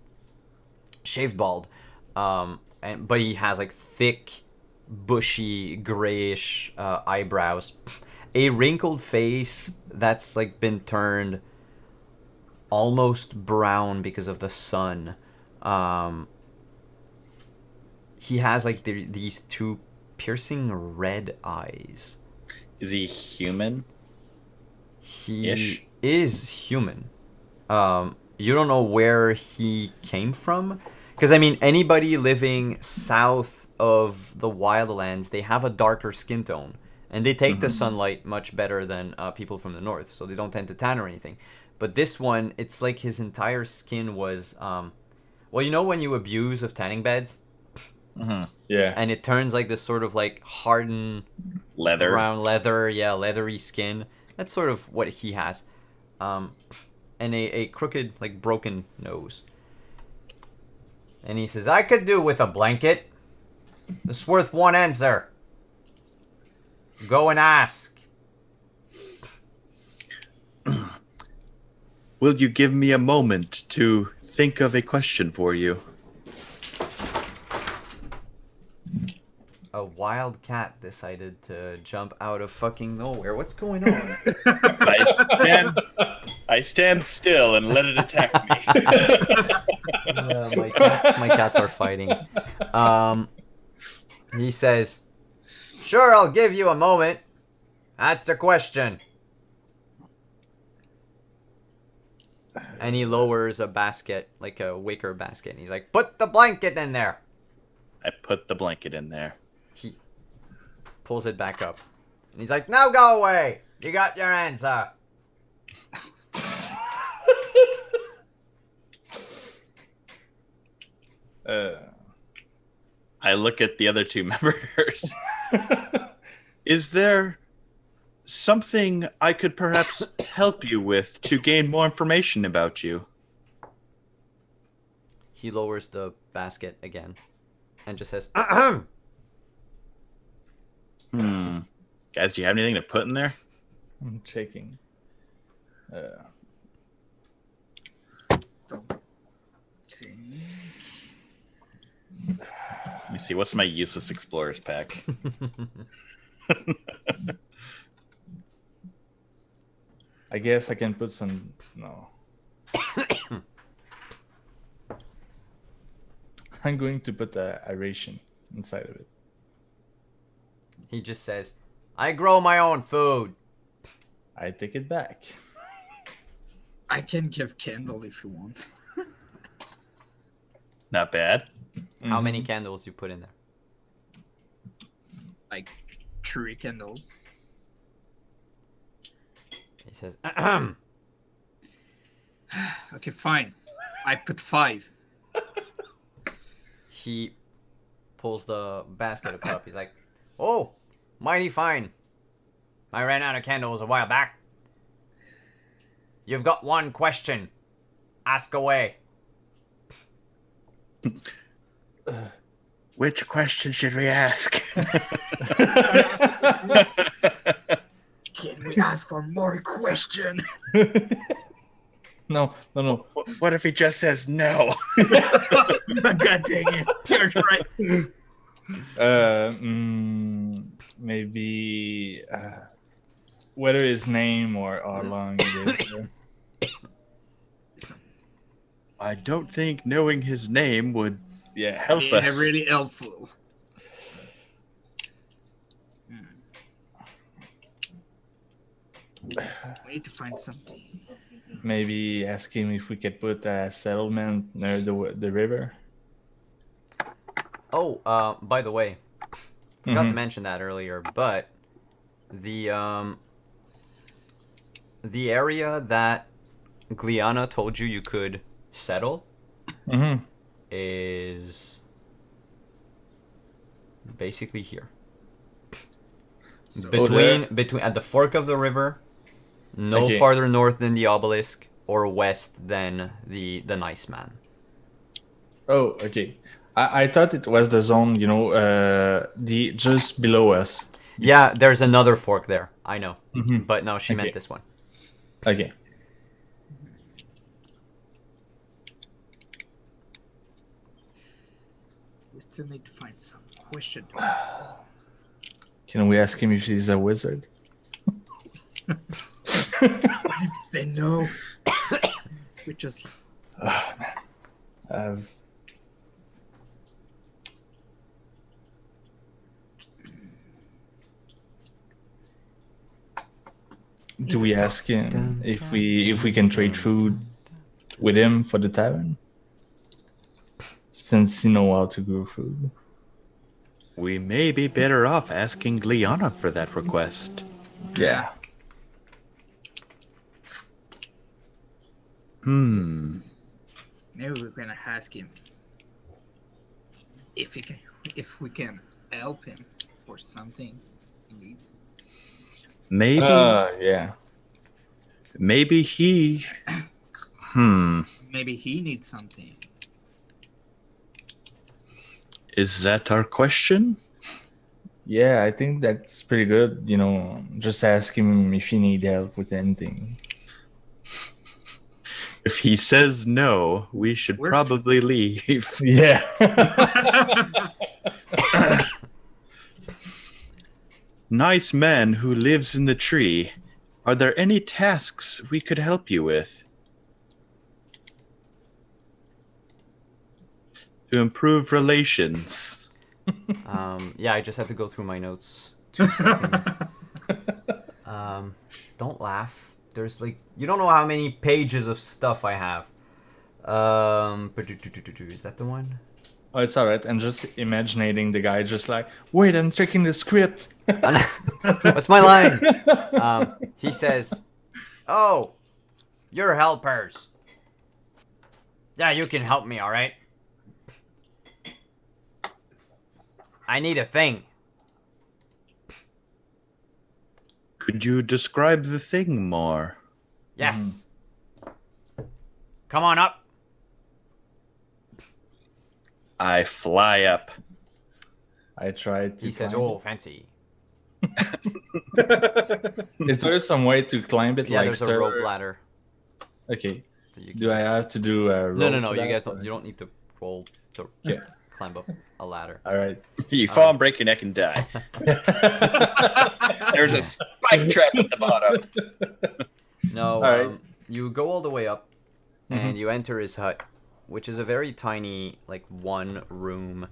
A: shaved bald, but he has like thick, bushy, grayish eyebrows, a wrinkled face that's like been turned almost brown because of the sun. He has like these two piercing red eyes.
E: Is he human?
A: He is human. You don't know where he came from, because I mean, anybody living south of the Wildlands, they have a darker skin tone, and they take the sunlight much better than people from the north, so they don't tend to tan or anything. But this one, it's like his entire skin was, well, you know when you abuse of tanning beds,
D: Yeah.
A: and it turns like this sort of like hardened
E: Leather.
A: brown leather, yeah, leathery skin. That's sort of what he has. And a crooked, like broken nose. And he says, "I could do with a blanket. It's worth one answer. Go and ask."
E: Will you give me a moment to think of a question for you?
A: A wild cat decided to jump out of fucking nowhere. What's going on?
E: I stand still and let it attack me.
A: Yeah, my cats are fighting. He says, "Sure, I'll give you a moment. That's a question." And he lowers a basket, like a wicker basket. And he's like, "Put the blanket in there."
E: I put the blanket in there.
A: He pulls it back up. And he's like, "Now go away. You got your answer."
E: I look at the other two members. Is there something I could perhaps help you with to gain more information about you?
A: He lowers the basket again and just says,
E: Guys, do you have anything to put in there?
D: I'm checking.
E: Let me see. What's my useless explorers pack?
D: I guess I can put some. No. I'm going to put a ration inside of it.
A: He just says, "I grow my own food."
D: I take it back.
B: I can give candle if you want.
E: Not bad.
A: How many candles you put in there?
B: Like 3 candles.
A: He says,
B: Okay, fine. I put 5.
A: He pulls the basket up. He's like, "Oh, mighty fine. I ran out of candles a while back. You've got one question. Ask away."
E: Which question should we ask?
B: Can we ask for more question?
D: No.
E: What if he just says no?
B: God dang it. You're right.
D: maybe whether his name or how long it is.
E: I don't think knowing his name would
D: Yeah.
E: help us.
B: Really helpful. We need to find something.
D: Maybe ask him if we could put a settlement near the river.
A: Oh, by the way, forgot to
D: Mhm.
A: mention that earlier, but the area that Gliana told you could settle
D: Mhm.
A: is basically here.
B: So
A: Between at the fork of the river, no
D: Okay.
A: farther north than the obelisk or west than the nice man.
D: Oh, okay. I thought it was the zone, the just below us.
A: Yeah, there's another fork there. I know.
D: Mhm.
A: But no, she meant
D: Okay.
A: this one.
D: Okay.
B: we still need to find some question.
D: Can we ask him if he's a wizard?
B: Say no. We just
D: Uh, do we ask him if we can trade food with him for the tavern? Since he know how to grow food.
E: We may be better off asking Gliana for that request.
D: Yeah.
E: Hmm.
B: maybe we're gonna ask him if we can help him or something he needs.
E: Maybe.
D: Yeah.
E: Maybe he. Hmm.
B: Maybe he needs something.
E: Is that our question?
D: Yeah, I think that's pretty good. Just ask him if he need help with anything.
E: If he says no, we should
B: We're
E: probably leave.
D: Yeah.
E: Nice man who lives in the tree. Are there any tasks we could help you with? To improve relations.
A: Yeah, I just had to go through my notes. 2 seconds. Don't laugh. There's you don't know how many pages of stuff I have. Is that the one?
D: Oh, it's all right. I'm just imagining the guy just like, wait, I'm checking the script.
A: What's my line? He says, "Oh, you're helpers. Yeah, you can help me, all right? I need a thing."
E: Could you describe the thing more?
A: Yes. Come on up.
E: I fly up.
D: I tried to.
A: He says,
D: climb
A: "Oh, fancy."
D: it. Is there some way to climb it?
A: Yeah,
D: like
A: there's a
D: stair-
A: rope ladder.
D: Okay.
A: that you can
D: Do I
A: just-
D: have to do a rope?
A: No.
D: for
A: You
D: that,
A: guys
D: or-
A: don't. You don't need to roll to
D: Okay.
A: climb up a ladder.
D: All right.
C: You fall and break your neck and die. There's a spike trap at the bottom.
A: No,
D: Alright.
A: you go all the way up, and you enter his hut, which is a very tiny, one room.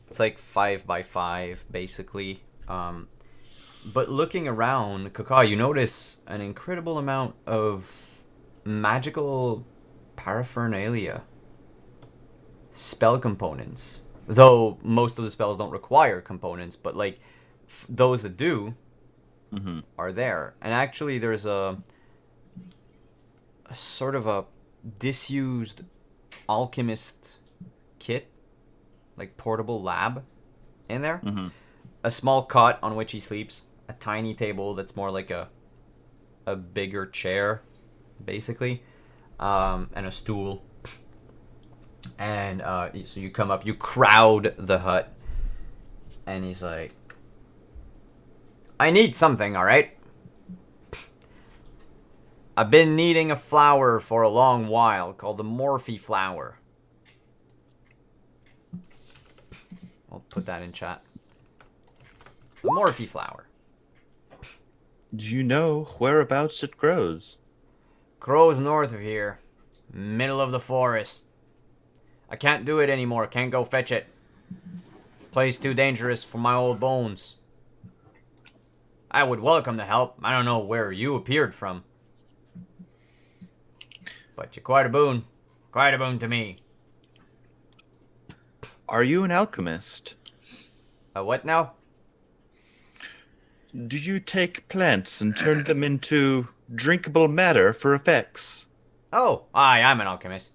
A: It's 5 by 5, basically. But looking around, Kaka, you notice an incredible amount of magical paraphernalia, spell components. Though most of the spells don't require components, but those that do are there. And actually, there's a sort of a disused alchemist kit, portable lab in there. A small cot on which he sleeps, a tiny table that's more like a bigger chair, basically, and a stool. And so you come up, you crowd the hut, and he's like, "I need something, all right? I've been needing a flower for a long while called the Morphe flower." I'll put that in chat. The Morphe flower.
E: Do you know whereabouts it grows?
A: Grows north of here. Middle of the forest. I can't do it anymore. Can't go fetch it. Place too dangerous for my old bones. I would welcome the help. I don't know where you appeared from. But you're quite a boon. Quite a boon to me.
E: Are you an alchemist?
A: What now?
E: Do you take plants and turn them into drinkable matter for effects?
A: Oh, I'm an alchemist.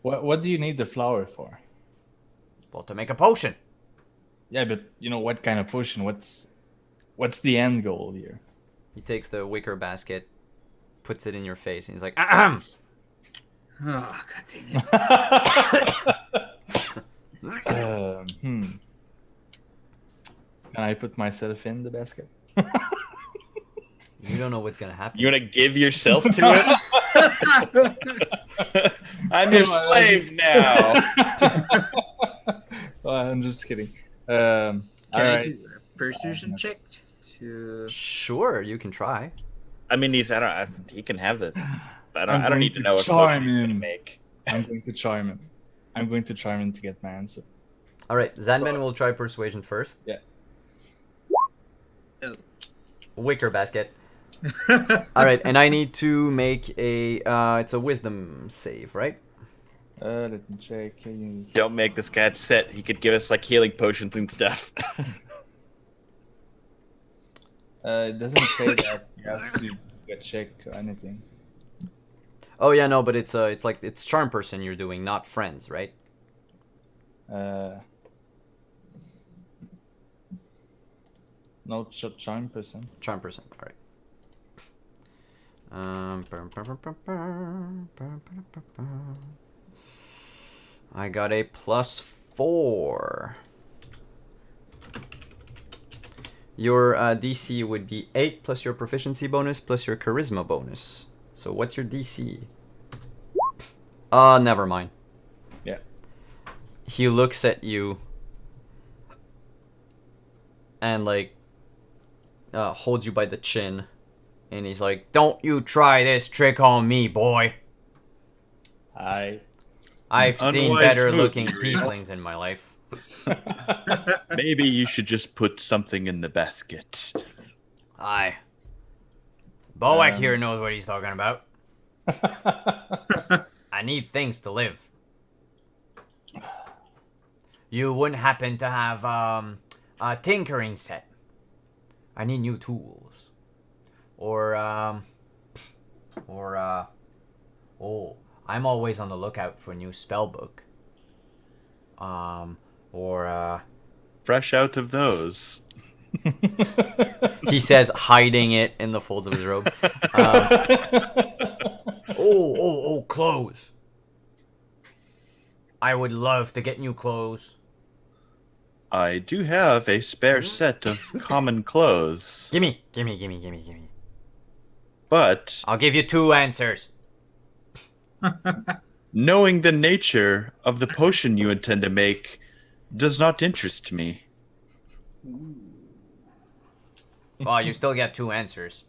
D: What do you need the flower for?
A: Well, to make a potion.
D: Yeah, but what kind of potion? What's the end goal here?
A: He takes the wicker basket, puts it in your face, and he's like, ahem.
B: Oh, god dang it.
D: Can I put myself in the basket?
A: You don't know what's gonna happen.
C: You want to give yourself to it? I'm your slave now.
D: I'm just kidding.
B: Can I
D: alright.
B: do a persuasion check to?
A: Sure, you can try.
C: I mean, he can have it. I
D: I'm
C: don't need
D: going
C: to know
D: to
C: what
D: charm
C: potion he's gonna
D: him.
C: make.
D: I'm going to charm him. I'm going to charm him to get my answer.
A: All right, Zanman will try persuasion first.
D: Yeah.
B: Oh.
A: Wicker basket. All right, and I need to make a. It's a wisdom save, right?
D: Let me check.
C: Don't make this guy upset. He could give us like healing potions and stuff.
D: It doesn't say that. You have to get check or anything.
A: Oh yeah, no, but it's like it's charm person you're doing, not friends, right?
D: No, charm person.
A: Charm person. All right. I got a +4. Your DC would be 8 plus your proficiency bonus plus your charisma bonus. So what's your DC? Never mind.
D: Yeah.
A: He looks at you and like holds you by the chin, and he's like, "Don't you try this trick on me, boy. I've seen
E: Unwise
A: better
E: move,
A: looking
E: Uriel.
A: tieflings in my life."
E: Maybe you should just put something in the basket.
A: Aye. Boak here knows what he's talking about. I need things to live. You wouldn't happen to have a tinkering set? I need new tools. Or I'm always on the lookout for a new spell book.
E: Fresh out of those.
A: He says, hiding it in the folds of his robe. Clothes. I would love to get new clothes.
E: I do have a spare set of common clothes,
A: Gimme.
E: but
A: I'll give you 2 answers.
E: knowing the nature of the potion you intend to make does not interest me.
A: Well, you still get 2 answers.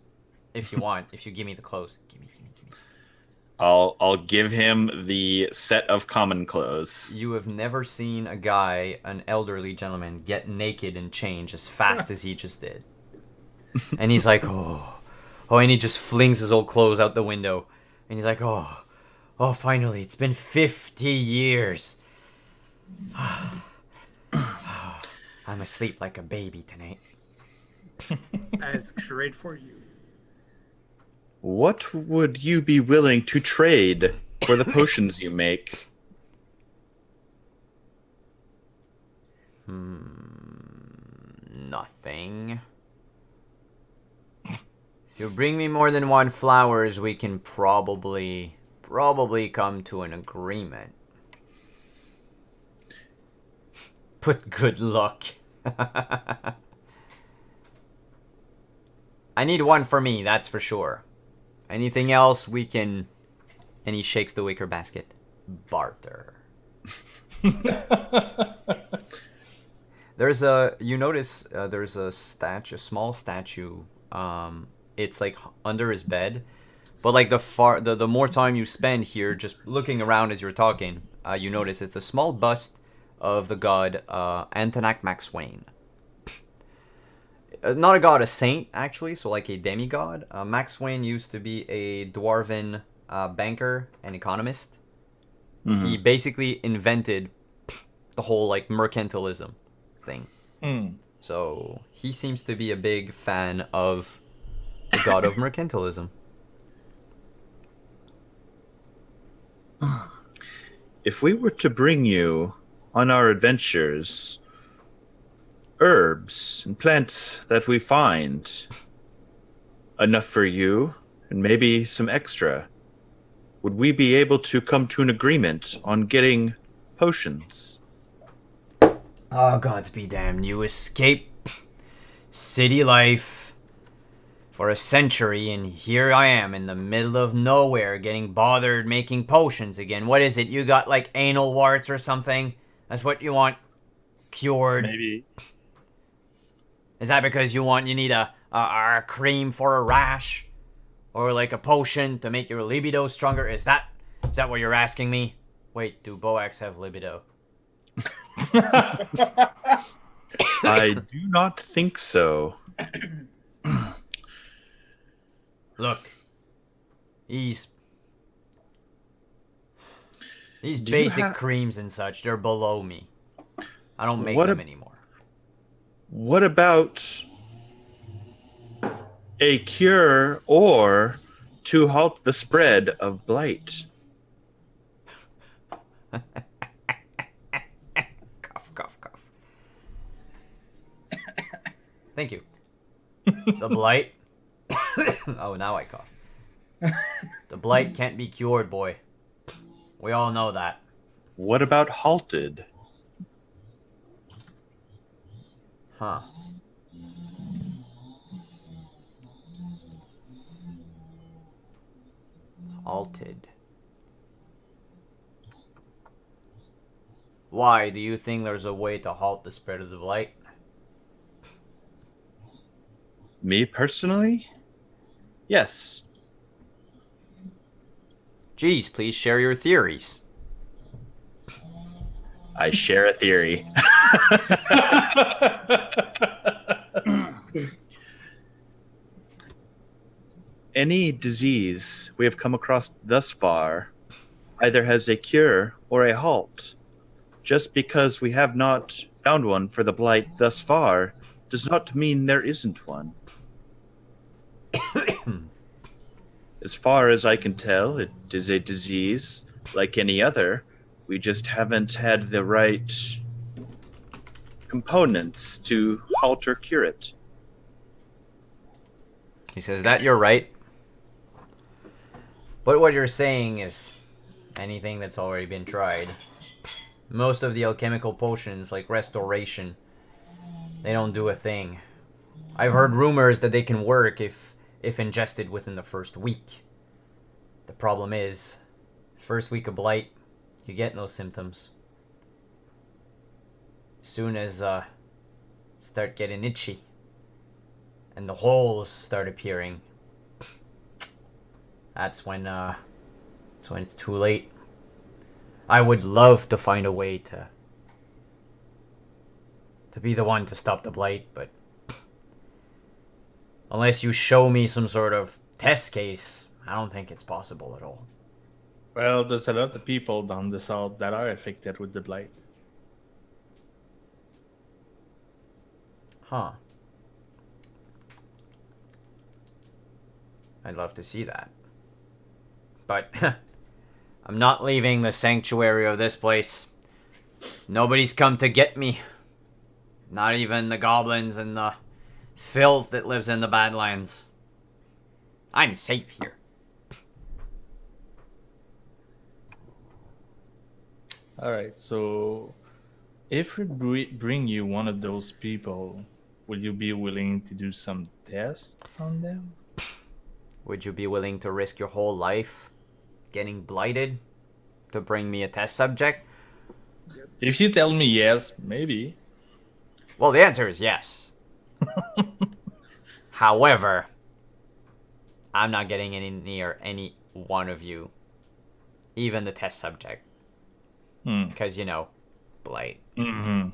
A: If you want. If you give me the clothes. Gimme.
C: I'll give him the set of common clothes.
A: You have never seen a guy, an elderly gentleman, get naked and change as fast as he just did. And he's like, oh, and he just flings his old clothes out the window. And he's like, oh, finally, it's been 50 years. I'm asleep like a baby tonight.
B: That's great for you.
E: What would you be willing to trade for the potions you make?
A: Nothing. If you bring me more than 1 flowers, we can probably come to an agreement. But good luck. I need 1 for me, that's for sure. Anything else we can... And he shakes the wicker basket. Barter. You notice there's a small statue. It's like under his bed, but like the more time you spend here, just looking around as you're talking, you notice it's a small bust of the god Antonac Maxwain. Not a god, a saint actually, so like a demigod. Maxwain used to be a dwarven banker and economist. Mm-hmm. He basically invented the whole like mercantilism thing. So he seems to be a big fan of the god of mercantilism.
E: If we were to bring you on our adventures herbs and plants that we find, enough for you and maybe some extra, would we be able to come to an agreement on getting potions?
A: Oh, gods be damned. You escape city life for a century, and here I am in the middle of nowhere getting bothered making potions again. What is it? You got, like, anal warts or something? That's what you want cured?
E: Maybe.
A: Is that because you need a cream for a rash? Or, like, a potion to make your libido stronger? Is that what you're asking me? Wait, do Boax have libido?
E: I do not think so.
A: Look, these basic creams and such, they're below me. I don't make them anymore.
E: What about a cure or to halt the spread of blight?
A: Cough. Thank you. The blight. Oh, now I cough. The blight can't be cured, boy. We all know that.
E: What about halted?
A: Huh. Halted. Why? Do you think there's a way to halt the spread of the blight?
E: Me personally? Yes.
A: Geez, please share your theories.
E: I share a theory. Any disease we have come across thus far either has a cure or a halt. Just because we have not found one for the blight thus far does not mean there isn't one. As far as I can tell, it is a disease like any other. We just haven't had the right components to halt or cure it.
A: He says that you're right. But what you're saying is anything that's already been tried. Most of the alchemical potions, like restoration, they don't do a thing. I've heard rumors that they can work if ingested within the first week. The problem is, first week of blight, you get no symptoms. Soon as start getting itchy and the holes start appearing, that's when it's too late. I would love to find a way to be the one to stop the blight, but unless you show me some sort of test case, I don't think it's possible at all.
D: Well, there's a lot of people down the south that are affected with the blight.
A: Huh. I'd love to see that. But I'm not leaving the sanctuary of this place. Nobody's come to get me. Not even the goblins and the filth that lives in the Badlands. I'm safe here.
D: All right, so if we bring you one of those people, will you be willing to do some tests on them?
A: Would you be willing to risk your whole life getting blighted to bring me a test subject?
D: If you tell me yes, maybe.
A: Well, the answer is yes. However, I'm not getting any near any one of you, even the test subject, because blight.
D: Mm-hmm.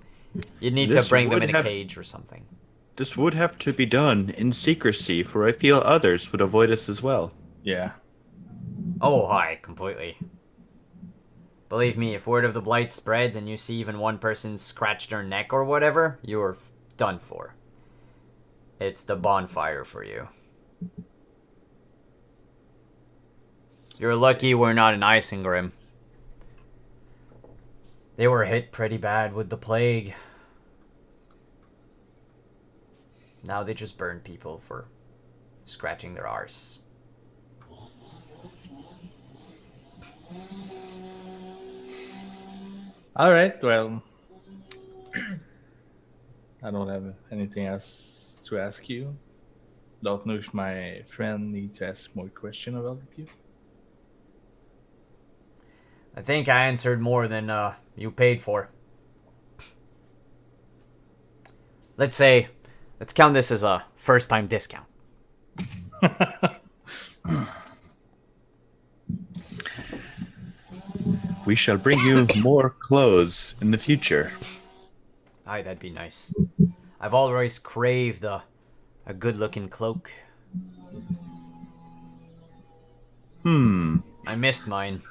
A: You need
E: This
A: to bring them
E: would
A: in a
E: have-
A: cage or something.
E: This would have to be done in secrecy, for I feel others would avoid us as well.
D: Yeah.
A: Oh, hi, completely. Believe me, if word of the blight spreads and you see even one person scratch their neck or whatever, you're done for. It's the bonfire for you. You're lucky we're not in Isengrim. They were hit pretty bad with the plague. Now they just burn people for scratching their arse.
D: All right. Well, I don't have anything else to ask you. Don't know if my friend needs to ask more question about you.
A: I think I answered more than you paid for. Let's count this as a first-time discount.
E: We shall bring you more clothes in the future.
A: Aye, that'd be nice. I've always craved a good-looking cloak. I missed mine.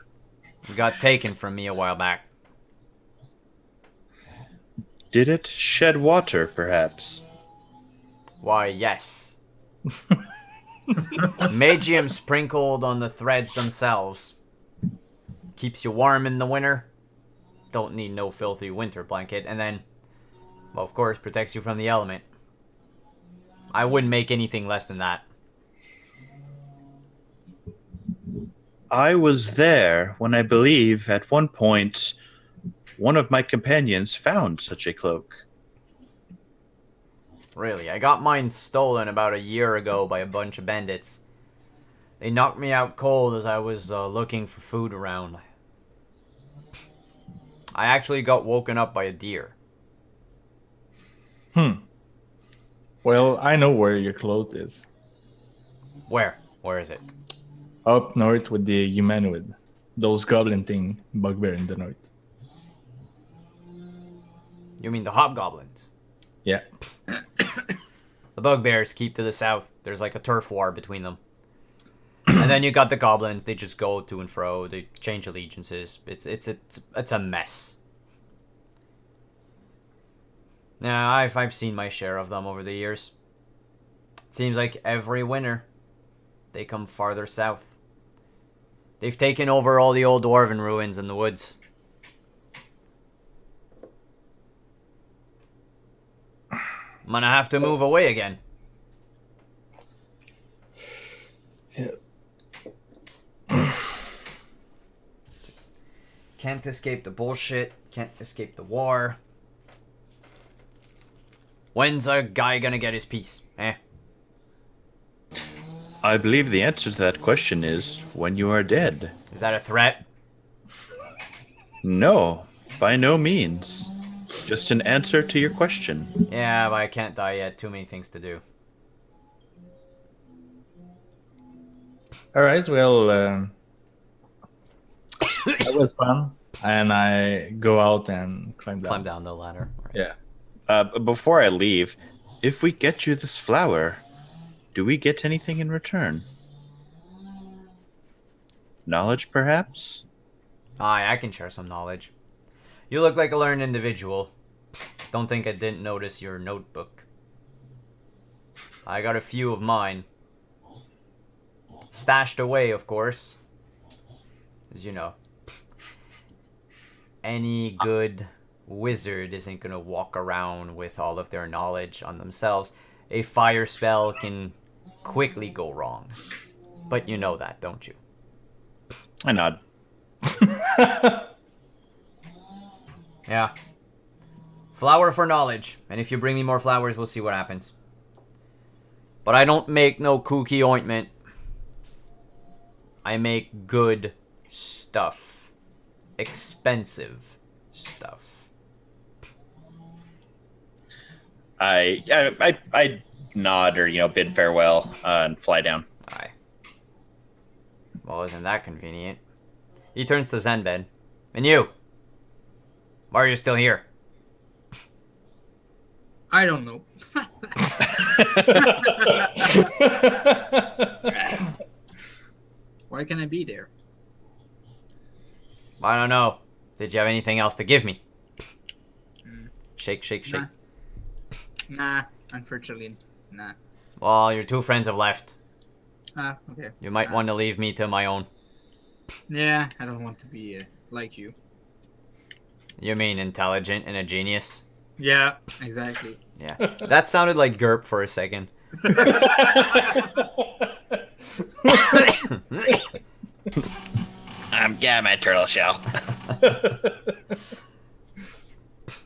A: It got taken from me a while back.
E: Did it shed water, perhaps?
A: Why, yes. Magium sprinkled on the threads themselves. Keeps you warm in the winter. Don't need no filthy winter blanket. And then, well, of course, protects you from the element. I wouldn't make anything less than that.
E: I was there when I believe at one point one of my companions found such a cloak.
A: Really, I got mine stolen about a year ago by a bunch of bandits. They knocked me out cold as I was looking for food around. I actually got woken up by a deer.
D: Well, I know where your cloth is.
A: Where? Where is it?
D: Up north with the humanoid. Those goblin thing, bugbear in the north.
A: You mean the hobgoblins?
D: Yeah.
A: The bugbears keep to the south. There's like a turf war between them. And then you got the goblins. They just go to and fro. They change allegiances. It's a mess. Now, I've seen my share of them over the years. It seems like every winter, they come farther south. They've taken over all the old dwarven ruins in the woods. I'm gonna have to move away again. Can't escape the bullshit. Can't escape the war. When's a guy gonna get his piece?
E: I believe the answer to that question is when you are dead.
A: Is that a threat?
E: No, by no means. Just an answer to your question.
A: Yeah, but I can't die yet. Too many things to do.
D: All right. Well, that was fun, and I go out and climb down.
A: Climb down the ladder.
D: Yeah.
E: Before I leave, if we get you this flower, do we get anything in return? Knowledge, perhaps?
A: Aye, I can share some knowledge. You look like a learned individual. Don't think I didn't notice your notebook. I got a few of mine. Stashed away, of course. As you know. Any good wizard isn't gonna walk around with all of their knowledge on themselves. A fire spell can quickly go wrong. But you know that, don't you?
E: I nod.
A: Yeah. Flower for knowledge. And if you bring me more flowers, we'll see what happens. But I don't make no kooky ointment. I make good stuff. Expensive stuff.
C: I nod or bid farewell and fly down.
A: Aye. Well, isn't that convenient? He turns to Zenbed. And you? Why are you still here?
B: I don't know. Why can I be there?
A: I don't know. Did you have anything else to give me? Shake, shake, shake.
B: Nah, unfortunately, nah.
A: Well, your two friends have left.
B: Ah, okay.
A: You might want to leave me to my own.
B: Yeah, I don't want to be like you.
A: You mean intelligent and a genius?
B: Yeah, exactly.
A: Yeah. That sounded like Gerp for a second.
C: I'm getting my turtle shell.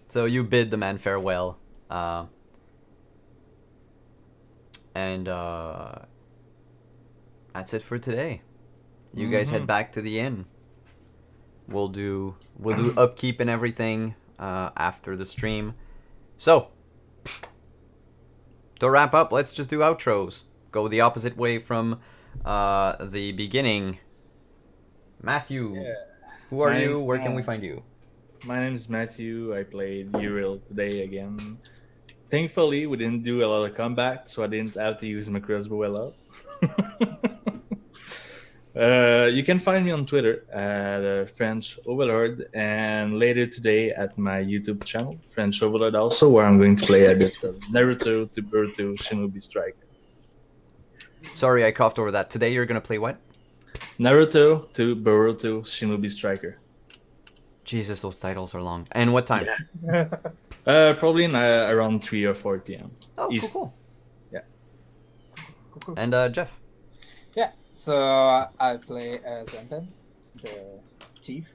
A: So you bid the man farewell. And that's it for today. You guys head back to the inn. We'll do upkeep and everything after the stream. So to wrap up, let's just do outros. Go the opposite way from the beginning. Matthew, who are you? Where can we find you?
D: My name is Matthew. I played Uriel today again. Thankfully, we didn't do a lot of combat, so I didn't have to use my crossbow a lot. You can find me on Twitter at French Overlord, and later today at my YouTube channel, French Overlord also, where I'm going to play a bit of Naruto to Boruto Shinobi Striker.
A: Sorry, I coughed over that. Today you're gonna play what?
D: Naruto to Boruto Shinobi Striker.
A: Jesus, those titles are long. And what time?
D: Probably around 3 or 4 p.m.
A: Oh,
D: East.
A: cool.
D: Yeah.
B: Cool.
A: And Jeff.
B: Yeah, so I play as Zenben, the thief,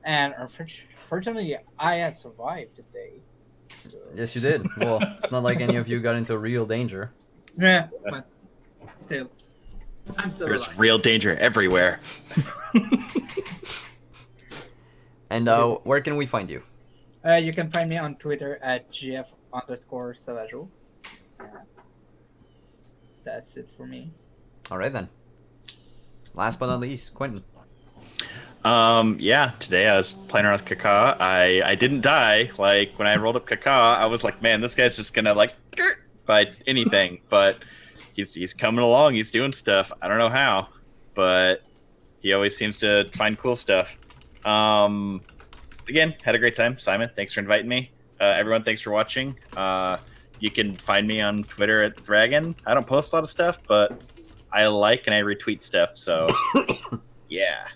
B: and unfortunately, I have survived today. So
A: Yes, you did. Well, it's not like any of you got into real danger.
B: yeah, but still, I'm still
C: There's
B: alive.
C: real danger everywhere.
A: And where can we find you?
B: You can find me on Twitter at gf_salajo. That's it for me.
A: All right then. Last but not least, Quentin.
C: Yeah, today I was playing around with Kaka. I didn't die. Like when I rolled up Kaka, I was like, man, this guy's just gonna by anything. But he's coming along. He's doing stuff. I don't know how, but he always seems to find cool stuff. Again, had a great time. Simon, thanks for inviting me. Everyone, thanks for watching. You can find me on Twitter at Dragon. I don't post a lot of stuff, but I like and I retweet stuff. So yeah.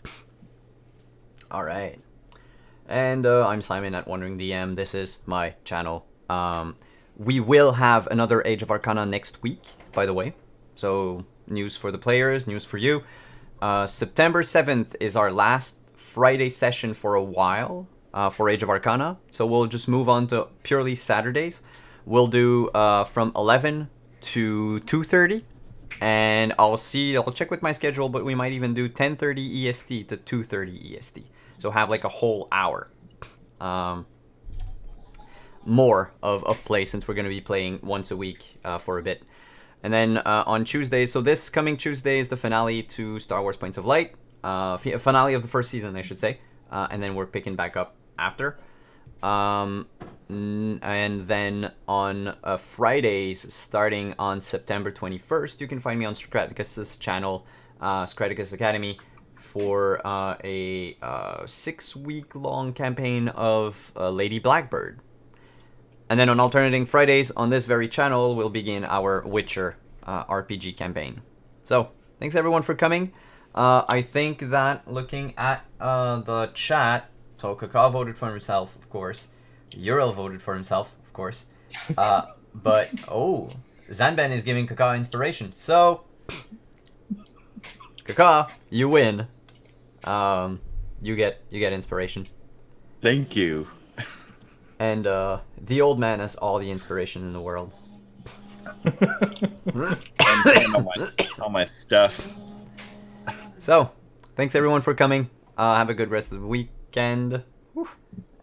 A: All right. And I'm Simon at Wandering DM. This is my channel. We will have another Age of Arcana next week, by the way. So news for the players, news for you. September 7th is our last Friday session for a while for Age of Arcana. So we'll just move on to purely Saturdays. We'll do from 11 to 2:30. And I'll check with my schedule, but we might even do 10:30 EST to 2:30 EST. So have like a whole hour more of play, since we're going to be playing once a week for a bit. And then on Tuesdays, so this coming Tuesday is the finale to Star Wars Points of Light. Finale of the first season, I should say. And then we're picking back up after. And then on Fridays, starting on September 21st, you can find me on Straticus' channel, Straticus Academy, for a 6-week-long campaign of Lady Blackbird. And then on alternating Fridays, on this very channel, we'll begin our Witcher RPG campaign. So, thanks everyone for coming. I think that looking at the chat, so Kaka voted for himself, of course. Uriel voted for himself, of course. But, Zanben is giving Kaka inspiration. So, Kaka, you win. You get inspiration.
C: Thank you.
A: And the old man has all the inspiration in the world.
C: And all my stuff.
A: So, thanks everyone for coming. Have a good rest of the weekend.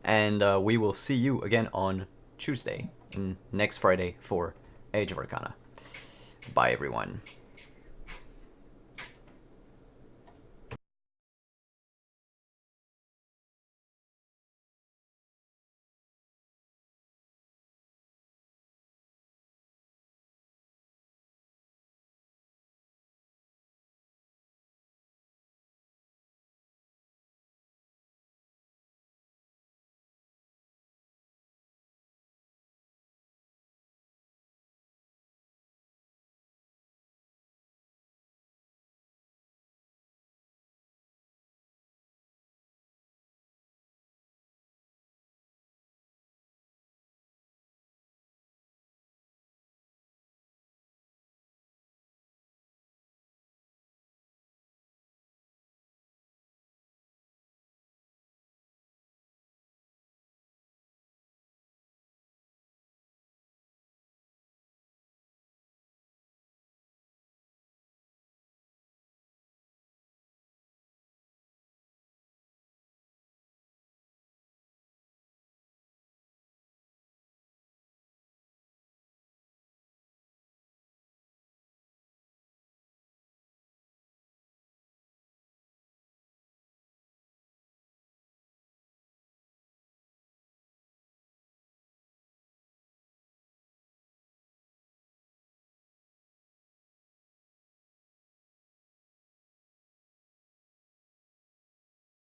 A: And we will see you again on Tuesday. next Friday for Age of Arcana. Bye, everyone.